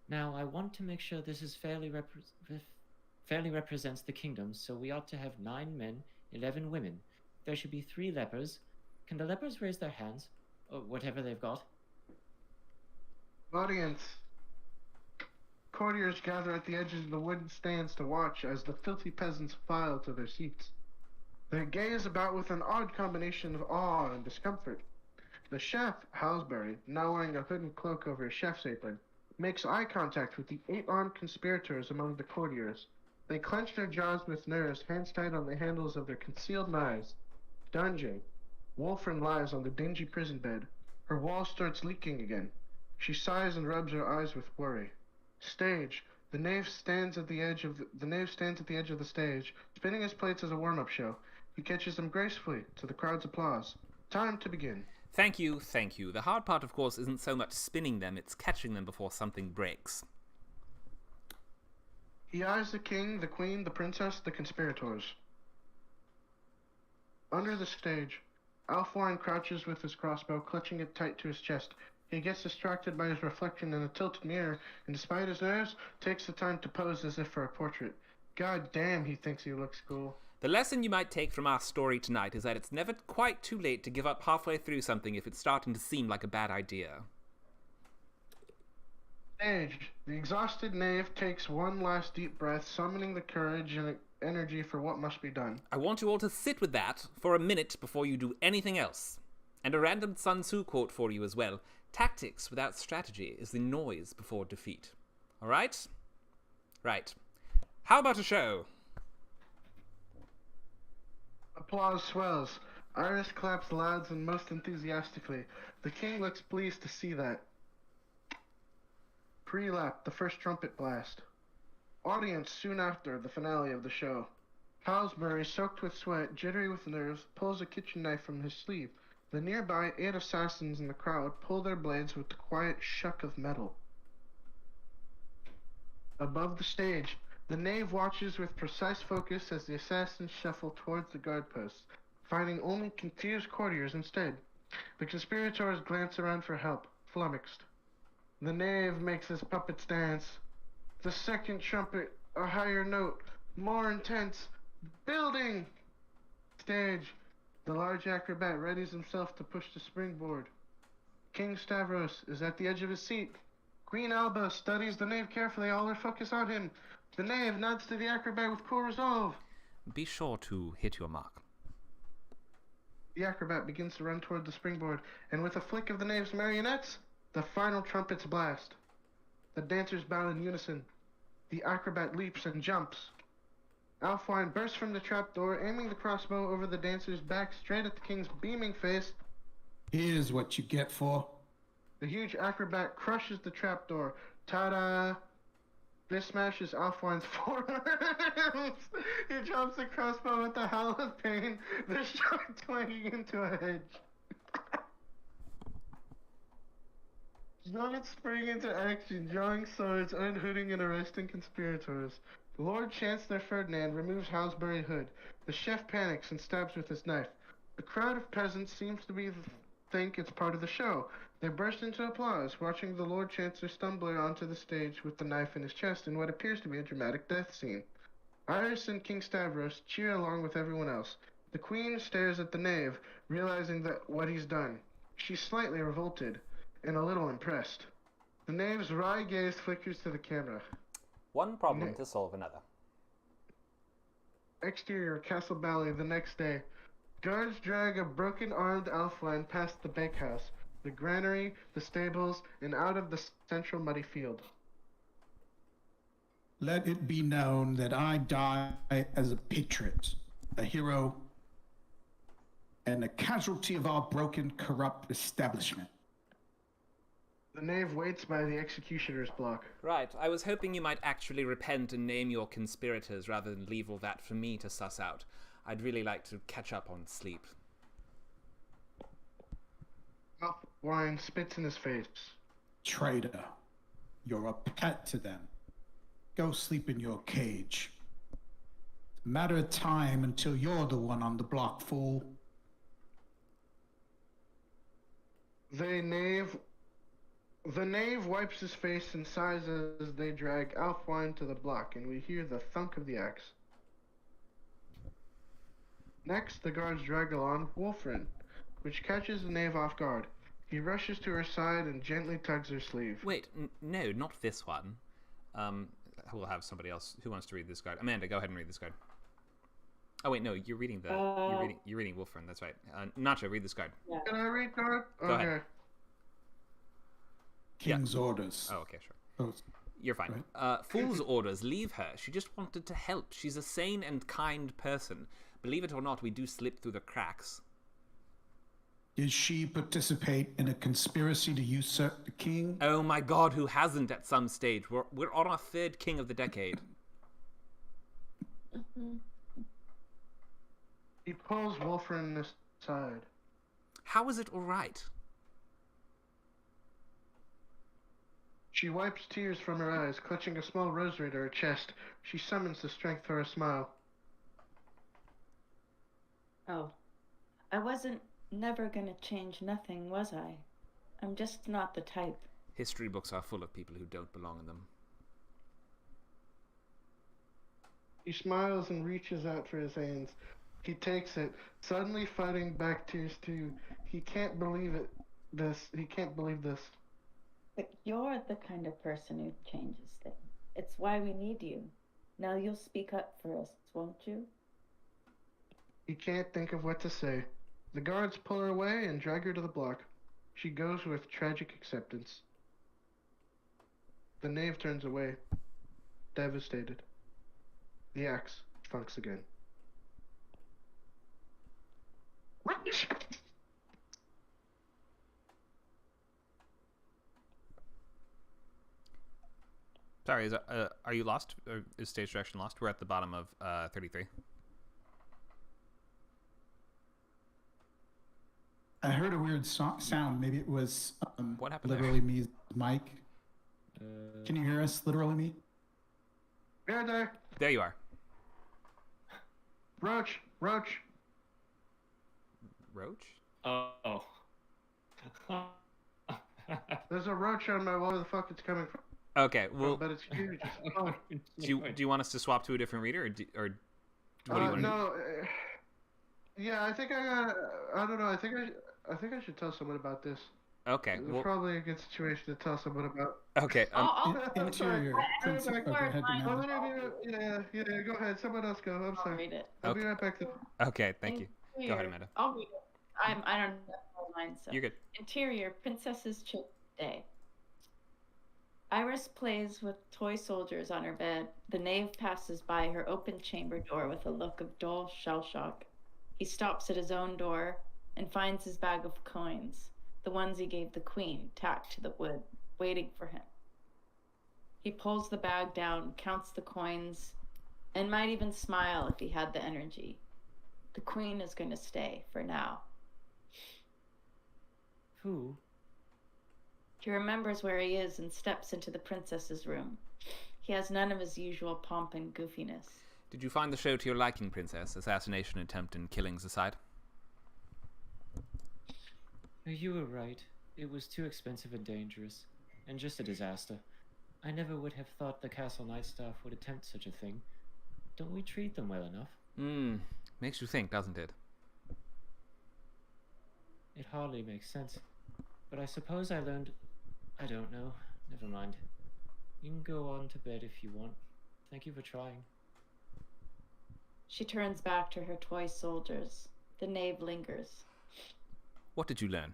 Now, I want to make sure this is fairly represents the kingdom, so we ought to have 9 men, 11 women. There should be 3 lepers. Can the lepers raise their hands? Or whatever they've got. Audience. Courtiers gather at the edges of the wooden stands to watch as the filthy peasants file to their seats. They gaze about with an odd combination of awe and discomfort. The chef, Halsbury, now wearing a hood and cloak over his chef's apron, makes eye contact with the 8 armed conspirators among the courtiers. They clench their jaws with nerves, hands tight on the handles of their concealed knives. Dungeon. Wolfram lies on the dingy prison bed. Her wall starts leaking again. She sighs and rubs her eyes with worry. Stage. The knave stands at the edge of the stage, spinning his plates as a warm-up show. He catches them gracefully to the crowd's applause. Time to begin. Thank you, thank you. The hard part, of course, isn't so much spinning them, it's catching them before something breaks. He eyes the king, the queen, the princess, the conspirators. Under the stage, Alforan crouches with his crossbow, clutching it tight to his chest. He gets distracted by his reflection in a tilted mirror, and despite his nerves, takes the time to pose as if for a portrait. God damn, he thinks he looks cool. The lesson you might take from our story tonight is that it's never quite too late to give up halfway through something if it's starting to seem like a bad idea. Stage. The exhausted knave takes one last deep breath, summoning the courage and energy for what must be done. I want you all to sit with that for a minute before you do anything else. And a random Sun Tzu quote for you as well. Tactics without strategy is the noise before defeat. All right? Right. How about a show? Applause swells. Iris claps loud and most enthusiastically. The king looks pleased to see that. Pre-lap, the first trumpet blast. Audience soon after the finale of the show. Halsbury, soaked with sweat, jittery with nerves, pulls a kitchen knife from his sleeve. The nearby 8 assassins in the crowd pull their blades with the quiet shuck of metal. Above the stage, the knave watches with precise focus as the assassins shuffle towards the guard posts, finding only confused courtiers instead. The conspirators glance around for help, flummoxed. The knave makes his puppets dance. The second trumpet, a higher note, more intense. Building! Stage. The large acrobat readies himself to push the springboard. King Stavros is at the edge of his seat. Green Alba studies the knave carefully, all her focus on him. The knave nods to the acrobat with cool resolve. Be sure to hit your mark. The acrobat begins to run toward the springboard, and with a flick of the knave's marionettes, the final trumpets blast. The dancers bow in unison. The acrobat leaps and jumps. Alfwine bursts from the trapdoor, aiming the crossbow over the dancer's back straight at the king's beaming face. Here's what you get for. The huge acrobat crushes the trapdoor. Ta-da! This smashes Alfwine's forearms. He drops the crossbow with a howl of pain, the shot twanging into a hedge. Zealots spring into action, drawing swords, unhooding and arresting conspirators. Lord Chancellor Ferdinand removes Halsbury hood. The chef panics and stabs with his knife. The crowd of peasants seems to think it's part of the show. They burst into applause, watching the Lord Chancellor stumble onto the stage with the knife in his chest in what appears to be a dramatic death scene. Iris and King Stavros cheer along with everyone else. The Queen stares at the knave, realizing what he's done. She's slightly revolted, and a little impressed. The knave's wry gaze flickers to the camera. One problem to solve another. Exterior Castle Ballet the next day. Guards drag a broken-armed Alfwine past the bakehouse, the granary, the stables, and out of the central muddy field. Let it be known that I die as a patriot, a hero, and a casualty of our broken, corrupt establishment. The knave waits by the executioner's block. Right, I was hoping you might actually repent and name your conspirators rather than leave all that for me to suss out. I'd really like to catch up on sleep. Alfwine spits in his face. Traitor, you're a pet to them. Go sleep in your cage. It's a matter of time until you're the one on the block, fool. The knave wipes his face and sighs as they drag Alfwine to the block, and we hear the thunk of the axe. Next, the guards drag along Wolfrin, which catches the knave off guard. He rushes to her side and gently tugs her sleeve. Wait, no, not this one. We'll have somebody else who wants to read this card. Amanda, go ahead and read this card. Oh wait, no, you're reading the you're reading Wolfrin. That's right. Nacho, read this card. Yeah. Can I read card? Go ahead. King's orders. Oh, okay, sure. Oh, You're fine. Right. Fool's orders. Leave her. She just wanted to help. She's a sane and kind person. Believe it or not, we do slip through the cracks. Did she participate in a conspiracy to usurp the king? Oh my god, who hasn't at some stage? We're on our third king of the decade. He pulls Wolfrin aside. How is it alright? She wipes tears from her eyes, clutching a small rosary to her chest. She summons the strength for a smile. Oh, I wasn't never gonna change nothing, was I? I'm just not the type. History books are full of people who don't belong in them. He smiles and reaches out for his hands. He takes it, suddenly fighting back tears too. He can't believe it. He can't believe this. But you're the kind of person who changes things. It's why we need you. Now you'll speak up for us, won't you? He can't think of what to say. The guards pull her away and drag her to the block. She goes with tragic acceptance. The knave turns away, devastated. The axe funks again. Sorry, are you lost? Or is stage direction lost? We're at the bottom of 33. I heard a weird sound. Maybe it was What happened literally me's mic. Can you hear us? Literally me? There. There you are. Roach. Roach? Oh. There's a roach on my wall. Where the fuck it's coming from? Okay, well, But it's huge. Oh. do you want us to swap to a different reader, or what do you want to do? No. Yeah, I think I don't know. I think I should tell someone about this. Okay. It's Well, probably a good situation to tell someone about. okay. Interior. Princess. Oh, go ahead, Amanda. Yeah, go ahead. Someone else go. I'm I'll sorry. read it. I'll be right back to Okay. Thank you. Go ahead, Amanda. I'll read it. I don't know all mine, so. You're good. Interior, Princess's Chip Day. Iris plays with toy soldiers on her bed. The knave passes by her open chamber door with a look of dull shell shock. He stops at his own door and finds his bag of coins, the ones he gave the queen, tacked to the wood, waiting for him. He pulls the bag down, counts the coins, and might even smile if he had the energy. The queen is going to stay for now. Who? He remembers where he is and steps into the princess's room. He has none of his usual pomp and goofiness. Did you find the show to your liking, Princess? Assassination attempt and killings aside. You were right. It was too expensive and dangerous, and just a disaster. I never would have thought the Castle Night staff would attempt such a thing. Don't we treat them well enough? Makes you think, doesn't it? It hardly makes sense. But I suppose I learned... I don't know. Never mind. You can go on to bed if you want. Thank you for trying. She turns back to her toy soldiers. The knave lingers. What did you learn?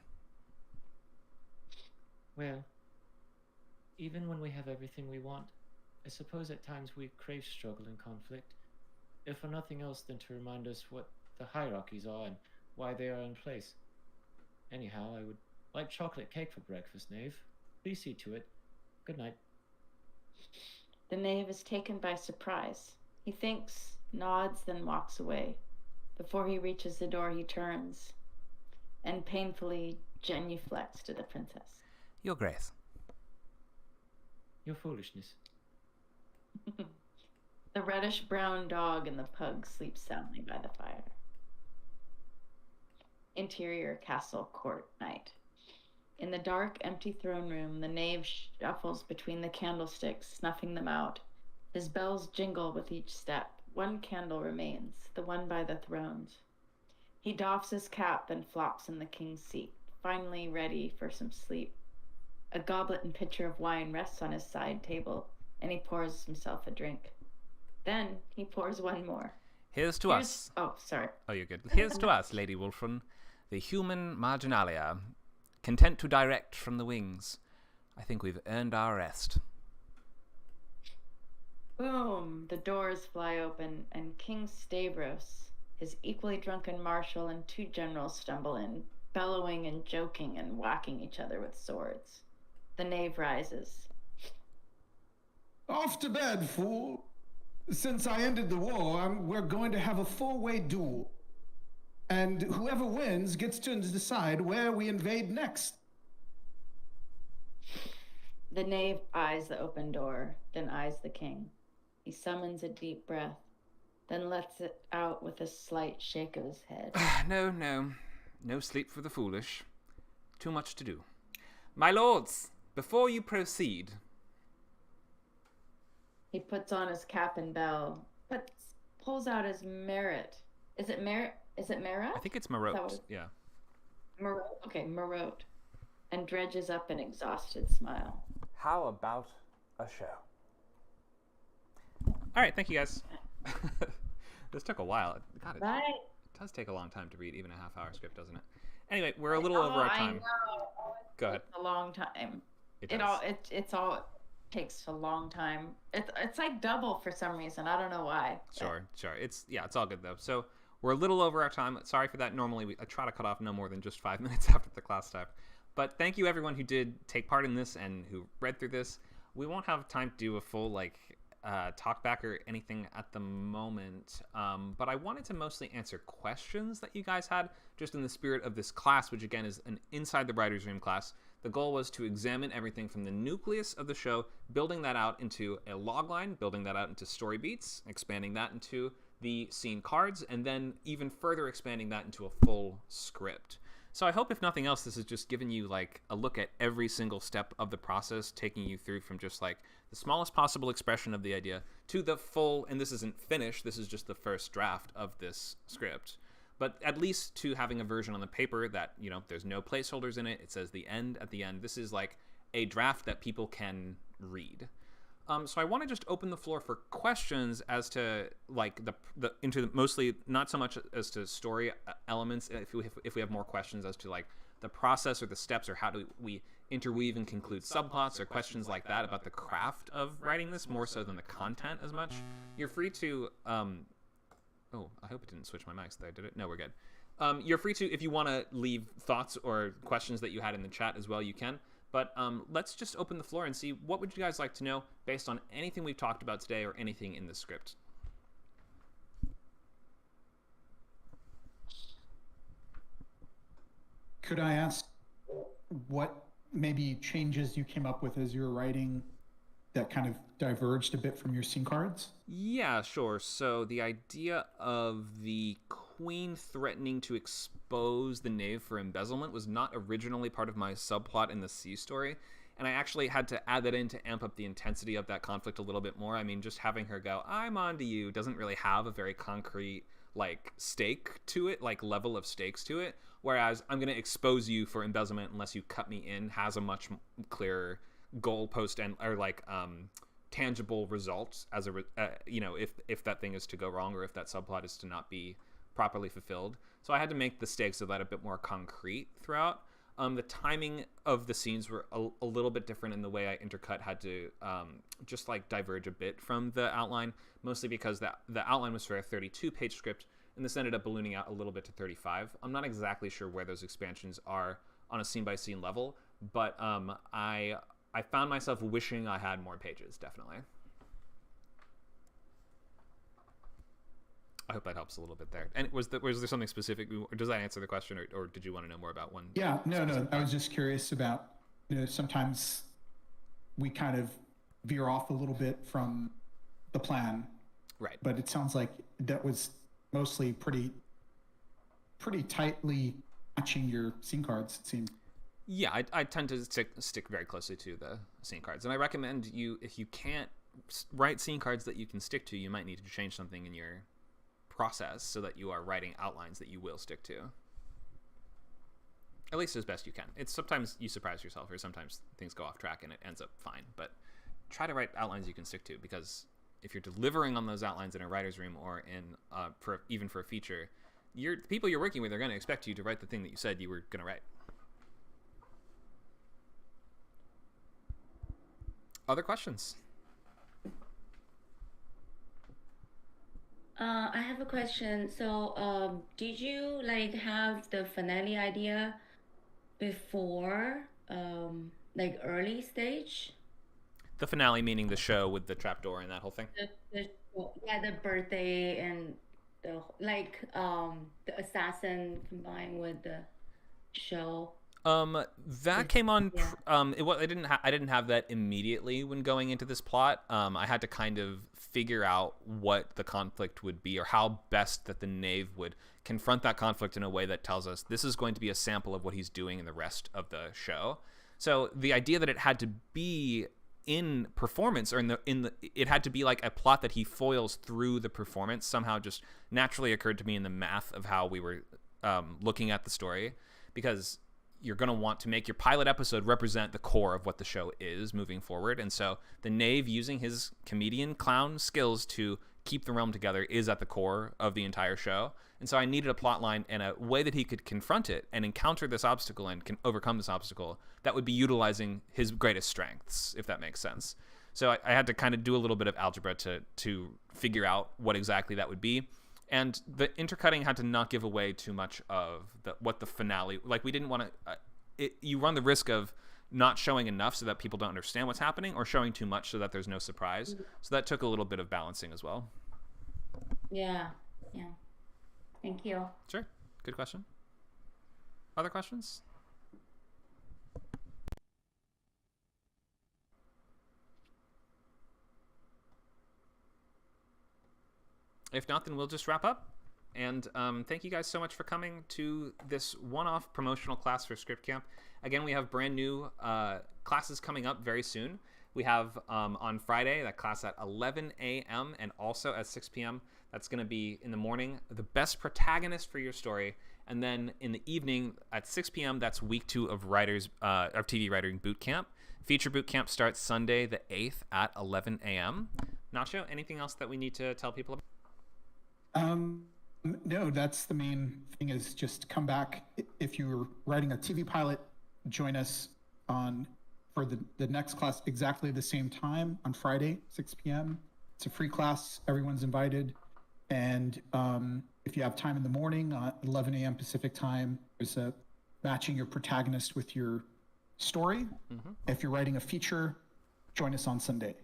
Well, even when we have everything we want, I suppose at times we crave struggle and conflict, if for nothing else than to remind us what the hierarchies are and why they are in place. Anyhow, I would like chocolate cake for breakfast, knave. Please see to it. Good night. The knave is taken by surprise. He thinks, nods, then walks away. Before he reaches the door, he turns and painfully genuflects to the princess. Your Grace. Your foolishness. The reddish-brown dog and the pug sleep soundly by the fire. Interior castle court night. In the dark, empty throne room, the knave shuffles between the candlesticks, snuffing them out. His bells jingle with each step. One candle remains, the one by the thrones. He doffs his cap and flops in the king's seat, finally ready for some sleep. A goblet and pitcher of wine rests on his side table, and he pours himself a drink. Then he pours one more. Here's to us. Oh, sorry. Oh, you're good. Here's to us, Lady Wolfram, the human marginalia, content to direct from the wings. I think we've earned our rest. Boom! The doors fly open, and King Stavros, his equally drunken marshal, and two generals stumble in, bellowing and joking and whacking each other with swords. The knave rises. Off to bed, fool. Since I ended the war, we're going to have a four-way duel. And whoever wins gets to decide where we invade next. The knave eyes the open door, then eyes the king. He summons a deep breath, then lets it out with a slight shake of his head. No sleep for the foolish. Too much to do. My lords, before you proceed... He puts on his cap and bell, but pulls out his merit. Is it merit? Is it merit? I think it's Marote, yeah. Marote? Okay, Marote. And dredges up an exhausted smile. How about a show? All right, thank you guys. This took a while. God, Bye. It does take a long time to read even a half-hour script, doesn't it? Anyway, we're a little over our time. I know. Go ahead. It's a long time. It Takes a long time. It's like double for some reason. I don't know why. Sure. It's all good though. So we're a little over our time. Sorry for that. Normally I try to cut off no more than just 5 minutes after the class start. But thank you everyone who did take part in this and who read through this. We won't have time to do a full talk back or anything at the moment. But I wanted to mostly answer questions that you guys had, just in the spirit of this class, which again is an Inside the Writer's Room class. The goal was to examine everything from the nucleus of the show, building that out into a logline, building that out into story beats, expanding that into the scene cards, and then even further expanding that into a full script. So I hope, if nothing else, this has just given you a look at every single step of the process, taking you through from just the smallest possible expression of the idea to the full, and this isn't finished, this is just the first draft of this script. but at least to having a version on the paper that, you know, there's no placeholders in it. It says the end at the end. This is like a draft that people can read. So I want to just open the floor for questions as to like mostly not so much as to story elements. If we have more questions as to like the process or the steps or how do we interweave and conclude subplots or questions like that about the craft of writing this more so than the content as much, you're free to. Oh, I hope it didn't switch my mics there, did it? No, we're good. You're free to, if you want to leave thoughts or questions that you had in the chat as well, you can. But let's just open the floor and see what would you guys like to know based on anything we've talked about today or anything in the script. Could I ask what maybe changes you came up with as you were writing that kind of diverged a bit from your scene cards? Yeah, sure. So the idea of the queen threatening to expose the knave for embezzlement was not originally part of my subplot in the C story, and I actually had to add that in to amp up the intensity of that conflict a little bit more. I mean, just having her go, "I'm onto you," doesn't really have a very concrete like stake to it, like level of stakes to it, whereas "I'm going to expose you for embezzlement unless you cut me in" has a much clearer goalpost and or like tangible results as a you know, if that thing is to go wrong or if that subplot is to not be properly fulfilled. So I had to make the stakes of that a bit more concrete throughout. The timing of the scenes were a little bit different, in the way I intercut had to just like diverge a bit from the outline, mostly because the outline was for a 32-page script, and this ended up ballooning out a little bit to 35. I'm not exactly sure where those expansions are on a scene-by-scene level, but I found myself wishing I had more pages, definitely. I hope that helps a little bit there. And was there something specific, or does that answer the question, or did you want to know more about one? Yeah, no. I was just curious about, you know, sometimes we kind of veer off a little bit from the plan. Right. But it sounds like that was mostly pretty tightly matching your scene cards, it seemed. Yeah, I tend to stick very closely to the scene cards. And I recommend you, if you can't write scene cards that you can stick to, you might need to change something in your process so that you are writing outlines that you will stick to, at least as best you can. It's sometimes you surprise yourself, or sometimes things go off track and it ends up fine, but try to write outlines you can stick to, because if you're delivering on those outlines in a writer's room or in even for a feature, the people you're working with are going to expect you to write the thing that you said you were going to write. Other questions? I have a question. So, did you like have the finale idea before, like early stage? The finale meaning the show with the trapdoor and that whole thing? The birthday and the assassin combined with the show. That came on. I didn't have that immediately when going into this plot. I had to kind of figure out what the conflict would be, or how best that the knave would confront that conflict in a way that tells us this is going to be a sample of what he's doing in the rest of the show. So the idea that it had to be in performance, or it had to be like a plot that he foils through the performance, somehow just naturally occurred to me in the math of how we were looking at the story, because you're going to want to make your pilot episode represent the core of what the show is moving forward. And so the knave using his comedian clown skills to keep the realm together is at the core of the entire show. And so I needed a plot line and a way that he could confront it and encounter this obstacle and can overcome this obstacle that would be utilizing his greatest strengths, if that makes sense. So I had to kind of do a little bit of algebra to figure out what exactly that would be. And the intercutting had to not give away too much of what the finale, like we didn't want to, you run the risk of not showing enough so that people don't understand what's happening, or showing too much so that there's no surprise. So that took a little bit of balancing as well. Yeah. Thank you. Sure. Good question. Other questions? If not, then we'll just wrap up. And thank you guys so much for coming to this one-off promotional class for Script Camp. Again, we have brand new classes coming up very soon. We have on Friday that class at 11 a.m. and also at 6 p.m. That's going to be in the morning, the best protagonist for your story. And then in the evening at 6 p.m., that's week 2 of TV writing boot camp. Feature boot camp starts Sunday the 8th at 11 a.m. Nacho, anything else that we need to tell people about? No, that's the main thing, is just come back. If you're writing a TV pilot, join us for the next class exactly the same time on Friday, 6 p.m. It's a free class. Everyone's invited. And if you have time in the morning, 11 a.m. Pacific time, there's a matching your protagonist with your story. Mm-hmm. If you're writing a feature, join us on Sunday.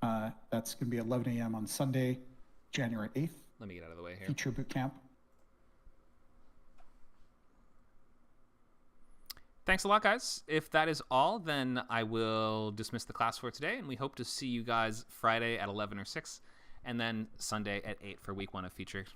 That's going to be 11 a.m. on Sunday, January 8th. Let me get out of the way here. Feature boot camp. Thanks a lot, guys. If that is all, then I will dismiss the class for today, and we hope to see you guys Friday at 11 or 6, and then Sunday at 8 for week 1 of features.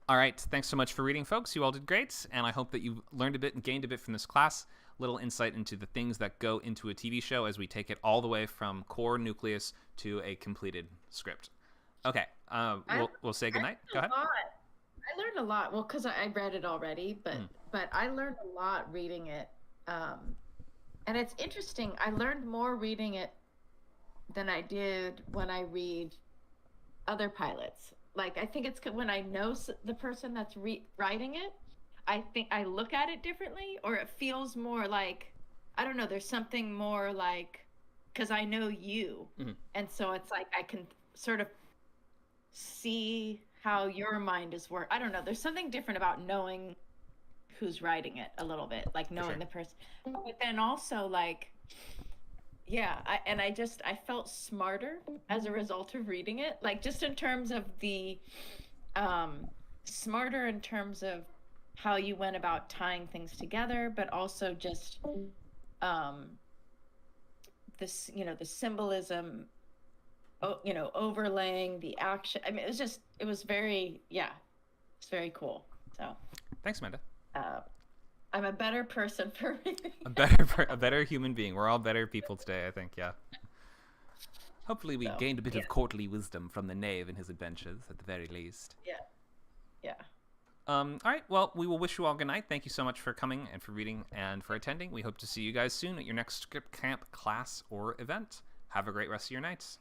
All right, thanks so much for reading, folks. You all did great, and I hope that you learned a bit and gained a bit from this class. Little insight into the things that go into a TV show as we take it all the way from core nucleus to a completed script. Okay, we'll say goodnight. Go ahead. I learned a lot. Well, because I read it already, but I learned a lot reading it. And it's interesting. I learned more reading it than I did when I read other pilots. Like, I think it's when I know the person that's writing it, I think I look at it differently, or it feels more like, I don't know, there's something more like, because I know you. Mm-hmm. And so it's like I can sort of see how your mind is work. I don't know. There's something different about knowing who's writing it a little bit, like knowing the person. But then also like, yeah, I felt smarter as a result of reading it. Like just in terms of the, smarter in terms of how you went about tying things together, but also just, this, the symbolism, overlaying the action. I mean, it was very, it's very cool. So thanks, Amanda. I'm a better person for reading. A better human being. We're all better people today, I think. Yeah. Hopefully we gained a bit of courtly wisdom from the knave in his adventures, at the very least. Yeah. All right. Well, we will wish you all good night. Thank you so much for coming and for reading and for attending. We hope to see you guys soon at your next script camp class or event. Have a great rest of your nights.